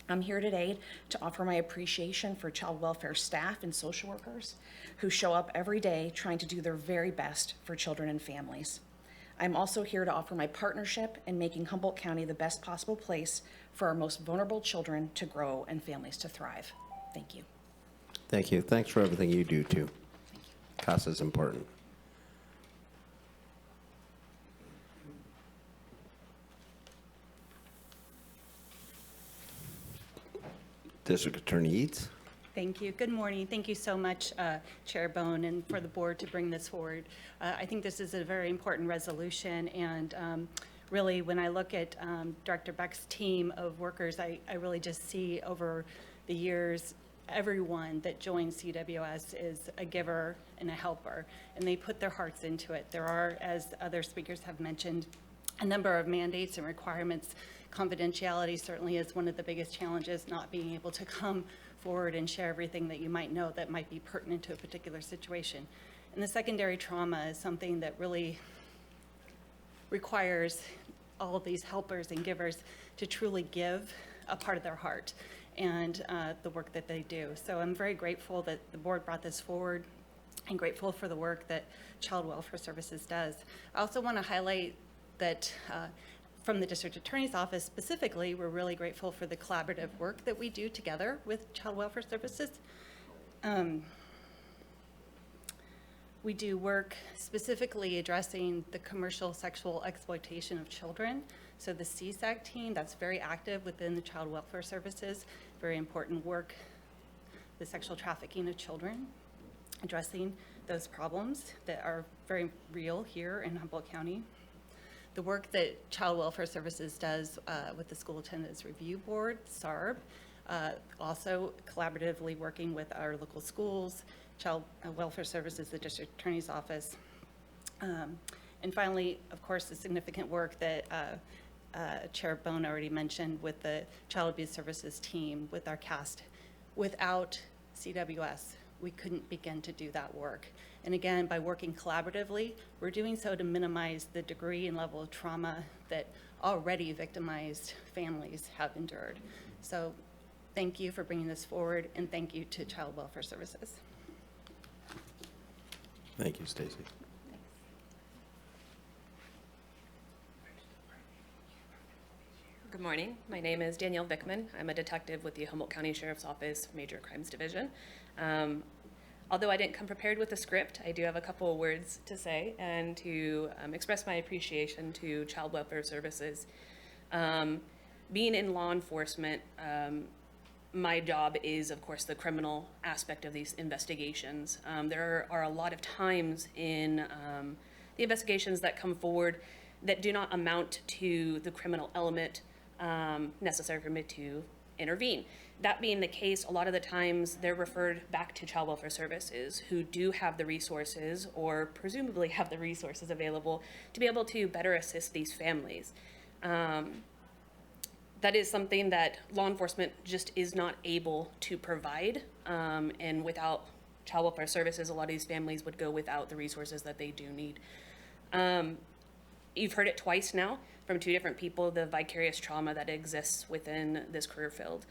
I'm here today to offer my appreciation for child welfare staff and social workers who show up every day trying to do their very best for children and families. I'm also here to offer my partnership in making Humboldt County the best possible place for our most vulnerable children to grow and families to thrive. Thank you. Thank you. Thanks for everything you do, too. CASA's important. District Attorney Eads. Thank you. Good morning. Thank you so much, Chair Bohn, and for the board to bring this forward. I think this is a very important resolution, and really, when I look at Director Beck's team of workers, I really just see over the years, everyone that joins CWS is a giver and a helper, and they put their hearts into it. There are, as other speakers have mentioned, a number of mandates and requirements. Confidentiality certainly is one of the biggest challenges, not being able to come forward and share everything that you might know that might be pertinent to a particular situation. And the secondary trauma is something that really requires all of these helpers and givers to truly give a part of their heart and the work that they do. So I'm very grateful that the board brought this forward and grateful for the work that Child Welfare Services does. I also want to highlight that from the District Attorney's Office specifically, we're really grateful for the collaborative work that we do together with Child Welfare Services. We do work specifically addressing the commercial sexual exploitation of children. So the CSAC team, that's very active within the Child Welfare Services, very important work, the sexual trafficking of children, addressing those problems that are very real here in Humboldt County. The work that Child Welfare Services does with the School Attendance Review Board, SARB, also collaboratively working with our local schools, Child Welfare Services, the District Attorney's Office. And finally, of course, the significant work that Chair Bohn already mentioned with the Child Abuse Services team, with our cast. Without CWS, we couldn't begin to do that work. And again, by working collaboratively, we're doing so to minimize the degree and level of trauma that already victimized families have endured. So thank you for bringing this forward, and thank you to Child Welfare Services. Thank you, Stacy. Good morning. My name is Danielle Vickman. I'm a detective with the Humboldt County Sheriff's Office Major Crimes Division. Although I didn't come prepared with a script, I do have a couple of words to say and to express my appreciation to Child Welfare Services. Being in law enforcement, my job is, of course, the criminal aspect of these investigations. There are a lot of times in the investigations that come forward that do not amount to the criminal element necessary for me to intervene. That being the case, a lot of the times they're referred back to Child Welfare Services, who do have the resources, or presumably have the resources available, to be able to better assist these families. That is something that law enforcement just is not able to provide, and without Child Welfare Services, a lot of these families would go without the resources that they do need. You've heard it twice now from two different people, the vicarious trauma that exists within this career field.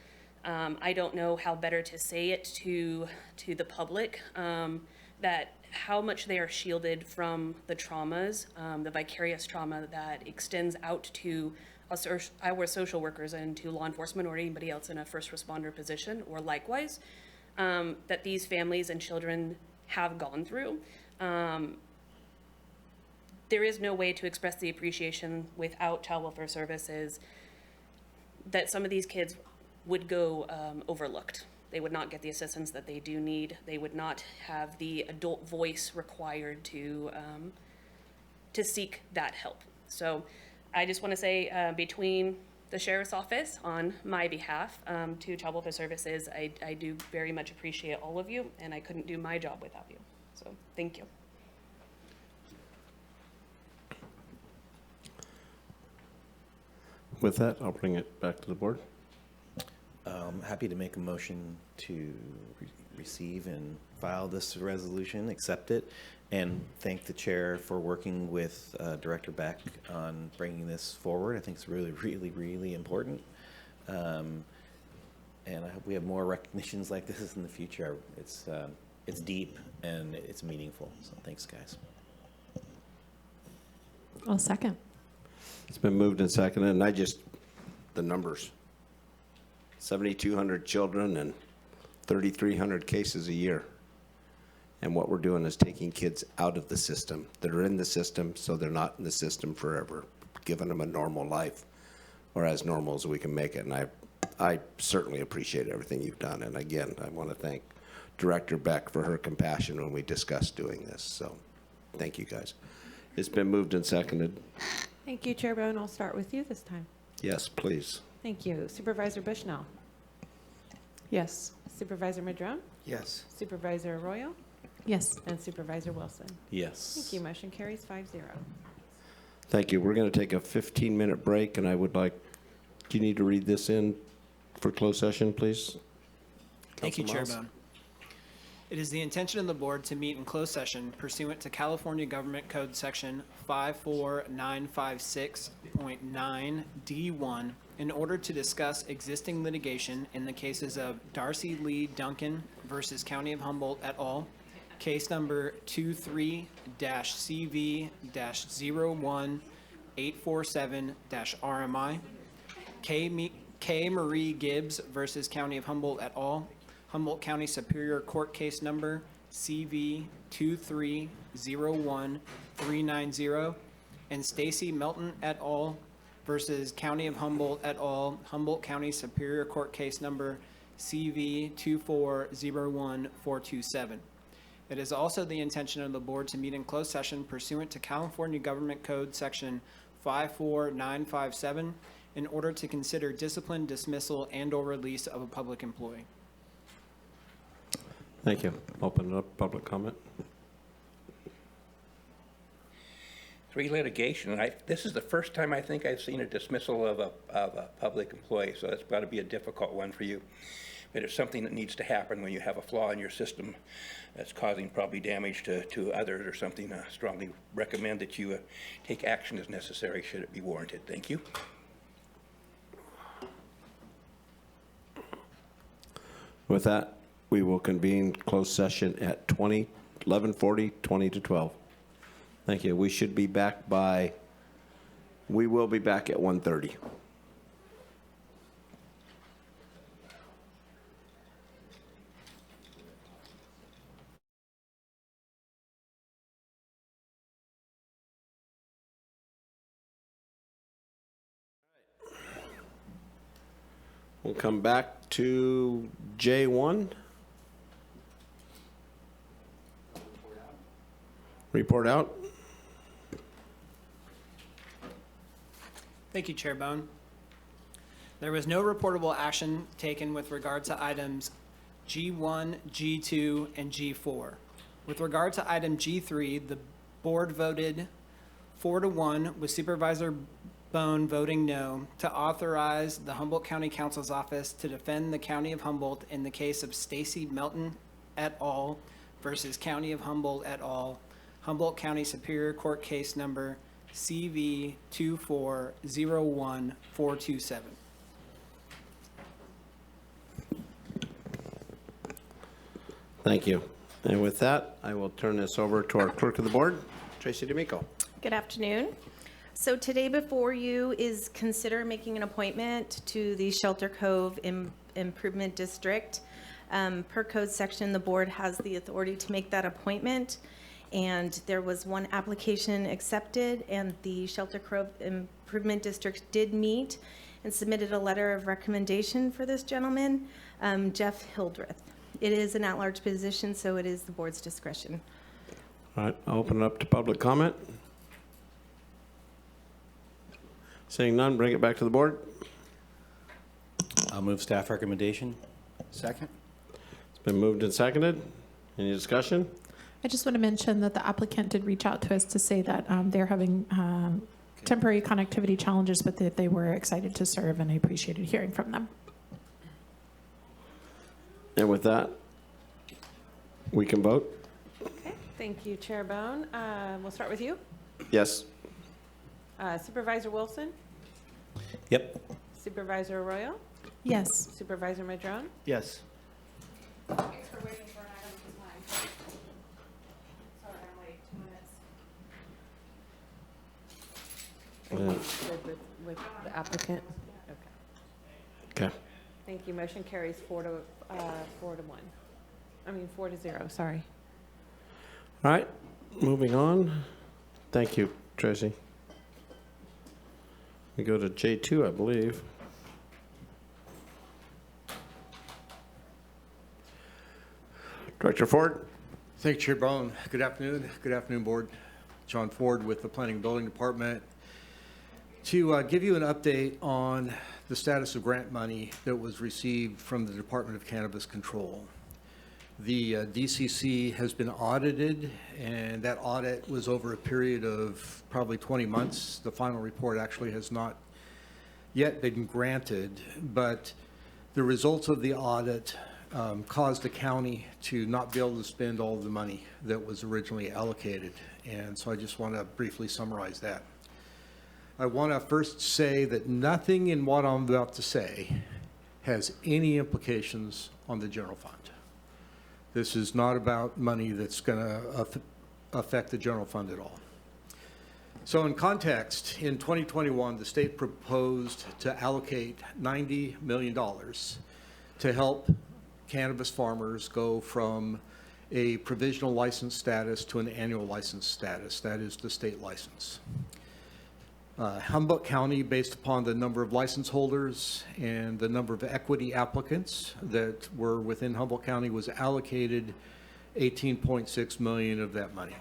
I don't know how better to say it to the public, that how much they are shielded from the traumas, the vicarious trauma that extends out to our social workers and to law enforcement or anybody else in a first responder position, or likewise, that these families and children have gone through. There is no way to express the appreciation without Child Welfare Services that some of these kids would go overlooked. They would not get the assistance that they do need. They would not have the adult voice required to seek that help. So I just want to say between the Sheriff's Office on my behalf to Child Welfare Services, I do very much appreciate all of you, and I couldn't do my job without you. So thank you. With that, I'll bring it back to the board. Happy to make a motion to receive and file this resolution, accept it, and thank the chair for working with Director Beck on bringing this forward. I think it's really, really, really important. And I hope we have more recognitions like this in the future. It's deep and it's meaningful. So thanks, guys. I'll second. It's been moved and seconded, and the numbers. 7,200 children and 3,300 cases a year. And what we're doing is taking kids out of the system that are in the system so they're not in the system forever, giving them a normal life, or as normal as we can make it. And I certainly appreciate everything you've done. And again, I want to thank Director Beck for her compassion when we discussed doing this. So thank you, guys. It's been moved and seconded. Thank you, Chair Bohn. I'll start with you this time. Yes, please. Thank you. Supervisor Bushnell. Yes. Supervisor Madrone. Yes. Supervisor Arroyo. Yes. And Supervisor Wilson. Yes. Thank you. Motion carries 5-0. Thank you. We're going to take a 15-minute break, and I would like, do you need to read this in for closed session, please? Thank you, Chair Councilman Bohn. It is the intention of the board to meet in closed session pursuant to California Government Code Section 54956.9D1 in order to discuss existing litigation in the cases of Darcy Lee Duncan versus County of Humboldt et al., case number 23-CV-01847-RMI, K. Marie Gibbs versus County of Humboldt et al., Humboldt County Superior Court case number CV-2301390, and Stacy Melton et al. Versus County of Humboldt et al., Humboldt County Superior Court case number CV-2401427. It is also the intention of the board to meet in closed session pursuant to California Government Code Section 54957 in order to consider discipline, dismissal, and/or release of a public employee. Thank you. Open it up, public comment. Litigation, and this is the first time I think I've seen a dismissal of a public employee, so that's got to be a difficult one for you. But it's something that needs to happen when you have a flaw in your system that's causing probably damage to others or something. I strongly recommend that you take action as necessary should it be warranted. Thank you. With that, we will convene closed session at 11:40, 20 to 12. Thank you. We should be back we will be back at 1:30. We'll come back to J1. Report out. Thank you, Chair Bohn. There was no reportable action taken with regard to items G1, G2, and G4. With regard to item G3, the board voted 4-1 with Supervisor Bohn voting no to authorize the Humboldt County Counsel's Office to defend the County of Humboldt in the case of Stacy Melton et al. Versus County of Humboldt et al., Humboldt County Superior Court case number CV-2401427. Thank you. And with that, I will turn this over to our clerk of the board, Tracy D'Amico. Good afternoon. So today before you is consider making an appointment to the Shelter Cove Improvement District. Per code section, the board has the authority to make that appointment. And there was one application accepted, and the Shelter Cove Improvement District did meet and submitted a letter of recommendation for this gentleman, Jeff Hildreth. It is an at-large position, so it is the board's discretion. All right, I'll open it up to public comment. Seeing none, bring it back to the board. I'll move staff recommendation. Second. It's been moved and seconded. Any discussion? I just want to mention that the applicant did reach out to us to say that they're having temporary connectivity challenges, but that they were excited to serve, and I appreciated hearing from them. And with that, we can vote. Okay, thank you, Chair Bohn. We'll start with you. Yes. Supervisor Wilson, Yep. Supervisor Arroyo, Yes. Supervisor Madrone. Yes. Thanks for waiting for an item of mine. Sorry, I'm late, 2 minutes. Good with the applicant? Okay. Okay. Thank you. Motion carries 4 to 1. I mean, 4 to 0, sorry. All right, moving on. Thank you, Tracy. We go to J2, I believe. Director Ford. Thank you, Chair Bohn. Good afternoon. Good afternoon, Board. John Ford with the Planning and Building Department. To give you an update on the status of grant money that was received from the Department of Cannabis Control. The DCC has been audited, and that audit was over a period of probably 20 months. The final report actually has not yet been granted, but the results of the audit caused the county to not be able to spend all of the money that was originally allocated. And so I just want to briefly summarize that. I want to first say that nothing in what I'm about to say has any implications on the general fund. This is not about money that's going to affect the general fund at all. So in context, in 2021, the state proposed to allocate $90 million to help cannabis farmers go from a provisional license status to an annual license status. That is the state license. Humboldt County, based upon the number of license holders and the number of equity applicants that were within Humboldt County, was allocated $18.6 million of that money.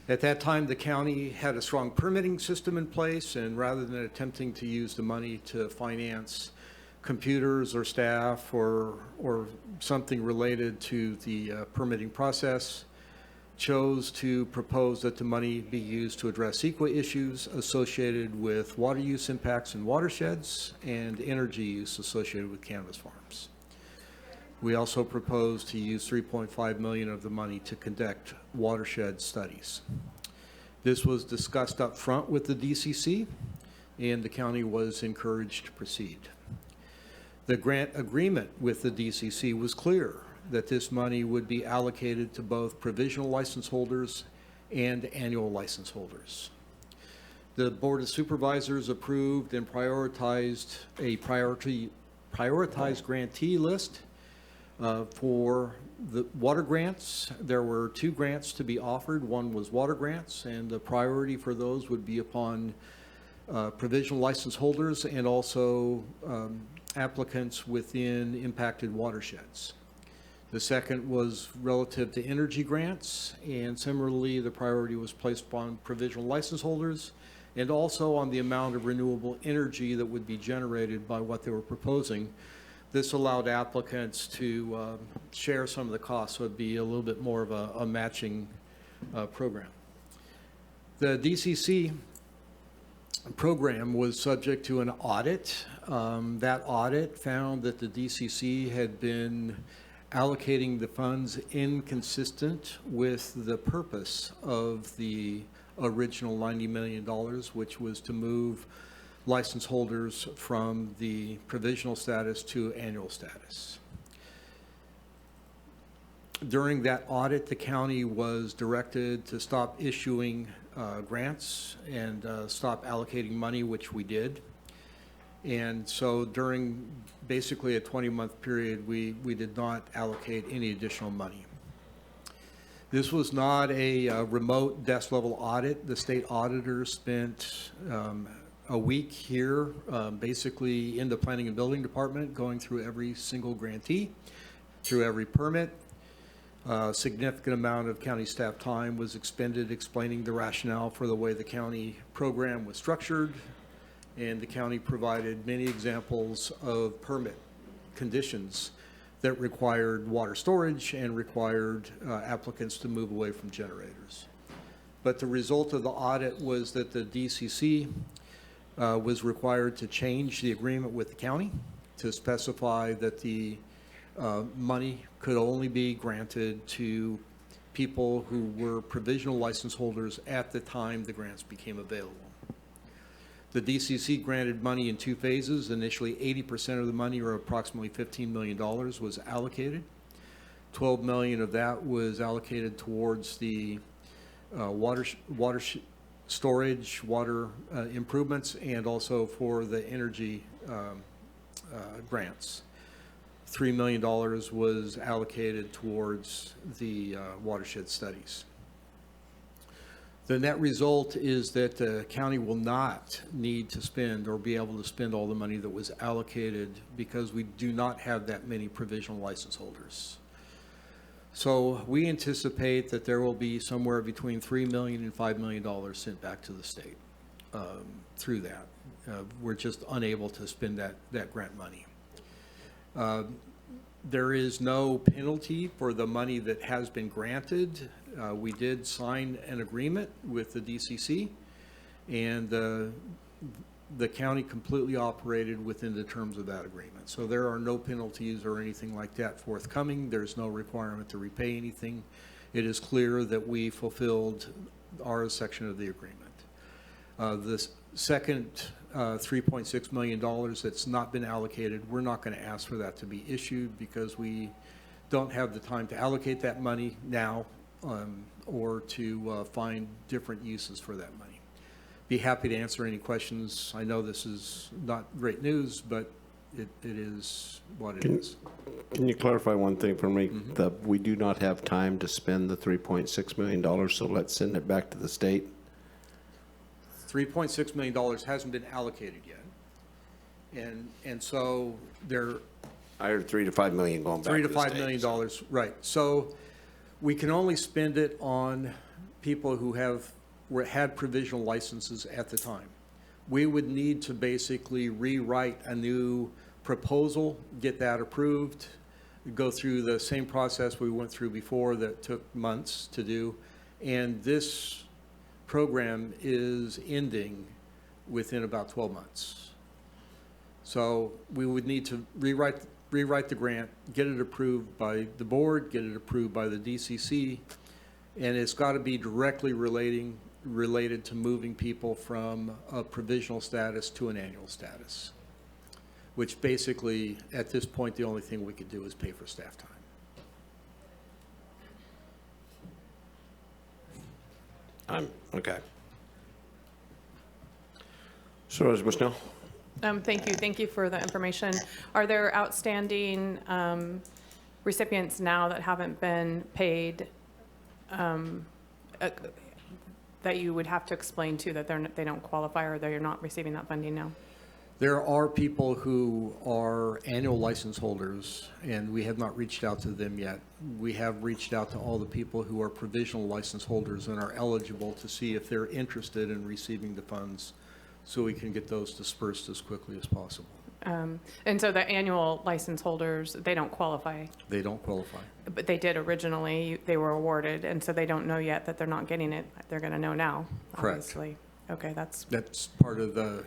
At that time, the county had a strong permitting system in place, and rather than attempting to use the money to finance computers or staff or something related to the permitting process, chose to propose that the money be used to address CEQA issues associated with water use impacts in watersheds and energy use associated with cannabis farms. We also proposed to use $3.5 million of the money to conduct watershed studies. This was discussed up front with the DCC, and the county was encouraged to proceed. The grant agreement with the DCC was clear that this money would be allocated to both provisional license holders and annual license holders. The Board of Supervisors approved and prioritized a prioritized grantee list for the water grants. There were 2 grants to be offered. One was water grants, and the priority for those would be upon provisional license holders and also applicants within impacted watersheds. The second was relative to energy grants, and similarly, the priority was placed upon provisional license holders and also on the amount of renewable energy that would be generated by what they were proposing. This allowed applicants to share some of the costs, so it'd be a little bit more of a matching program. The DCC program was subject to an audit. That audit found that the DCC had been allocating the funds inconsistent with the purpose of the original $90 million, which was to move license holders from the provisional status to annual status. During that audit, the county was directed to stop issuing grants and stop allocating money, which we did. And so during basically a 20-month period, we did not allocate any additional money. This was not a remote desk level audit. The state auditor spent a week here, basically in the Planning and Building Department, going through every single grantee, through every permit. A significant amount of county staff time was expended explaining the rationale for the way the county program was structured, and the county provided many examples of permit conditions that required water storage and required applicants to move away from generators. But the result of the audit was that the DCC was required to change the agreement with the county to specify that the money could only be granted to people who were provisional license holders at the time the grants became available. The DCC granted money in 2 phases. Initially, 80% of the money, or approximately $15 million, was allocated. $12 million of that was allocated towards the water storage, water improvements, and also for the energy grants. $3 million was allocated towards the watershed studies. The net result is that the county will not need to spend or be able to spend all the money that was allocated because we do not have that many provisional license holders. So we anticipate that there will be somewhere between $3 million and $5 million sent back to the state through that. We're just unable to spend that grant money. There is no penalty for the money that has been granted. We did sign an agreement with the DCC, and the county completely operated within the terms of that agreement. So there are no penalties or anything like that forthcoming. There's no requirement to repay anything. It is clear that we fulfilled our section of the agreement. The second $3.6 million that's not been allocated, we're not going to ask for that to be issued because we don't have the time to allocate that money now or to find different uses for that money. Be happy to answer any questions. I know this is not great news, but it is what it is. Can you clarify one thing for me? That we do not have time to spend the $3.6 million, so let's send it back to the state? $3.6 million hasn't been allocated yet. And so there... I heard $3 to $5 million going back $3 to to the $5 state. million, right. So we can only spend it on people who had provisional licenses at the time. We would need to basically rewrite a new proposal, get that approved, go through the same process we went through before that took months to do. And this program is ending within about 12 months. So we would need to rewrite the grant, get it approved by the board, get it approved by the DCC, and it's got to be directly related to moving people from a provisional status to an annual status, which basically, at this point, the only thing we could do is pay for staff time. Okay. Supervisor Bushnell? Thank you for the information. Are there outstanding recipients now that haven't been paid that you would have to explain to that they don't qualify or they're not receiving that funding now? There are people who are annual license holders, and we have not reached out to them yet. We have reached out to all the people who are provisional license holders and are eligible to see if they're interested in receiving the funds so we can get those dispersed as quickly as possible. And so the annual license holders, they don't qualify? They don't qualify. But they did originally, they were awarded, and so they don't know yet that they're not getting it. They're going to know now, Correct. obviously. Okay, that's part of the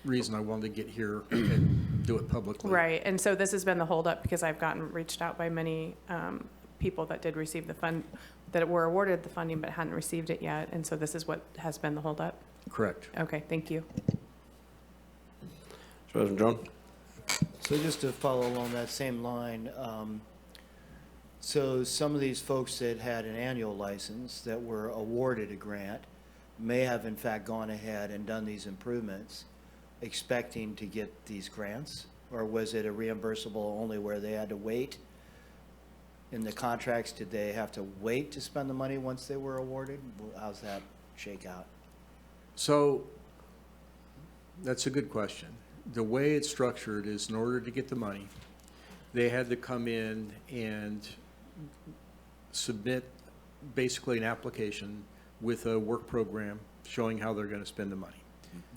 reason I wanted to get here and do it publicly. right. And so this has been the holdup because I've gotten reached out by many people that did receive the fund, that were awarded the funding but hadn't received it yet. And so this is what has been the holdup? Correct. Okay, thank you. Supervisor Madrone? So just to follow along that same line, so some of these folks that had an annual license that were awarded a grant may have in fact gone ahead and done these improvements expecting to get these grants? Or was it a reimbursable only where they had to wait? In the contracts, did they have to wait to spend the money once they were awarded? How's that shake out? So that's a good question. The way it's structured is in order to get the money, they had to come in and submit basically an application with a work program showing how they're going to spend the money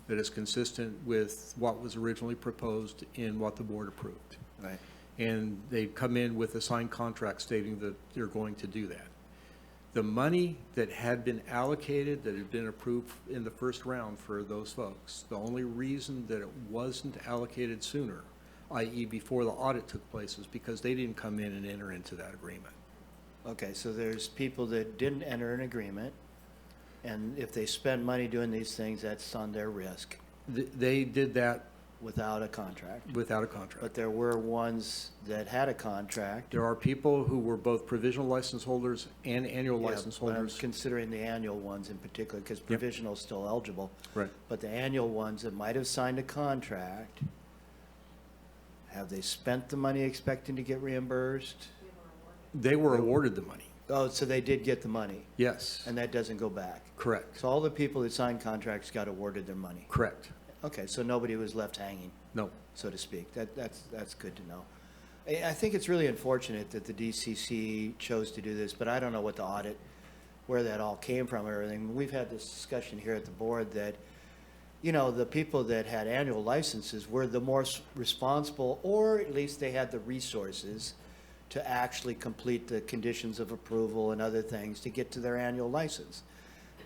that is consistent with what was originally proposed in what the board approved. Right. And they come in with a signed contract stating that they're going to do that. The money that had been allocated, that had been approved in the first round for those folks, the only reason that it wasn't allocated sooner, i.e. before the audit took place, is because they didn't come in and enter into that agreement. Okay, so there's people that didn't enter an agreement, and if they spend money doing these things, that's on their risk. They did that without a contract. Without a contract. But there were ones that had a contract. There are people who were both provisional license holders and annual Yeah, license but I'm holders. considering the annual ones in particular, because provisional is still eligible. Right. But the annual ones that might have signed a contract, have they spent the money expecting to get reimbursed? They were awarded the money. Oh, so they did get the money? Yes. And that doesn't go back? Correct. So all the people that signed contracts got awarded their money? Correct. Okay, so nobody was left hanging? No. So to speak. That's good to know. I think it's really unfortunate that the DCC chose to do this, but I don't know what the audit, where that all came from or everything. We've had this discussion here at the board that, you know, the people that had annual licenses were the more responsible, or at least they had the resources to actually complete the conditions of approval and other things to get to their annual license.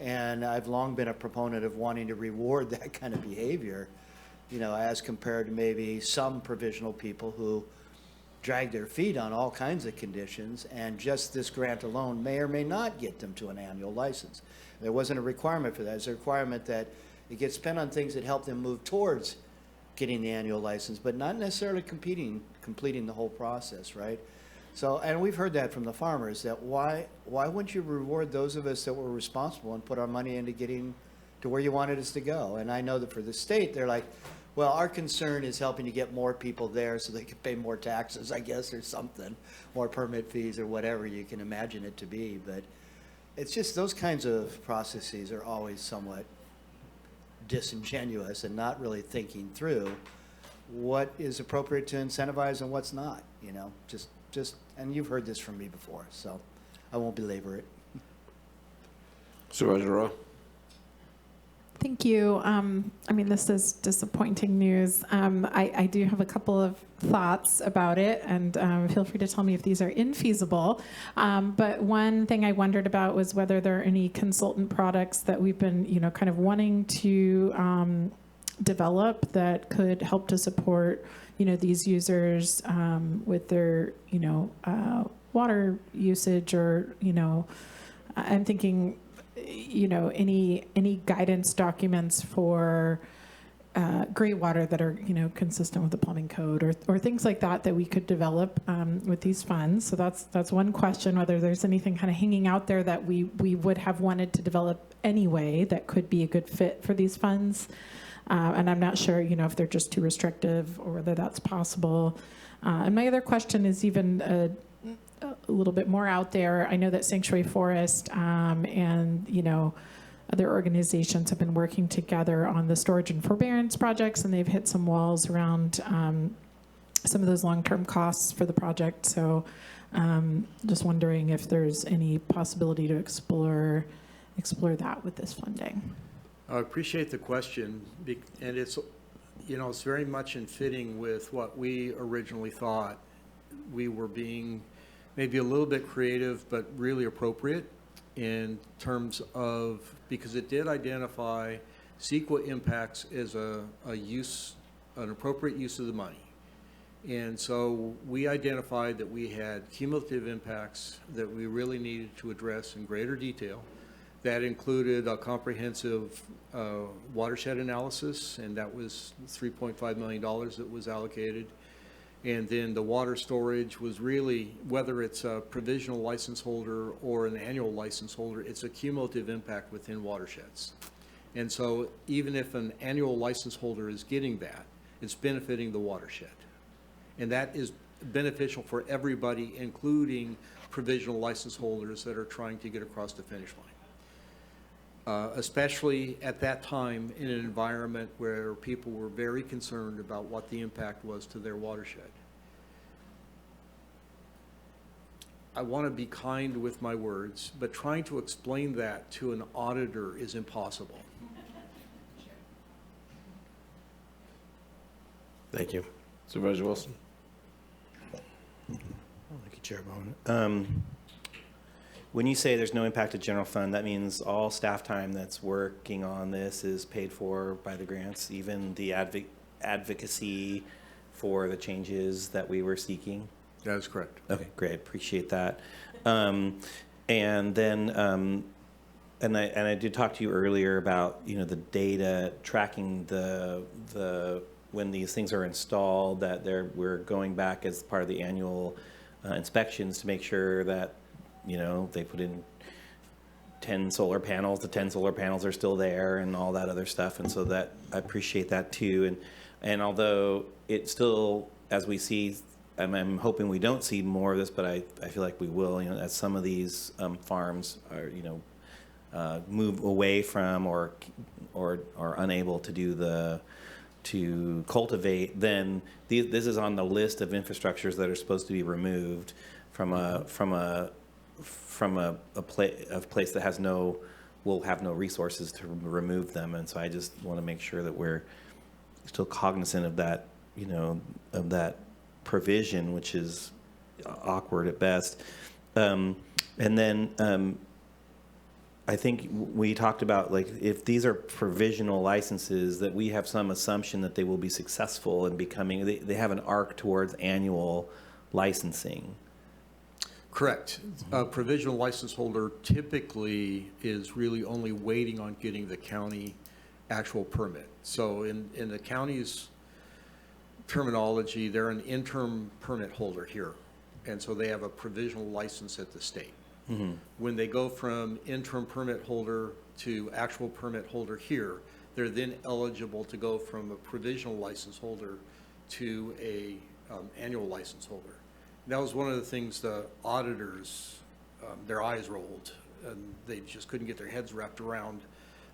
And I've long been a proponent of wanting to reward that kind of behavior, you know, as compared to maybe some provisional people who drag their feet on all kinds of conditions, and just this grant alone may or may not get them to an annual license. There wasn't a requirement for that. It's a requirement that it gets spent on things that help them move towards getting the annual license, but not necessarily completing the whole process, right? So, and we've heard that from the farmers, that why wouldn't you reward those of us that were responsible and put our money into getting to where you wanted us to go? And I know that for the state, they're like, well, our concern is helping to get more people there so they can pay more taxes, I guess, or something, more permit fees or whatever you can imagine it to be. But it's just those kinds of processes are always somewhat disingenuous and not really thinking through what is appropriate to incentivize and what's not, you know, just, and you've heard this from me before, so I won't belabor it. Supervisor Rowe? Thank you. I mean, this is disappointing news. I do have a couple of thoughts about it, and feel free to tell me if these are infeasible. But one thing I wondered about was whether there are any consultant products that we've been, you know, kind of wanting to develop that could help to support, you know, these users with their, you know, water usage, or, you know, I'm thinking, you know, any guidance documents for gray water that are, you know, consistent with the plumbing code, or things like that we could develop with these funds. So that's one question, whether there's anything kind of hanging out there that we would have wanted to develop anyway that could be a good fit for these funds. And I'm not sure, you know, if they're just too restrictive or whether that's possible. And my other question is even a little bit more out there. I know that Sanctuary Forest and, you know, other organizations have been working together on the storage and forbearance projects, and they've hit some walls around some of those long-term costs for the project. So just wondering if there's any possibility to explore that with this funding. I appreciate the question, and it's, you know, it's very much in fitting with what we originally thought. We were being maybe a little bit creative, but really appropriate in terms of, because it did identify CEQA impacts as an appropriate use of the money. And so we identified that we had cumulative impacts that we really needed to address in greater detail. That included a comprehensive watershed analysis, and that was $3.5 million that was allocated. And then the water storage was really, whether it's a provisional license holder or an annual license holder, it's a cumulative impact within watersheds. And so even if an annual license holder is getting that, it's benefiting the watershed. And that is beneficial for everybody, including provisional license holders that are trying to get across the finish line. Especially at that time in an environment where people were very concerned about what the impact was to their watershed. I want to be kind with my words, but trying to explain that to an auditor is impossible. Thank you. Supervisor Wilson? Thank you, Chair Bohn. When you say there's no impact to general fund, that means all staff time that's working on this is paid for by the grants, even the advocacy for the changes that we were seeking? That is correct. Okay, great. Appreciate that. And then, and I did talk to you earlier about, you know, the data tracking the when these things are installed, that we're going back as part of the annual inspections to make sure that, you know, they put in 10 solar panels, the 10 solar panels are still there and all that other stuff. And so that, I appreciate that too. And although it still, as we see, I'm hoping we don't see more of this, but I feel like we will, you know, as some of these farms are, you know, move away from or are unable to do to cultivate, then this is on the list of infrastructures that are supposed to be removed from a place that will have no resources to remove them. And so I just want to make sure that we're still cognizant of that, you know, of that provision, which is awkward at best. And then I think we talked about, like, if these are provisional licenses, that we have some assumption that they will be successful in becoming, they have an arc towards annual licensing. Correct. A provisional license holder typically is really only waiting on getting the county actual permit. So in the county's terminology, they're an interim permit holder here. And so they have a provisional license at the state. Mm-hmm. When they go from interim permit holder to actual permit holder here, they're then eligible to go from a provisional license holder to a annual license holder. That was one of the things the auditors, their eyes rolled, and they just couldn't get their heads wrapped around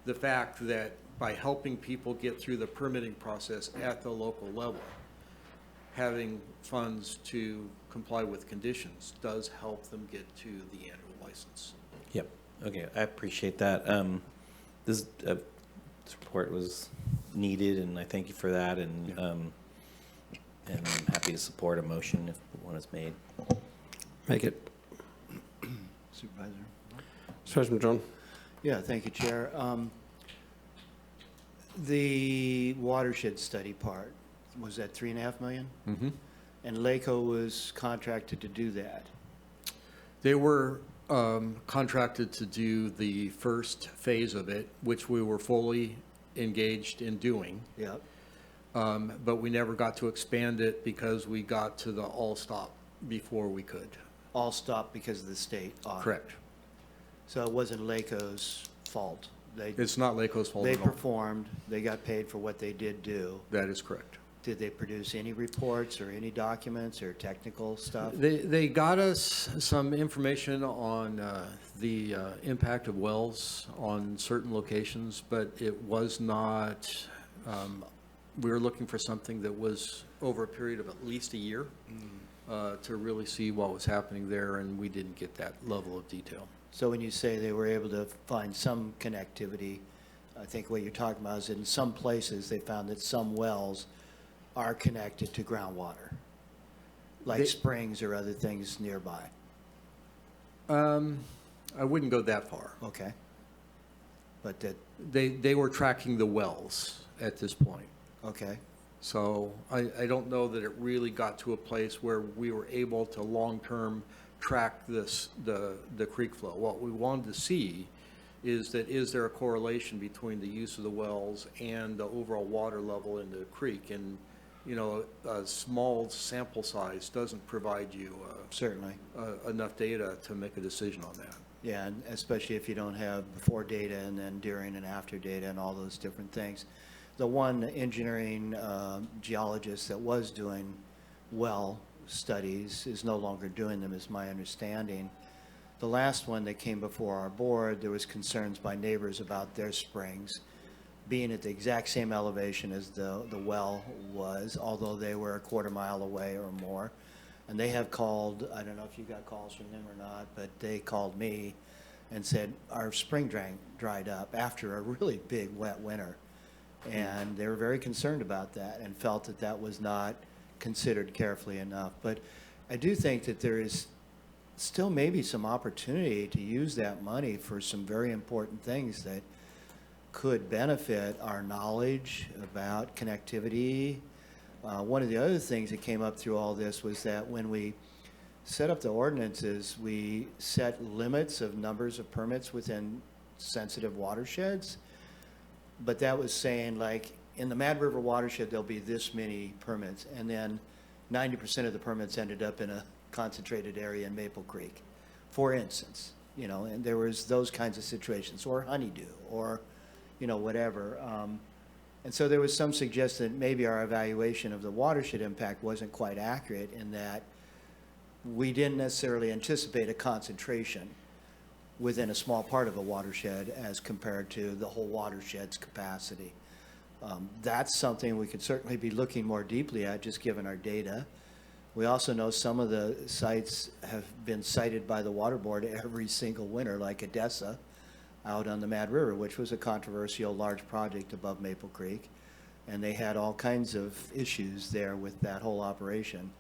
the fact that by helping people get through the permitting process at the local level, having funds to comply with conditions does help them get to the annual license. Yep. Okay. I appreciate that. This report was needed, and I thank you for that. And I'm happy to support a motion if one is made. Make it. Supervisor? Supervisor Madrone. Yeah, thank you, Chair. The watershed study part, was that 3.5 million? Mm-hmm. And LACO was contracted to do that. They were contracted to do the first phase of it, which we were fully engaged in doing. Yep. But we never got to expand it because we got to the all stop before we could. All stopped because of the state audit. Correct. So it wasn't LACO's fault. It's not LACO's fault They at all. performed, they got paid for what they did do. That is correct. Did they produce any reports or any documents or technical stuff? They got us some information on the impact of wells on certain locations, but it was not, we were looking for something that was over a period of at least a year to really see what was happening there, and we didn't get that level of detail. So when you say they were able to find some connectivity, I think what you're talking about is in some places they found that some wells are connected to groundwater, like springs or other things nearby. I wouldn't go that far. Okay. But that, They were tracking the wells at this point. okay. So I don't know that it really got to a place where we were able to long-term track the creek flow. What we wanted to see is there a correlation between the use of the wells and the overall water level in the creek? And, you know, a small sample size doesn't provide you Certainly. Enough data to make a decision on that. Yeah, and especially if you don't have before data and then during and after data and all those different things. The one engineering geologist that was doing well studies is no longer doing them, is my understanding. The last one that came before our board, there was concerns by neighbors about their springs being at the exact same elevation as the well was, although they were a quarter mile away or more. And they have called, I don't know if you got calls from them or not, but they called me and said our spring dried up after a really big wet winter. And they were very concerned about that and felt that that was not considered carefully enough. But I do think that there is still maybe some opportunity to use that money for some very important things that could benefit our knowledge about connectivity, One of the other things that came up through all this was that when we set up the ordinances, we set limits of numbers of permits within sensitive watersheds. But that was saying, like, in the Mad River watershed, there'll be this many permits, and then 90% of the permits ended up in a concentrated area in Maple Creek, for instance, you know, and there was those kinds of situations, or Honeydew, or, you know, whatever. And so there was some suggestion that maybe our evaluation of the watershed impact wasn't quite accurate in that we didn't necessarily anticipate a concentration within a small part of a watershed as compared to the whole watershed's capacity. That's something we could certainly be looking more deeply at, just given our data. We also know some of the sites have been cited by the Water Board every single winter, like Odessa out on the Mad River, which was a controversial large project above Maple Creek. And they had all kinds of issues there with that whole operation.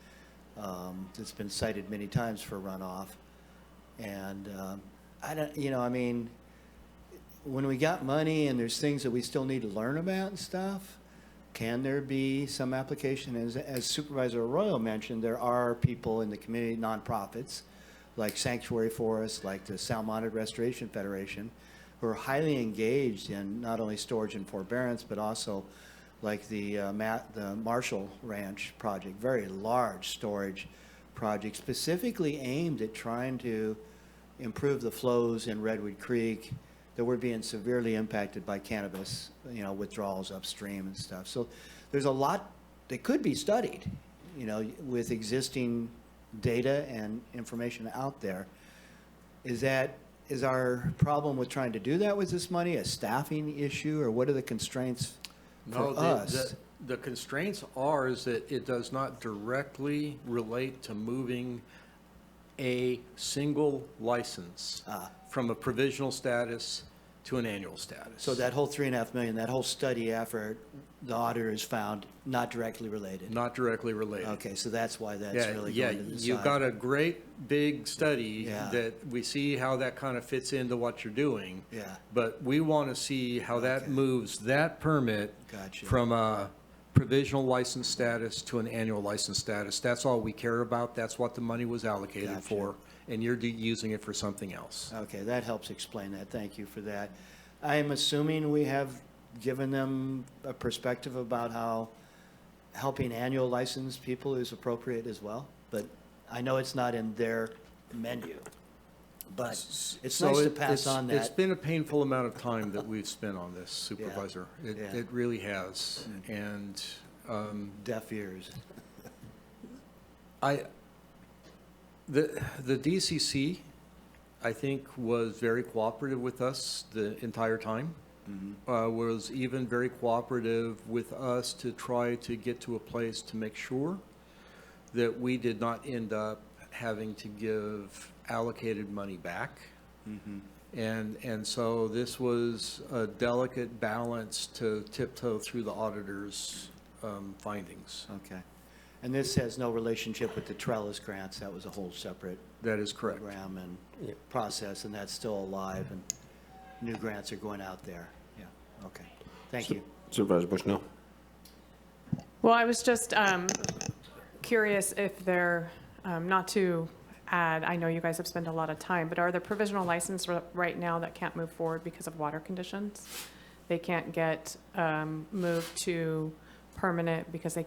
It's been cited many times for runoff. And I don't, you know, I mean, when we got money and there's things that we still need to learn about and stuff, can there be some application? As Supervisor Arroyo mentioned, there are people in the community, nonprofits, like Sanctuary Forests, like the Salmonid Restoration Federation, who are highly engaged in not only storage and forbearance, but also like the Marshall Ranch project, very large storage project, specifically aimed at trying to improve the flows in Redwood Creek that were being severely impacted by cannabis, you know, withdrawals upstream and stuff. So there's a lot that could be studied, you know, with existing data and information out there. Is our problem with trying to do that with this money a staffing issue, or what are the constraints for us? The constraints are is that it does not directly relate to moving a single license from a provisional status to an annual status. So that whole $3.5 million, that whole study effort, the auditors found not directly related. Not directly related. Okay, so that's why that's really Yeah, going to the you've side. got a great big study Yeah. that we see how that kind of fits into what you're doing. Yeah. But we want to see how that moves that permit Gotcha. from a provisional license status to an annual license status. That's all we care about. That's what the money was allocated Gotcha. for, and you're using it for something else. Okay, that helps explain that. Thank you for that. I am assuming we have given them a perspective about how helping annual licensed people is appropriate as well, but I know it's not in their menu. But it's So nice to it- pass it's- on It's that. been a painful amount of time that we've spent on this, Supervisor. It Yeah. it really has. And Deaf ears. the DCC, I think, was very cooperative with us the entire time. Was even very cooperative with us to try to get to a place to make sure that we did not end up having to give allocated money back. And so this was a delicate balance to tiptoe through the auditor's findings. Okay. And this has no relationship with the Trellis grants. That was a whole separate That is correct. program and process, and that's still alive, and new grants are going out there. Yeah, okay. Thank you. Supervisor Bushnell. Well, I was just curious if there, not to add, I know you guys have spent a lot of time, but are there provisional licenses right now that can't move forward because of water conditions? They can't get moved to permanent because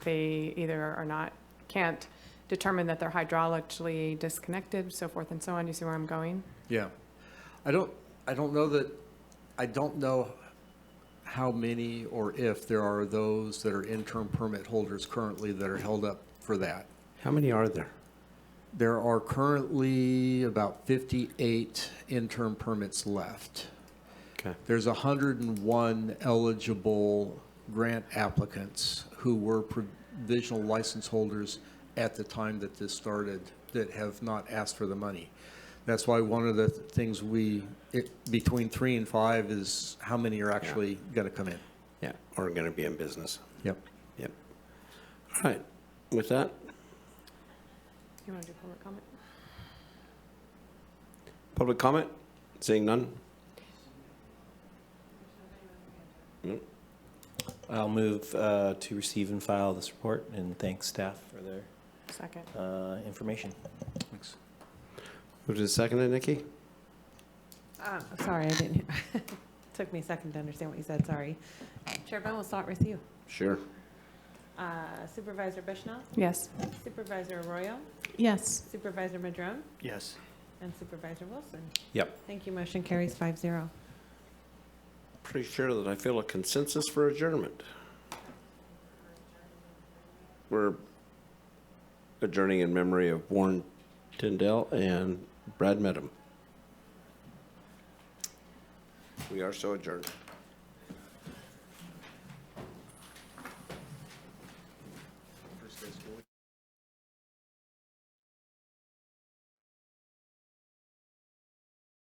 they either are not, can't determine that they're hydraulically disconnected, so forth and so on. Do you see where I'm going? Yeah. I don't know how many or if there are those that are interim permit holders currently that are held up for that. How many are there? There are currently about 58 interim permits left. Okay. There's 101 eligible grant applicants who were provisional license holders at the time that this started that have not asked for the money. That's why one of the things between 3 and 5 is how many are actually going to come in. Yeah, or going to be in business. Yep. Yep. All right. With that, You want to do public comment? public comment? Seeing none? I'll move to receive and file this report and thank staff for their Second. information. Thanks. Who did second it, Nikki? Sorry, I didn't hear. Took me a second to understand what you said, sorry. Chair Bohn, we'll start with you. Sure. Supervisor Bushnell? Yes. Supervisor Arroyo? Yes. Supervisor Madrone? Yes. And Supervisor Wilson? Yep. Thank you, motion carries 5-0. Pretty sure that I feel a consensus for adjournment. We're adjourning in memory of Warren Tyndall and Brad Medham. We are so adjourned. First day of school.